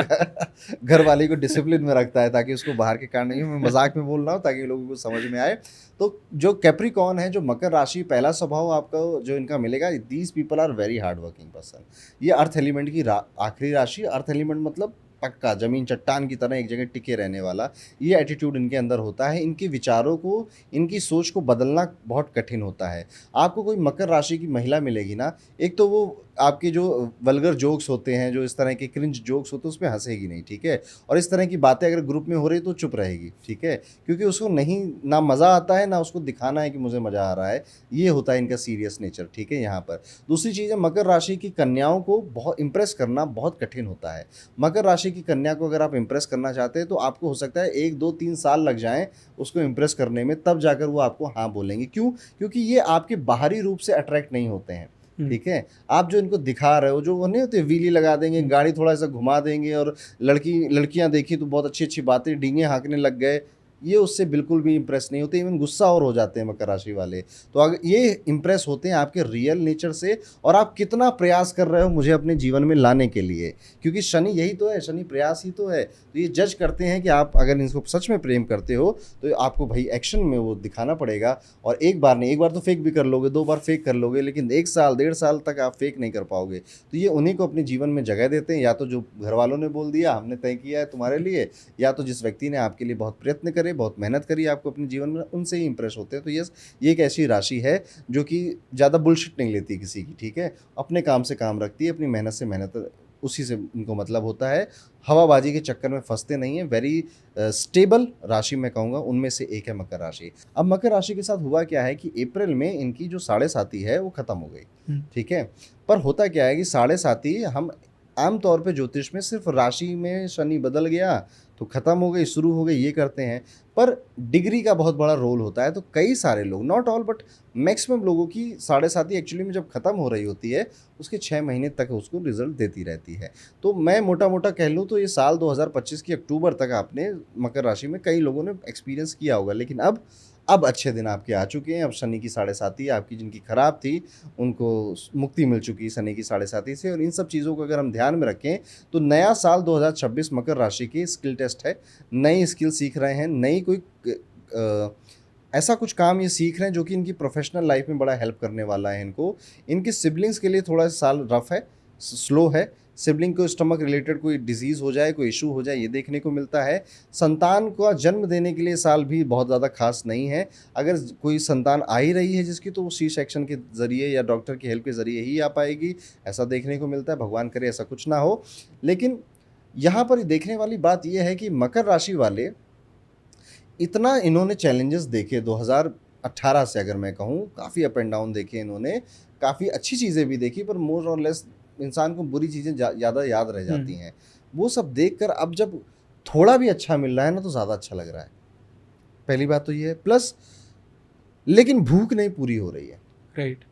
घर वाली को डिसिप्लिन में रखता है ताकि उसको बाहर के कारण नहीं, मैं मजाक में बोल रहा हूँ ताकि लोगों को समझ में आए। तो जो कैप्रिकॉर्न है, जो मकर राशि, पहला स्वभाव आपका जो इनका मिलेगा, these people are very hard working person. ये अर्थ एलिमेंट की आखिरी राशि, अर्थ एलिमेंट मतलब पक्का जमीन चट्टान की तरह एक जगह टिके रहने वाला, ये एटीट्यूड इनके अंदर होता है। इनके विचारों को, इनकी सोच को बदलना बहुत कठिन होता है। आपको कोई मकर राशि की महिला मिलेगी ना, एक तो वो आपके जो वल्गर जोक्स होते हैं, जो इस तरह के क्रिंज जोक्स होते हैं, उसमें हंसेगी नहीं, ठीक है, और इस तरह की बातें अगर ग्रुप में हो रही तो चुप रहेगी, ठीक है, क्योंकि उसको नहीं, ना मज़ा आता है ना उसको दिखाना है कि मुझे मज़ा आ रहा है। ये होता है इनका सीरियस नेचर, ठीक है। यहाँ पर दूसरी चीज़ है, मकर राशि की कन्याओं को बहुत इंप्रेस करना बहुत कठिन होता है। मकर राशि की कन्या को अगर आप इंप्रेस करना चाहते हैं तो आपको हो सकता है 1 2 3 साल लग जाएं उसको इंप्रेस करने में, तब जाकर वो आपको हाँ बोलेंगे। क्यों? क्योंकि ये आपके बाहरी रूप से अट्रैक्ट नहीं होते हैं, ठीक है। आप जो इनको दिखा रहे हो, जो वो नहीं होते व्हीली लगा देंगे, गाड़ी थोड़ा सा घुमा देंगे और लड़कियां देखी तो बहुत अच्छी अच्छी बातें, डींगे हाँकने लग गए, ये उससे बिल्कुल भी इंप्रेस नहीं होते, इवन गुस्सा और हो जाते हैं मकर राशि वाले। तो अगर ये इंप्रेस होते हैं आपके रियल नेचर से और आप कितना प्रयास कर रहे हो मुझे अपने जीवन में लाने के लिए, क्योंकि शनि यही तो है, शनि प्रयास ही तो है। तो ये जज करते हैं कि आप अगर इनको सच में प्रेम करते हो तो आपको भाई एक्शन में वो दिखाना पड़ेगा। और एक बार नहीं, एक बार तो फेक भी कर लोगे, 2 बार फेक कर लोगे, लेकिन 1 साल 1.5 साल तक आप फेक नहीं कर पाओगे। तो ये उन्हीं को अपने जीवन में जगह देते हैं, या तो जो घर वालों ने बोल दिया हमने तय किया है तुम्हारे लिए, या तो जिस व्यक्ति ने आपके लिए बहुत प्रयत्न करे, बहुत मेहनत करी आपको अपने जीवन में, उनसे ही इंप्रेस होते हैं। तो यस, ये एक ऐसी राशि है जो कि ज़्यादा बुलशिट नहीं लेती किसी की, ठीक है, अपने काम से काम रखती है, अपनी मेहनत से मेहनत, उसी से इनको मतलब होता है। हवाबाजी के चक्कर में फंसते नहीं है। वेरी स्टेबल राशि मैं कहूँगा उनमें से एक है मकर राशि। अब मकर राशि के साथ हुआ क्या है कि अप्रैल में इनकी जो 7.5 है वो ख़त्म हो गई, ठीक है। पर होता क्या है कि 7.5 हम आमतौर पे ज्योतिष में सिर्फ राशि में शनि बदल गया तो ख़त्म हो गई, शुरू हो गई, ये करते हैं, पर डिग्री का बहुत बड़ा रोल होता है। तो कई सारे लोग, नॉट ऑल बट मैक्सिमम लोगों की 7.5 एक्चुअली में जब ख़त्म हो रही होती है उसके 6 महीने तक उसको रिजल्ट देती रहती है। तो मैं मोटा मोटा कह लूँ तो ये साल 2025 की अक्टूबर तक आपने मकर राशि में कई लोगों ने एक्सपीरियंस किया होगा। लेकिन अब अच्छे दिन आपके आ चुके हैं। अब शनि की 7.5 आपकी जिनकी ख़राब थी उनको मुक्ति मिल चुकी है शनि की 7.5 से। और इन सब चीज़ों को अगर हम ध्यान में रखें तो नया साल 2026 मकर राशि की स्किल टेस्ट है। नई स्किल सीख रहे हैं, नई कोई ऐसा कुछ काम ये सीख रहे हैं जो कि इनकी प्रोफेशनल लाइफ में बड़ा हेल्प करने वाला है इनको। इनके सिबलिंग्स के लिए थोड़ा साल रफ है, स्लो है। सिबलिंग को स्टमक रिलेटेड कोई डिजीज़ हो जाए, कोई इशू हो जाए, ये देखने को मिलता है। संतान को जन्म देने के लिए साल भी बहुत ज़्यादा खास नहीं है। अगर कोई संतान आ ही रही है जिसकी, तो वो सी सेक्शन के ज़रिए या डॉक्टर की हेल्प के ज़रिए ही आ पाएगी, ऐसा देखने को मिलता है। भगवान करे ऐसा कुछ ना हो। लेकिन यहाँ पर देखने वाली बात यह है कि मकर राशि वाले इतना इन्होंने चैलेंजेस देखे 2018 से, अगर मैं कहूँ काफ़ी अप एंड डाउन देखे इन्होंने, काफ़ी अच्छी चीज़ें भी देखी, पर मोर और लेस इंसान को बुरी चीज़ें ज़्यादा याद रह जाती हैं। वो सब देखकर अब जब थोड़ा भी अच्छा मिल रहा है ना तो ज़्यादा अच्छा लग रहा है। पहली बात तो ये है। प्लस लेकिन भूख नहीं पूरी हो रही है। राइट।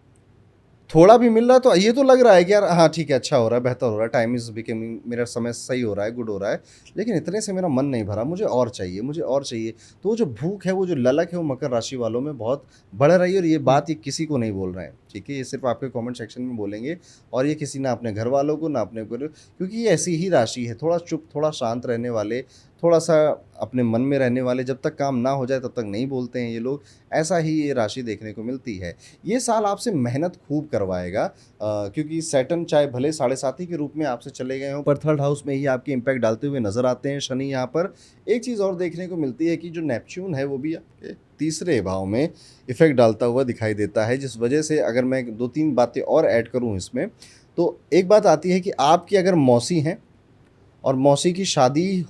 थोड़ा भी मिल रहा है तो ये तो लग रहा है कि यार हाँ ठीक है, अच्छा हो रहा है, बेहतर हो रहा है, टाइम इज़ बिकमिंग, मेरा समय सही हो रहा है, गुड हो रहा है, लेकिन इतने से मेरा मन नहीं भरा, मुझे और चाहिए, मुझे और चाहिए। तो वो जो भूख है, वो जो ललक है, वो मकर राशि वालों में बहुत बढ़ रही है। और ये बात ये किसी को नहीं बोल रहे हैं, ठीक है, ये सिर्फ आपके कमेंट सेक्शन में बोलेंगे। और ये किसी ना अपने घर वालों को ना अपने को, क्योंकि ये ऐसी ही राशि है, थोड़ा चुप, थोड़ा शांत रहने वाले, थोड़ा सा अपने मन में रहने वाले, जब तक काम ना हो जाए तब तक नहीं बोलते हैं ये लोग। ऐसा ही ये राशि देखने को मिलती है। ये साल आपसे मेहनत खूब करवाएगा, क्योंकि सैटर्न चाहे भले 7.5 के रूप में आपसे चले गए हों, पर थर्ड हाउस में ही आपके इम्पैक्ट डालते हुए नजर आते हैं शनि। यहाँ पर एक चीज़ और देखने को मिलती है कि जो नेपच्यून है वो भी आपके 3रे भाव में इफेक्ट डालता हुआ दिखाई देता है, जिस वजह से अगर मैं 2-3 बातें और ऐड करूँ इसमें, तो एक बात आती है कि आपकी अगर मौसी हैं और मौसी की शादी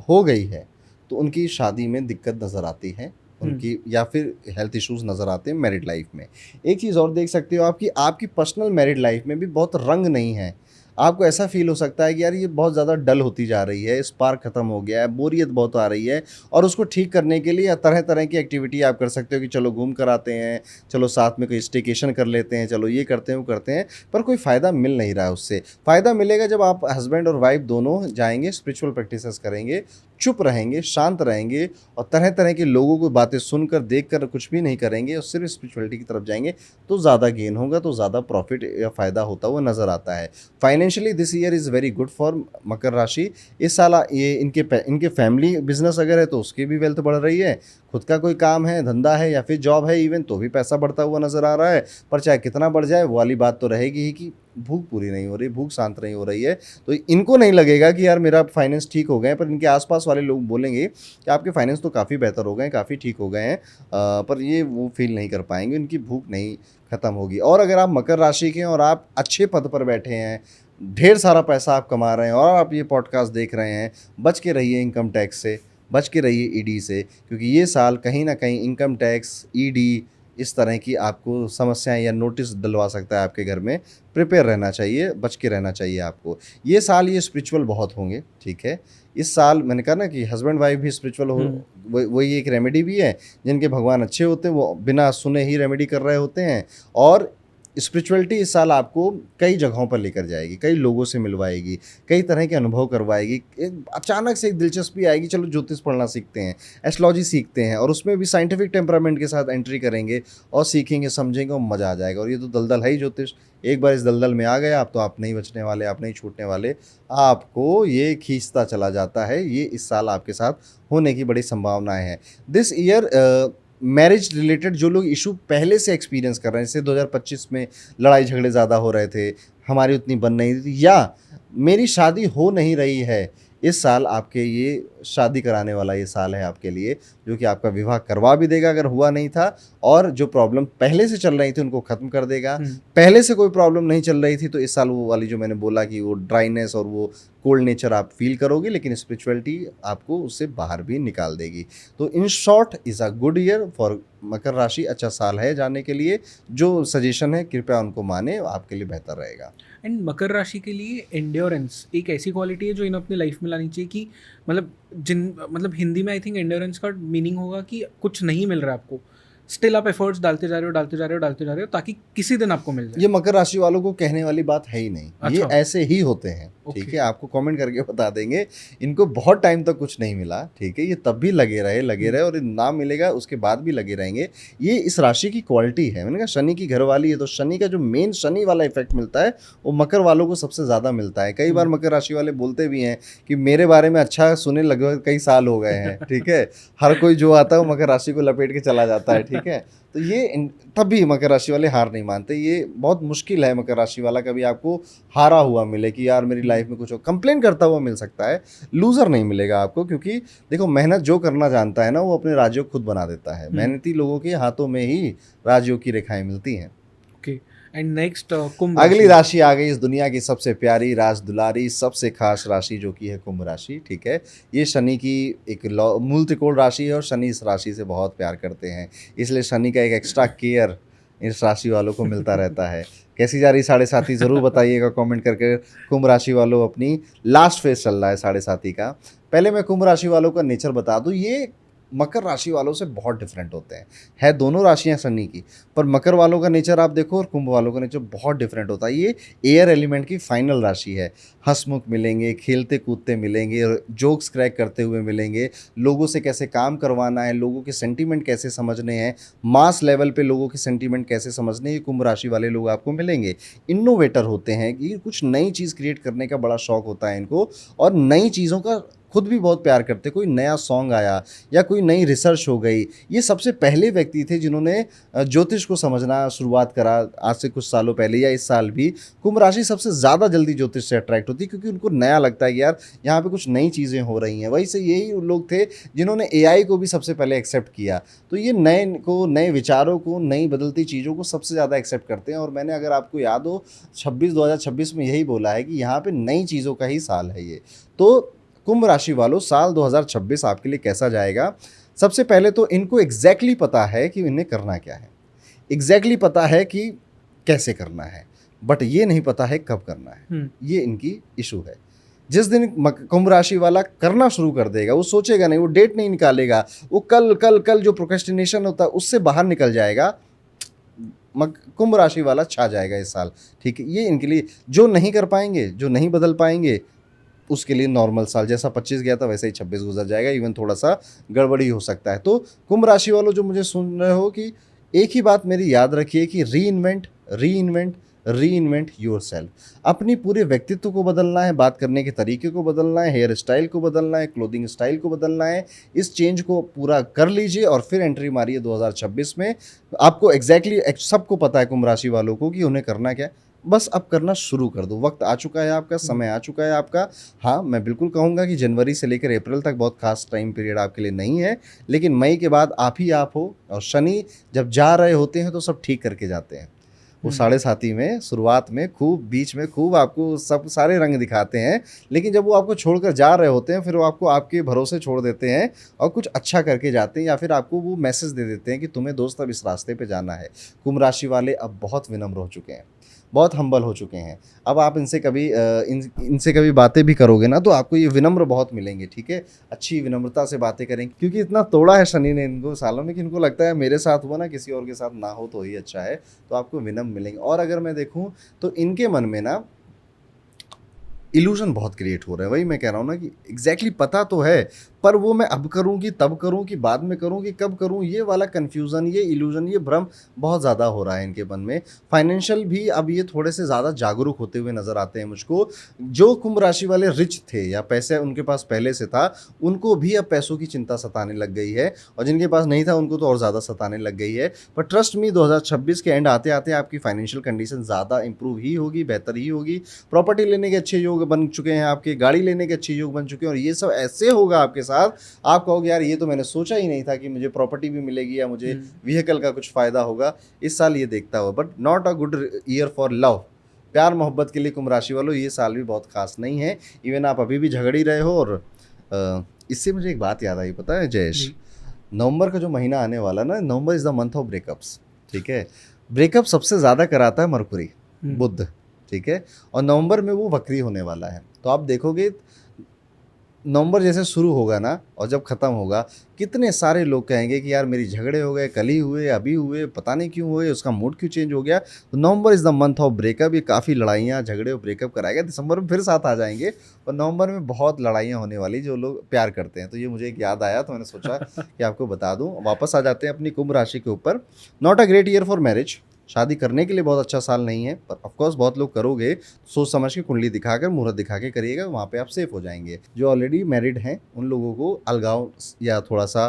हो गई है तो उनकी शादी में दिक्कत नज़र आती है उनकी, या फिर हेल्थ इश्यूज नज़र आते हैं मैरिड लाइफ में। एक चीज़ और देख सकते हो आपकी आपकी पर्सनल मैरिड लाइफ में भी बहुत रंग नहीं है। आपको ऐसा फील हो सकता है कि यार ये बहुत ज़्यादा डल होती जा रही है, स्पार्क ख़त्म हो गया है, बोरियत बहुत आ रही है, और उसको ठीक करने के लिए तरह तरह की एक्टिविटी आप कर सकते हो कि चलो घूम कर आते हैं, चलो साथ में कोई स्टेकेशन कर लेते हैं, चलो ये करते हैं वो करते हैं, पर कोई फ़ायदा मिल नहीं रहा है उससे। फ़ायदा मिलेगा जब आप हस्बैंड और वाइफ दोनों जाएंगे, स्पिरिचुअल प्रैक्टिसेस करेंगे, चुप रहेंगे, शांत रहेंगे, और तरह तरह के लोगों को बातें सुनकर देखकर कुछ भी नहीं करेंगे और सिर्फ स्पिरिचुअलिटी की तरफ जाएंगे, तो ज़्यादा गेन होगा, तो ज़्यादा प्रॉफिट या फ़ायदा होता हुआ नज़र आता है। Financially this year is very good for Makar rashi. इस साल ये इनके फैमिली बिजनेस अगर है तो उसकी भी वेल्थ बढ़ रही है, खुद का कोई काम है, धंधा है या फिर जॉब है इवन, तो भी पैसा बढ़ता हुआ नज़र आ रहा है। पर चाहे कितना बढ़ जाए वो वाली बात तो रहेगी ही कि भूख पूरी नहीं हो रही, भूख शांत नहीं हो रही है। तो इनको नहीं लगेगा कि यार मेरा फाइनेंस ठीक हो गए, पर इनके आसपास वाले लोग बोलेंगे कि आपके फाइनेंस तो काफ़ी बेहतर हो गए, काफ़ी ठीक हो गए हैं, पर ये वो फील नहीं कर पाएंगे, इनकी भूख नहीं ख़त्म होगी। और अगर आप मकर राशि के हैं और आप अच्छे पद पर बैठे हैं, ढेर सारा पैसा आप कमा रहे हैं और आप ये पॉडकास्ट देख रहे हैं, बच के रहिए इनकम टैक्स से, बच के रहिए ईडी से, क्योंकि ये साल कहीं ना कहीं इनकम टैक्स, ईडी, इस तरह की आपको समस्याएं या नोटिस डलवा सकता है आपके घर में। प्रिपेयर रहना चाहिए, बच के रहना चाहिए आपको। ये साल ये स्पिरिचुअल बहुत होंगे, ठीक है। इस साल मैंने कहा ना कि हस्बैंड वाइफ भी स्पिरिचुअल हो, वही एक रेमेडी भी है। जिनके भगवान अच्छे होते हैं वो बिना सुने ही रेमेडी कर रहे होते हैं। और स्पिरिचुअलिटी इस साल आपको कई जगहों पर लेकर जाएगी, कई लोगों से मिलवाएगी, कई तरह के अनुभव करवाएगी। अचानक से एक दिलचस्पी आएगी, चलो ज्योतिष पढ़ना सीखते हैं, एस्ट्रोलॉजी सीखते हैं, और उसमें भी साइंटिफिक टेम्परामेंट के साथ एंट्री करेंगे और सीखेंगे, समझेंगे और मज़ा आ जाएगा। और ये तो दलदल है ही ज्योतिष, एक बार इस दलदल में आ गए आप तो आप नहीं बचने वाले, आप नहीं छूटने वाले, आपको ये खींचता चला जाता है। ये इस साल आपके साथ होने की बड़ी संभावनाएं हैं। दिस ईयर मैरिज रिलेटेड जो लोग इशू पहले से एक्सपीरियंस कर रहे हैं, जैसे 2025 में लड़ाई झगड़े ज़्यादा हो रहे थे, हमारी उतनी बन नहीं थी, या मेरी शादी हो नहीं रही है, इस साल आपके ये शादी कराने वाला ये साल है आपके लिए, जो कि आपका विवाह करवा भी देगा अगर हुआ नहीं था, और जो प्रॉब्लम पहले से चल रही थी उनको ख़त्म कर देगा। पहले से कोई प्रॉब्लम नहीं चल रही थी तो इस साल वो वाली जो मैंने बोला कि वो ड्राइनेस और वो कोल्ड नेचर आप फील करोगे, लेकिन स्पिरिचुअलिटी आपको उससे बाहर भी निकाल देगी। तो in short is a good year for Makar rashi. अच्छा साल है जाने के लिए, जो सजेशन है कृपया उनको माने, आपके लिए बेहतर रहेगा। एंड मकर राशि के लिए एंड्योरेंस एक ऐसी क्वालिटी है जो इन्हें अपनी लाइफ में लानी चाहिए कि मतलब हिंदी में आई थिंक एंड्योरेंस का मीनिंग होगा कि कुछ नहीं मिल रहा है आपको, स्टिल आप एफर्ट्स डालते जा रहे हो ताकि किसी दिन आपको मिल जाए। ये मकर राशि वालों को कहने वाली बात है ही नहीं। अच्छा। ये ऐसे ही होते हैं, ठीक है। आपको कमेंट करके बता देंगे, इनको बहुत टाइम तक कुछ नहीं मिला, ठीक है, ये तब भी लगे रहे और ना मिलेगा उसके बाद भी लगे रहेंगे। ये इस राशि की क्वालिटी है। मैंने कहा शनि की घर वाली है, तो शनि का जो मेन शनि वाला इफेक्ट मिलता है वो मकर वालों को सबसे ज़्यादा मिलता है। कई बार मकर राशि वाले बोलते भी हैं कि मेरे बारे में अच्छा सुने लगभग कई साल हो गए हैं, ठीक है। हर कोई जो आता है वो मकर राशि को लपेट के चला जाता है, ठीक है। तो ये तब भी मकर राशि वाले हार नहीं मानते। ये बहुत मुश्किल है मकर राशि वाला कभी आपको हारा हुआ मिले कि यार मेरी लाइफ में कुछ हो, कंप्लेन करता हुआ मिल सकता है, लूज़र नहीं मिलेगा आपको। क्योंकि देखो मेहनत जो करना जानता है ना वो अपने राज्यों खुद बना देता है। मेहनती लोगों के हाथों में ही राज्यों की रेखाएं मिलती हैं। ओके, एंड नेक्स्ट कुंभ अगली राशि आ गई इस दुनिया की सबसे प्यारी, राज दुलारी, सबसे खास राशि जो कि है कुंभ राशि, ठीक है। ये शनि की एक मूल त्रिकोण राशि है और शनि इस राशि से बहुत प्यार करते हैं, इसलिए शनि का एक एक्स्ट्रा केयर इस राशि वालों को मिलता रहता है। कैसी जा रही साढ़े साथी ज़रूर बताइएगा कमेंट करके। कुंभ राशि वालों अपनी लास्ट फेज चल रहा है साढ़े साथी का। पहले मैं कुंभ राशि वालों का नेचर बता दूं, ये मकर राशि वालों से बहुत डिफरेंट होते हैं। है दोनों राशियां शनि की, पर मकर वालों का नेचर आप देखो और कुंभ वालों का नेचर बहुत डिफरेंट होता है। ये एयर एलिमेंट की फाइनल राशि है। हंसमुख मिलेंगे, खेलते कूदते मिलेंगे, जोक्स क्रैक करते हुए मिलेंगे, लोगों से कैसे काम करवाना है, लोगों के सेंटीमेंट कैसे समझने हैं, मास लेवल पे लोगों के सेंटीमेंट कैसे समझने, ये कुंभ राशि वाले लोग आपको मिलेंगे। इनोवेटर होते हैं कि कुछ नई चीज़ क्रिएट करने का बड़ा शौक होता है इनको, और नई चीज़ों का खुद भी बहुत प्यार करते। कोई नया सॉन्ग आया या कोई नई रिसर्च हो गई, ये सबसे पहले व्यक्ति थे जिन्होंने ज्योतिष को समझना शुरुआत करा आज से कुछ सालों पहले या इस साल भी। कुंभ राशि सबसे ज़्यादा जल्दी ज्योतिष से अट्रैक्ट होती है क्योंकि उनको नया लगता है कि यार यहाँ पे कुछ नई चीज़ें हो रही हैं। वही से यही लोग थे जिन्होंने AI को भी सबसे पहले एक्सेप्ट किया। तो ये नए विचारों को, नई बदलती चीज़ों को सबसे ज़्यादा एक्सेप्ट करते हैं। और मैंने अगर आपको याद हो 2026 में यही बोला है कि यहाँ पर नई चीज़ों का ही साल है ये। तो कुंभ राशि वालों, साल 2026 आपके लिए कैसा जाएगा? सबसे पहले तो इनको एग्जैक्टली पता है कि इन्हें करना क्या है, एग्जैक्टली पता है कि कैसे करना है, बट ये नहीं पता है कब करना है। ये इनकी इशू है। जिस दिन कुंभ राशि वाला करना शुरू कर देगा, वो सोचेगा नहीं, वो डेट नहीं निकालेगा, वो कल कल कल जो प्रोक्रेस्टिनेशन होता है उससे बाहर निकल जाएगा, कुंभ राशि वाला छा जाएगा इस साल। ठीक है, ये इनके लिए जो नहीं कर पाएंगे, जो नहीं बदल पाएंगे, उसके लिए नॉर्मल साल जैसा 25 गया था वैसे ही 26 गुजर जाएगा, इवन थोड़ा सा गड़बड़ी हो सकता है। तो कुंभ राशि वालों जो मुझे सुन रहे हो, कि एक ही बात मेरी याद रखिए कि री इन्वेंट योरसेल्फ। अपनी पूरे व्यक्तित्व को बदलना है, बात करने के तरीके को बदलना है, हेयर स्टाइल को बदलना है, क्लोथिंग स्टाइल को बदलना है। इस चेंज को पूरा कर लीजिए और फिर एंट्री मारिए 2026 में। आपको एग्जैक्टली सबको पता है कुंभ राशि वालों को कि उन्हें करना क्या है, बस अब करना शुरू कर दो। वक्त आ चुका है आपका, समय आ चुका है आपका। हाँ, मैं बिल्कुल कहूँगा कि जनवरी से लेकर अप्रैल तक बहुत खास टाइम पीरियड आपके लिए नहीं है, लेकिन मई के बाद आप ही आप हो, और शनि जब जा रहे होते हैं तो सब ठीक करके जाते हैं। वो 7.5 में शुरुआत में खूब, बीच में खूब आपको सब सारे रंग दिखाते हैं, लेकिन जब वो आपको छोड़कर जा रहे होते हैं फिर वो आपको आपके भरोसे छोड़ देते हैं और कुछ अच्छा करके जाते हैं, या फिर आपको वो मैसेज दे देते हैं कि तुम्हें दोस्त अब इस रास्ते पे जाना है। कुंभ राशि वाले अब बहुत विनम्र हो चुके हैं, बहुत हम्बल हो चुके हैं। अब आप इनसे कभी बातें भी करोगे ना, तो आपको ये विनम्र बहुत मिलेंगे। ठीक है, अच्छी विनम्रता से बातें करेंगे, क्योंकि इतना तोड़ा है शनि ने इनको सालों में कि इनको लगता है मेरे साथ हुआ ना, किसी और के साथ ना हो तो ही अच्छा है। तो आपको विनम्र मिलेंगे। और अगर मैं देखूँ तो इनके मन में ना इल्यूजन बहुत क्रिएट हो रहा है। वही मैं कह रहा हूँ ना कि एग्जैक्टली पता तो है, पर वो मैं अब करूँ कि तब करूँ कि बाद में करूँ कि कब करूँ, ये वाला कन्फ्यूज़न, ये इल्यूजन, ये भ्रम बहुत ज़्यादा हो रहा है इनके मन में। फाइनेंशियल भी अब ये थोड़े से ज़्यादा जागरूक होते हुए नज़र आते हैं मुझको। जो कुंभ राशि वाले रिच थे या पैसे उनके पास पहले से था, उनको भी अब पैसों की चिंता सताने लग गई है, और जिनके पास नहीं था उनको तो और ज़्यादा सताने लग गई है। पर ट्रस्ट मी, 2026 के एंड आते आते आपकी फाइनेंशियल कंडीशन ज़्यादा इंप्रूव ही होगी, बेहतर ही होगी। प्रॉपर्टी लेने के अच्छे योग बन चुके हैं आपके, गाड़ी लेने के अच्छे योग बन चुके हैं, और ये सब ऐसे होगा आपके साथ, आप कहोगे यार ये तो मैंने सोचा ही नहीं था कि मुझे प्रॉपर्टी भी मिलेगी या मुझे व्हीकल का कुछ फ़ायदा होगा इस साल, ये देखता हुआ। But not a good year for love. प्यार मोहब्बत के लिए कुंभ राशि वालों ये साल भी बहुत खास नहीं है। इवन आप अभी भी झगड़ ही रहे हो। और इससे मुझे एक बात याद आई, पता है जयेश, नवंबर का जो महीना आने वाला ना, November is the month of breakups. ठीक है, ब्रेकअप सबसे ज़्यादा कराता है मरकुरी, बुध। ठीक है, और नवंबर में वो वक्री होने वाला है। तो आप देखोगे नवंबर जैसे शुरू होगा ना, और जब ख़त्म होगा, कितने सारे लोग कहेंगे कि यार मेरी झगड़े हो गए, कल ही हुए, अभी हुए, पता नहीं क्यों हुए, उसका मूड क्यों चेंज हो गया। तो November is the month of breakup. ये काफ़ी लड़ाइयाँ, झगड़े और ब्रेकअप कराएगा। दिसंबर में फिर साथ आ जाएंगे, और नवंबर में बहुत लड़ाइयाँ होने वाली जो लोग प्यार करते हैं। तो ये मुझे एक याद आया, तो मैंने सोचा कि आपको बता दूँ। वापस आ जाते हैं अपनी कुंभ राशि के ऊपर। Not a great year for marriage. शादी करने के लिए बहुत अच्छा साल नहीं है, पर ऑफकोर्स बहुत लोग करोगे, सोच समझ के कुंडली दिखाकर, मुहूर्त दिखा के करिएगा, वहाँ पे आप सेफ हो जाएंगे। जो ऑलरेडी मैरिड हैं उन लोगों को अलगाव या थोड़ा सा,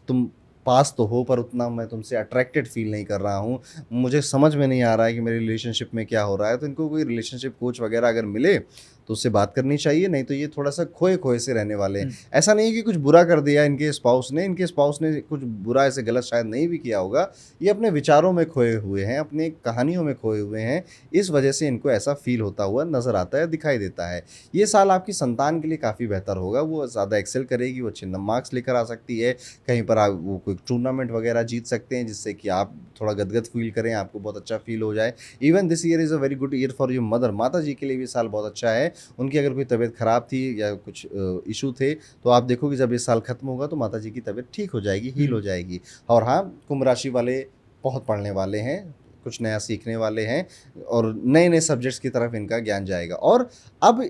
तुम पास तो हो पर उतना मैं तुमसे अट्रैक्टेड फील नहीं कर रहा हूँ, मुझे समझ में नहीं आ रहा है कि मेरे रिलेशनशिप में क्या हो रहा है, तो इनको कोई रिलेशनशिप कोच वगैरह अगर मिले तो उससे बात करनी चाहिए। नहीं तो ये थोड़ा सा खोए खोए से रहने वाले हैं। ऐसा नहीं है कि कुछ बुरा कर दिया इनके स्पाउस ने कुछ बुरा ऐसे गलत शायद नहीं भी किया होगा। ये अपने विचारों में खोए हुए हैं, अपने कहानियों में खोए हुए हैं, इस वजह से इनको ऐसा फील होता हुआ नज़र आता है, दिखाई देता है। ये साल आपकी संतान के लिए काफ़ी बेहतर होगा। वो ज़्यादा एक्सेल करेगी, वो अच्छे मार्क्स लेकर आ सकती है, कहीं पर आप वो कोई टूर्नामेंट वगैरह जीत सकते हैं, जिससे कि आप थोड़ा गदगद फील करें, आपको बहुत अच्छा फील हो जाए। Even this year is a very good year for your mother. माता जी के लिए भी साल बहुत अच्छा है। उनकी अगर कोई तबीयत ख़राब थी या कुछ इशू थे, तो आप देखोगे जब ये साल ख़त्म होगा तो माता जी की तबीयत ठीक हो जाएगी, हील हो जाएगी। और हाँ, कुंभ राशि वाले बहुत पढ़ने वाले हैं, कुछ नया सीखने वाले हैं, और नए नए सब्जेक्ट्स की तरफ इनका ज्ञान जाएगा। और अब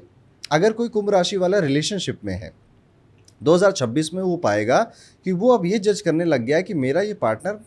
अगर कोई कुंभ राशि वाला रिलेशनशिप में है, 2026 में वो पाएगा कि वो अब ये जज करने लग गया है कि मेरा ये पार्टनर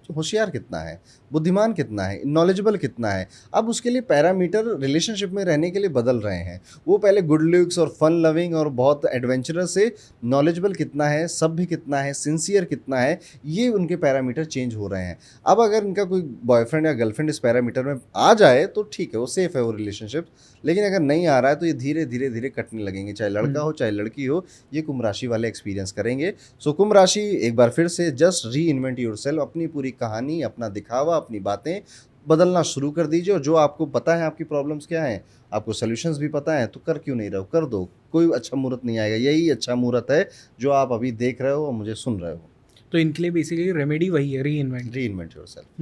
होशियार कितना है, बुद्धिमान कितना है, नॉलेजेबल कितना है। अब उसके लिए पैरामीटर रिलेशनशिप में रहने के लिए बदल रहे हैं। वो पहले गुड लुक्स और फन लविंग और बहुत एडवेंचरस से नॉलेजेबल कितना है, सभ्य कितना है, सिंसियर कितना है, ये उनके पैरामीटर चेंज हो रहे हैं। अब अगर इनका कोई बॉयफ्रेंड या गर्लफ्रेंड इस पैरामीटर में आ जाए तो ठीक है, वो सेफ है वो रिलेशनशिप। लेकिन अगर नहीं आ रहा है तो ये धीरे धीरे धीरे कटने लगेंगे, चाहे लड़का हो चाहे लड़की हो। ये कुंभ राशि वाले एक्सपीरियंस करेंगे। सो कुंभ राशि एक बार फिर से जस्ट री इन्वेंट योरसेल्फ। अपनी पूरी कहानी, अपना दिखावा, अपनी बातें बदलना शुरू कर दीजिए, और जो आपको पता है आपकी प्रॉब्लम्स क्या हैं, आपको सॉल्यूशंस भी पता हैं, तो कर क्यों नहीं रहे हो, कर दो। कोई अच्छा मुहूर्त नहीं आएगा, यही अच्छा मुहूर्त है जो आप अभी देख रहे हो और मुझे सुन रहे हो। तो इनके लिए बेसिकली रेमेडी वही है, री invent. Reinvent yourself.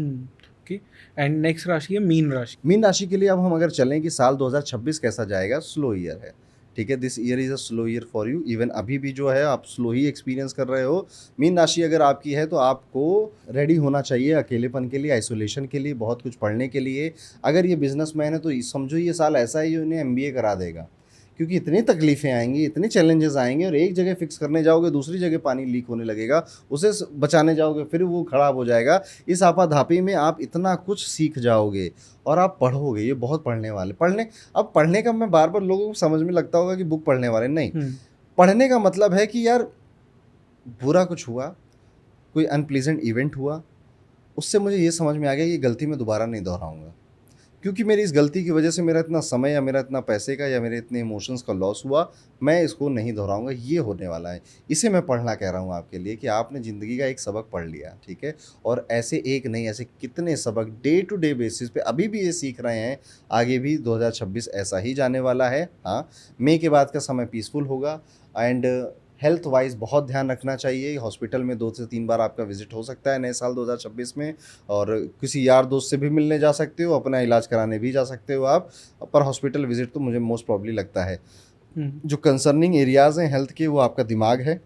Okay. And next राशि है मीन राशि। मीन राशि के लिए अब हम अगर चलें कि साल 2026 कैसा जाएगा, स्लो ईयर है, ठीक है। This year is a slow year for you. Even अभी भी जो है आप स्लो ही एक्सपीरियंस कर रहे हो। मीन राशि अगर आपकी है तो आपको रेडी होना चाहिए अकेलेपन के लिए, आइसोलेशन के लिए, बहुत कुछ पढ़ने के लिए। अगर ये बिजनेसमैन है तो समझो ये साल ऐसा ही उन्हें एमबीए करा देगा, क्योंकि इतनी तकलीफ़ें आएंगी, इतने चैलेंजेस आएंगे, और एक जगह फिक्स करने जाओगे दूसरी जगह पानी लीक होने लगेगा, उसे बचाने जाओगे फिर वो खराब हो जाएगा। इस आपाधापी में आप इतना कुछ सीख जाओगे और आप पढ़ोगे। ये बहुत पढ़ने वाले, अब पढ़ने का मैं बार बार लोगों को समझ में लगता होगा कि बुक पढ़ने वाले नहीं। पढ़ने का मतलब है कि यार बुरा कुछ हुआ, कोई अनप्लीजेंट इवेंट हुआ, उससे मुझे ये समझ में आ गया ये गलती मैं दोबारा नहीं दोहराऊंगा, क्योंकि मेरी इस गलती की वजह से मेरा इतना समय या मेरा इतना पैसे का या मेरे इतने इमोशंस का लॉस हुआ, मैं इसको नहीं दोहराऊंगा, ये होने वाला है। इसे मैं पढ़ना कह रहा हूँ आपके लिए कि आपने ज़िंदगी का एक सबक पढ़ लिया, ठीक है। और ऐसे एक नहीं, ऐसे कितने सबक डे टू डे बेसिस पे अभी भी ये सीख रहे हैं। आगे भी 2026 ऐसा ही जाने वाला है। हाँ, मई के बाद का समय पीसफुल होगा। एंड हेल्थ वाइज बहुत ध्यान रखना चाहिए। हॉस्पिटल में 2 से 3 बार आपका विजिट हो सकता है नए साल 2026 में, और किसी यार दोस्त से भी मिलने जा सकते हो, अपना इलाज कराने भी जा सकते हो आप, पर हॉस्पिटल विजिट तो मुझे मोस्ट प्रॉब्ली लगता है। जो कंसर्निंग एरियाज़ हैं हेल्थ के, वो आपका दिमाग है,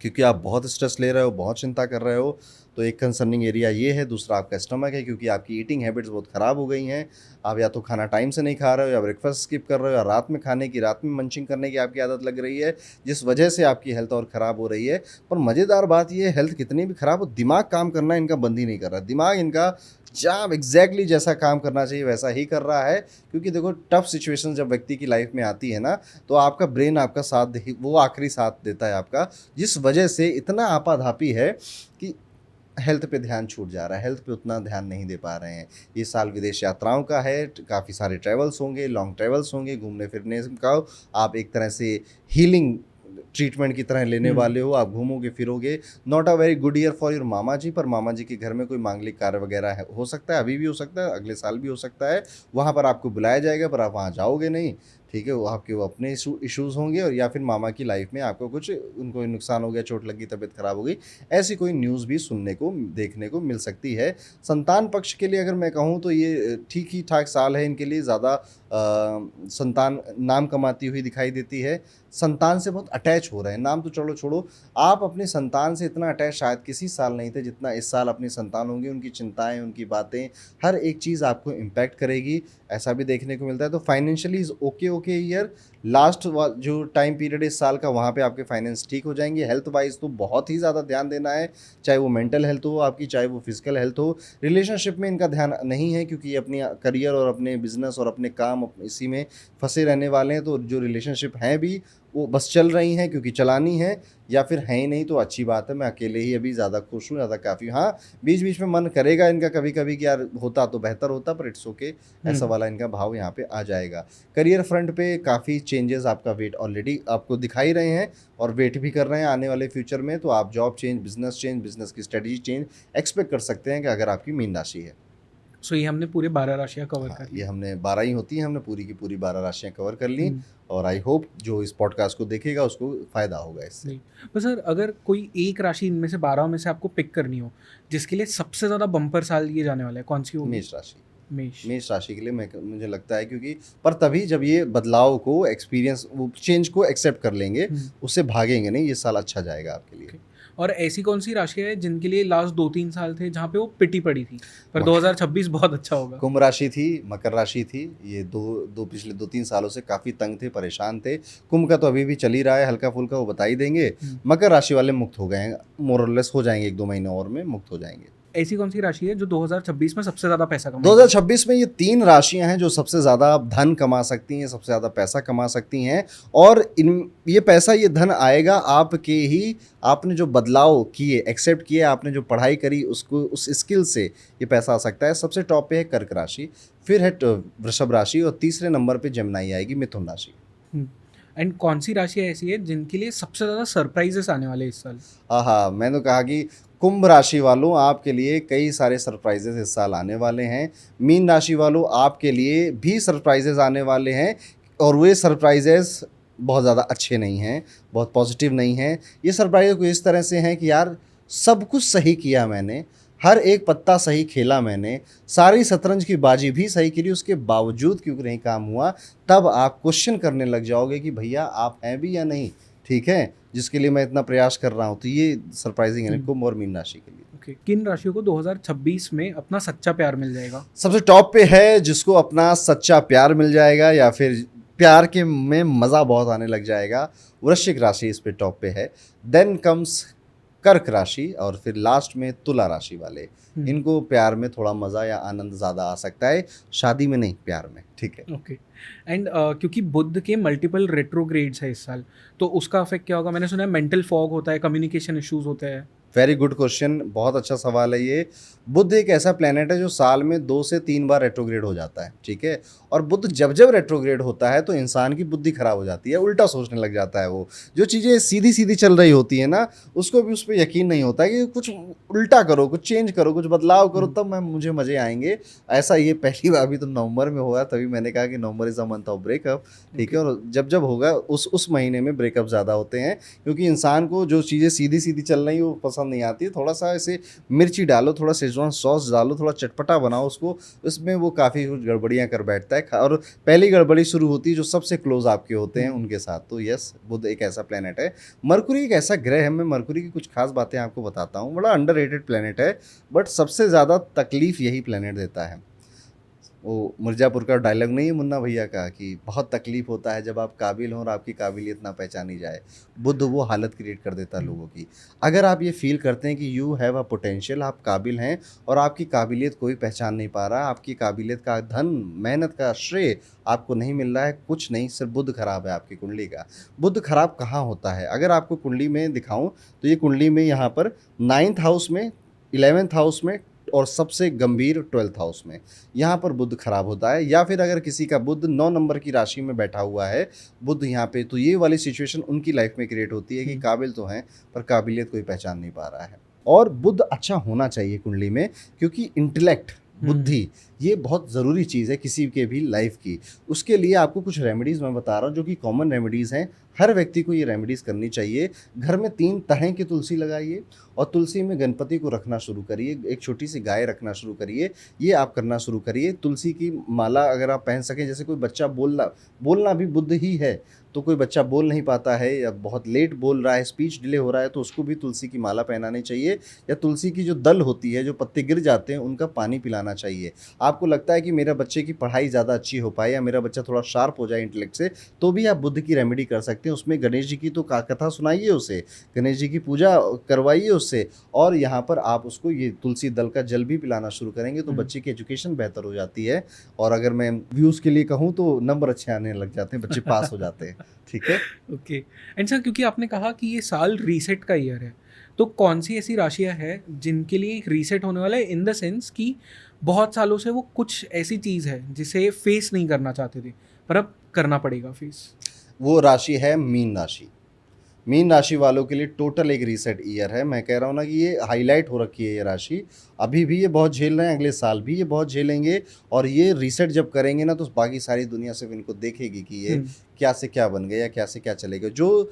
क्योंकि आप बहुत स्ट्रेस ले रहे हो, बहुत चिंता कर रहे हो, तो एक कंसर्निंग एरिया ये है। दूसरा आपका स्टमक है, क्योंकि आपकी ईटिंग हैबिट्स बहुत ख़राब हो गई हैं। आप या तो खाना टाइम से नहीं खा रहे हो, या ब्रेकफास्ट स्किप कर रहे हो, या रात में खाने की, रात में मंचिंग करने की आपकी आदत लग रही है, जिस वजह से आपकी हेल्थ और ख़राब हो रही है। पर मज़ेदार बात ये है, हेल्थ कितनी भी ख़राब हो, दिमाग काम करना इनका बंद ही नहीं कर रहा। दिमाग इनका जहाँ एग्जैक्टली जैसा काम करना चाहिए वैसा ही कर रहा है, क्योंकि देखो टफ सिचुएशन जब व्यक्ति की लाइफ में आती है ना, तो आपका ब्रेन आपका साथ वो आखिरी साथ देता है आपका, जिस वजह से इतना आपाधापी है कि हेल्थ पे ध्यान छूट जा रहा है, हेल्थ पे उतना ध्यान नहीं दे पा रहे हैं। ये साल विदेश यात्राओं का है, काफ़ी सारे ट्रैवल्स होंगे, लॉन्ग ट्रैवल्स होंगे, घूमने फिरने का आप एक तरह से हीलिंग ट्रीटमेंट की तरह लेने वाले हो। आप घूमोगे फिरोगे। Not a very good year for your मामा जी, पर मामा जी के घर में कोई मांगलिक कार्य वगैरह है, हो सकता है, अभी भी हो सकता है, अगले साल भी हो सकता है। वहाँ पर आपको बुलाया जाएगा, पर आप वहाँ जाओगे नहीं, ठीक है। वो आपके वो अपने इश्यूज़ होंगे, और या फिर मामा की लाइफ में आपको कुछ उनको नुकसान हो गया, चोट लगी, तबीयत खराब हो गई, ऐसी कोई न्यूज़ भी सुनने को देखने को मिल सकती है। संतान पक्ष के लिए अगर मैं कहूँ तो ये ठीक ही ठाक साल है इनके लिए। ज़्यादा संतान नाम कमाती हुई दिखाई देती है, संतान से बहुत अटैच हो रहे हैं। नाम तो चलो छोड़ो, आप अपनी संतान से इतना अटैच शायद किसी साल नहीं थे जितना इस साल अपनी संतान होंगी। उनकी चिंताएं, उनकी बातें, हर एक चीज़ आपको इम्पैक्ट करेगी, ऐसा भी देखने को मिलता है। तो financially is okay year. Last जो टाइम पीरियड है इस साल का, वहाँ पे आपके फाइनेंस ठीक हो जाएंगे। हेल्थ वाइज तो बहुत ही ज़्यादा ध्यान देना है, चाहे वो मेंटल हेल्थ हो आपकी, चाहे वो फिजिकल हेल्थ हो। रिलेशनशिप में इनका ध्यान नहीं है, क्योंकि ये अपनी करियर और अपने बिजनेस और अपने काम इसी में फंसे रहने वाले हैं। तो जो रिलेशनशिप हैं भी वो बस चल रही हैं, क्योंकि चलानी है, या फिर है ही नहीं तो अच्छी बात है। मैं अकेले ही अभी ज़्यादा खुश हूँ, ज़्यादा काफ़ी। हाँ, बीच बीच में मन करेगा इनका कभी कभी कि यार होता तो बेहतर होता, पर इट्स ओके, ऐसा वाला इनका भाव यहाँ पे आ जाएगा। करियर फ्रंट पे काफ़ी चेंजेस आपका वेट ऑलरेडी आपको दिखाई रहे हैं, और वेट भी कर रहे हैं आने वाले फ्यूचर में। तो आप जॉब चेंज, बिजनेस की स्ट्रेटजी चेंज एक्सपेक्ट कर सकते हैं कि अगर आपकी मीन राशि है। सो ये हमने पूरे 12 राशियाँ कवर कर ली। ये हमने 12 ही होती हैं, हमने पूरी की पूरी 12 राशियाँ कवर कर ली, और आई होप जो इस पॉडकास्ट को देखेगा उसको फ़ायदा होगा इससे। तो सर अगर कोई एक राशि इनमें से 12 में से आपको पिक करनी हो जिसके लिए सबसे ज़्यादा बम्पर साल ये जाने वाला है, कौन सी होगी? मेष राशि। मेष राशि के लिए मुझे लगता है, क्योंकि पर तभी जब ये बदलाव को एक्सपीरियंस, वो चेंज को एक्सेप्ट कर लेंगे, उससे भागेंगे नहीं, ये साल अच्छा जाएगा आपके लिए। और ऐसी कौन सी राशि है जिनके लिए लास्ट 2-3 साल थे जहाँ पे वो पिटी पड़ी थी, पर 2026 बहुत अच्छा होगा? कुंभ राशि थी, मकर राशि थी। ये दो पिछले 2-3 सालों से काफ़ी तंग थे, परेशान थे। कुंभ का तो अभी भी चल ही रहा है, हल्का फुल्का, वो बता ही देंगे। मकर राशि वाले मुक्त हो गए हैं, मोरलेस हो जाएंगे, 1-2 महीने और में मुक्त हो जाएंगे। ऐसी कौन सी राशि है जो 2026 में सबसे ज़्यादा पैसा कमाएगी? 2026 में ये 3 राशियां हैं जो सबसे ज़्यादा धन कमा सकती हैं, सबसे ज़्यादा पैसा कमा सकती हैं। और ये पैसा, ये धन आएगा आपके ही, आपने जो बदलाव किए, एक्सेप्ट किए, आपने जो पढ़ाई करी, उसको, उस स्किल से ये पैसा आ सकता है। सबसे टॉप पे है कर्क राशि, फिर है वृषभ राशि, और तीसरे नंबर पे जमनाई आएगी, मिथुन राशि। एंड कौन सी राशियाँ ऐसी है जिनके लिए सबसे ज़्यादा सरप्राइजेस आने वाले हैं इस साल? हाँ, मैंने कहा कि कुंभ राशि वालों आपके लिए कई सारे सरप्राइजेस इस साल आने वाले हैं। मीन राशि वालों आपके लिए भी सरप्राइजेस आने वाले हैं और वे सरप्राइजेस बहुत ज़्यादा अच्छे नहीं हैं, बहुत पॉजिटिव नहीं हैं। ये सरप्राइज कुछ इस तरह से हैं कि यार सब कुछ सही किया मैंने, हर एक पत्ता सही खेला मैंने, सारी शतरंज की बाजी भी सही खेली, उसके बावजूद क्यों नहीं काम हुआ, तब आप क्वेश्चन करने लग जाओगे कि भैया आप हैं भी या नहीं, ठीक है, जिसके लिए मैं इतना प्रयास कर रहा हूँ। तो ये सरप्राइजिंग है कुंभ और मीन राशि के लिए। ओके, किन राशियों को 2026 में अपना सच्चा प्यार मिल जाएगा? सबसे टॉप पे है जिसको अपना सच्चा प्यार मिल जाएगा या फिर प्यार के में मज़ा बहुत आने लग जाएगा, वृश्चिक राशि इस पे टॉप पे है। देन कम्स कर्क राशि और फिर लास्ट में तुला राशि वाले। इनको प्यार में थोड़ा मज़ा या आनंद ज़्यादा आ सकता है, शादी में नहीं, प्यार में, ठीक है। ओके, एंड क्योंकि बुध के मल्टीपल रेट्रोग्रेड्स है इस साल, तो उसका अफेक्ट क्या होगा? मैंने सुना है मेंटल फॉग होता है, कम्युनिकेशन इश्यूज होते हैं। वेरी गुड क्वेश्चन, बहुत अच्छा सवाल है ये। बुध एक ऐसा प्लेनेट है जो साल में 2 से 3 बार रेट्रोग्रेड हो जाता है, ठीक है। और बुध जब जब रेट्रोग्रेड होता है तो इंसान की बुद्धि खराब हो जाती है, उल्टा सोचने लग जाता है। वो जो चीज़ें सीधी सीधी चल रही होती है ना, उसको भी उस पर यकीन नहीं होता है कि कुछ उल्टा करो, कुछ चेंज करो, कुछ बदलाव करो, तब मुझे मज़े आएंगे। ऐसा ये पहली बार भी तो नवंबर में हुआ, तभी मैंने कहा कि November is a month of breakup, ठीक है। और जब जब होगा उस महीने में ब्रेकअप ज़्यादा होते हैं, क्योंकि इंसान को जो चीज़ें सीधी सीधी चल रही वो पसंद नहीं आती। थोड़ा सा ऐसे मिर्ची डालो, थोड़ा शेजवान सॉस डालो, थोड़ा चटपटा बनाओ उसको, उसमें वो काफ़ी कुछ गड़बड़ियाँ कर बैठता है। और पहली गड़बड़ी शुरू होती है जो सबसे क्लोज आपके होते हैं उनके साथ। तो यस, बुध एक ऐसा प्लेनेट है। मरकुरी एक ऐसा ग्रह है, मैं मरकुरी की कुछ खास बातें आपको बताता हूँ। बड़ा अंडररेटेड प्लेनेट है, बट सबसे ज़्यादा तकलीफ यही प्लेनेट देता है। वो मिर्ज़ापुर का डायलॉग नहीं है मुन्ना भैया का कि बहुत तकलीफ होता है जब आप काबिल हों और आपकी काबिलियत ना पहचानी जाए। बुध वो हालत क्रिएट कर देता है लोगों की। अगर आप ये फील करते हैं कि यू हैव अ पोटेंशियल, आप काबिल हैं और आपकी काबिलियत कोई पहचान नहीं पा रहा, आपकी काबिलियत का धन, मेहनत का श्रेय आपको नहीं मिल रहा है, कुछ नहीं, सिर्फ बुध खराब है आपकी कुंडली का। बुध खराब कहाँ होता है? अगर आपको कुंडली में दिखाऊं तो ये कुंडली में यहाँ पर 9th हाउस में, 11th हाउस में और सबसे गंभीर 12th हाउस में यहाँ पर बुध खराब होता है। या फिर अगर किसी का बुध 9 नंबर की राशि में बैठा हुआ है बुध यहाँ पे, तो ये वाली सिचुएशन उनकी लाइफ में क्रिएट होती है कि काबिल तो हैं पर काबिलियत कोई पहचान नहीं पा रहा है। और बुध अच्छा होना चाहिए कुंडली में, क्योंकि इंटेलेक्ट, बुद्धि, ये बहुत ज़रूरी चीज़ है किसी के भी लाइफ की। उसके लिए आपको कुछ रेमेडीज़ मैं बता रहा हूँ जो कि कॉमन रेमेडीज़ हैं, हर व्यक्ति को ये रेमेडीज़ करनी चाहिए। घर में 3 तरह की तुलसी लगाइए और तुलसी में गणपति को रखना शुरू करिए, एक छोटी सी गाय रखना शुरू करिए, ये आप करना शुरू करिए। तुलसी की माला अगर आप पहन सकें, जैसे कोई बच्चा बोलना भी बुध ही है, तो कोई बच्चा बोल नहीं पाता है या बहुत लेट बोल रहा है, स्पीच डिले हो रहा है, तो उसको भी तुलसी की माला पहनानी चाहिए। या तुलसी की जो दल होती है, जो पत्ते गिर जाते हैं, उनका पानी पिलाना चाहिए। आपको लगता है कि मेरा बच्चे की पढ़ाई ज़्यादा अच्छी हो पाए या मेरा बच्चा थोड़ा शार्प हो जाए इंटेलेक्ट से, तो भी आप बुध की रेमेडी कर सकते हैं। उसमें गणेश जी की तो कथा सुनाइए उसे, गणेश जी की पूजा करवाइए उससे, और यहाँ पर आप उसको ये तुलसी दल का जल भी पिलाना शुरू करेंगे तो बच्चे की एजुकेशन बेहतर हो जाती है। और अगर मैं व्यूज़ के लिए कहूँ तो नंबर अच्छे आने लग जाते हैं, बच्चे पास हो जाते हैं, ठीक है। ओके, एंड सर क्योंकि आपने कहा कि ये साल रीसेट का ईयर है, तो कौन सी ऐसी राशियां हैं जिनके लिए एक रीसेट होने वाला है, इन द सेंस कि बहुत सालों से वो कुछ ऐसी चीज़ है जिसे फेस नहीं करना चाहते थे पर अब करना पड़ेगा फेस? वो राशि है मीन राशि। मीन राशि वालों के लिए टोटल एक रीसेट ईयर है। मैं कह रहा हूँ ना कि ये हाईलाइट हो रखी है ये राशि, अभी भी ये बहुत झेल रहे हैं, अगले साल भी ये बहुत झेलेंगे। और ये रीसेट जब करेंगे ना तो बाकी सारी दुनिया सिर्फ इनको देखेगी कि ये क्या से क्या बन गए या क्या से क्या चलेगा। जो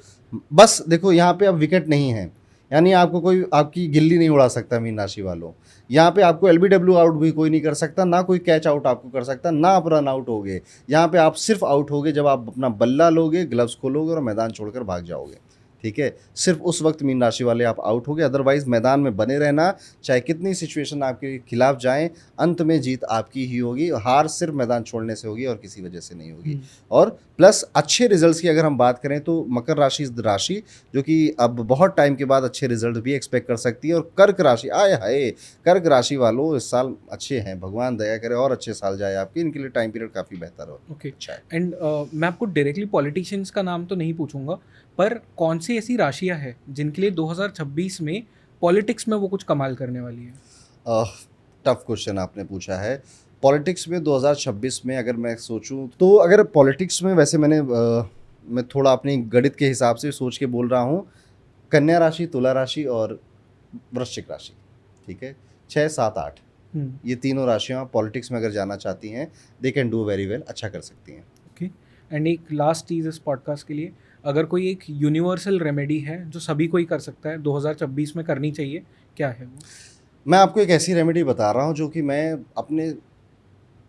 बस देखो यहाँ पे अब विकेट नहीं है, यानी आपको कोई आपकी गिल्ली नहीं उड़ा सकता मीन राशि वालों। यहाँ पे आपको LBW आउट भी कोई नहीं कर सकता, ना कोई कैच आउट आपको कर सकता, ना आप रन आउट होगे। यहाँ पे आप सिर्फ आउट होगे जब आप अपना बल्ला लोगे, ग्लव्स खोलोगे और मैदान छोड़कर भाग जाओगे, ठीक है। सिर्फ उस वक्त मीन राशि वाले आप आउट हो गए, अदरवाइज मैदान में बने रहना, चाहे कितनी सिचुएशन आपके खिलाफ जाएं, अंत में जीत आपकी ही होगी। हार सिर्फ मैदान छोड़ने से होगी और किसी वजह से नहीं होगी। और प्लस अच्छे रिजल्ट्स की अगर हम बात करें तो मकर राशि राशि जो कि अब बहुत टाइम के बाद अच्छे रिजल्ट भी एक्सपेक्ट कर सकती है। और कर्क राशि, आए हाय, कर्क राशि वालों इस साल अच्छे हैं, भगवान दया करे और अच्छे साल जाए आपके, इनके लिए टाइम पीरियड काफ़ी बेहतर हो। ओके, अच्छा है। एंड मैं आपको डायरेक्टली पॉलिटिशियंस का नाम तो नहीं पूछूंगा, पर कौन सी ऐसी राशियां हैं जिनके लिए 2026 में पॉलिटिक्स में वो कुछ कमाल करने वाली है? टफ क्वेश्चन आपने पूछा है। पॉलिटिक्स में 2026 में अगर मैं सोचूं तो अगर पॉलिटिक्स में, वैसे मैंने मैं थोड़ा अपनी गणित के हिसाब से सोच के बोल रहा हूँ, कन्या राशि, तुला राशि और वृश्चिक राशि, ठीक है, 6, 7, 8 ये तीनों राशियाँ पॉलिटिक्स में अगर जाना चाहती हैं, they can do very well, अच्छा कर सकती हैं। ओके। एंड एक लास्ट चीज़ इस पॉडकास्ट के लिए, अगर कोई एक यूनिवर्सल रेमेडी है जो सभी कोई कर सकता है 2026 में करनी चाहिए, क्या है वो? मैं आपको एक ऐसी रेमेडी बता रहा हूँ जो कि मैं अपने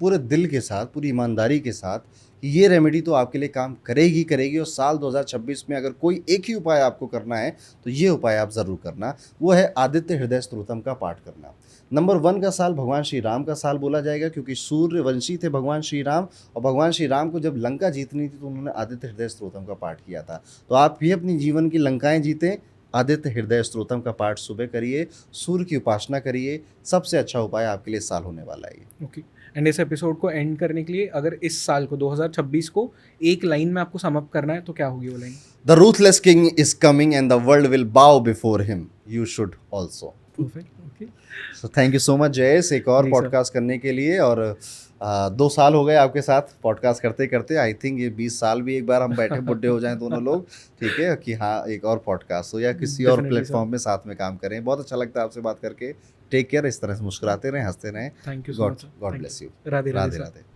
पूरे दिल के साथ, पूरी ईमानदारी के साथ, कि ये रेमेडी तो आपके लिए काम करेगी करेगी, और साल 2026 में अगर कोई एक ही उपाय आपको करना है तो ये उपाय आप ज़रूर करना, वो है आदित्य हृदय स्तोत्रम का पाठ करना। नंबर 1 का साल भगवान श्री राम का साल बोला जाएगा, क्योंकि सूर्यवंशी थे भगवान श्री राम, और भगवान श्री राम को जब लंका जीतनी थी तो उन्होंने आदित्य हृदय स्तोत्रम का पाठ किया था। तो आप भी अपनी जीवन की लंकाएं जीतें, आदित्य हृदय स्तोत्रम का पाठ सुबह करिए, सूर्य की उपासना करिए, सबसे अच्छा उपाय आपके लिए साल होने वाला है ये। ओके। एंड इस एपिसोड को एंड करने के लिए अगर इस साल को 2026 को एक लाइन में आपको सम अप करना है तो क्या होगी वो line? The ruthless king is coming and the world will bow before him, you should also. Perfect. Okay. So thank you so much Jayesh, एक और जी सर। पॉडकास्ट करने के लिए। और 2 साल हो गए आपके साथ पॉडकास्ट करते करते, आई थिंक ये 20 साल भी एक बार हम बैठे बुढ़े हो जाएं दोनों लोग, ठीक है, कि हाँ एक और पॉडकास्ट हो या किसी और Definitely, प्लेटफॉर्म में साथ में काम करें। बहुत अच्छा लगता है आपसे बात करके। टेक केयर, इस तरह से मुस्कुराते रहें, हंसते रहें। Thank you so much. God bless you. Radhe Radhe Radhe. Radhe.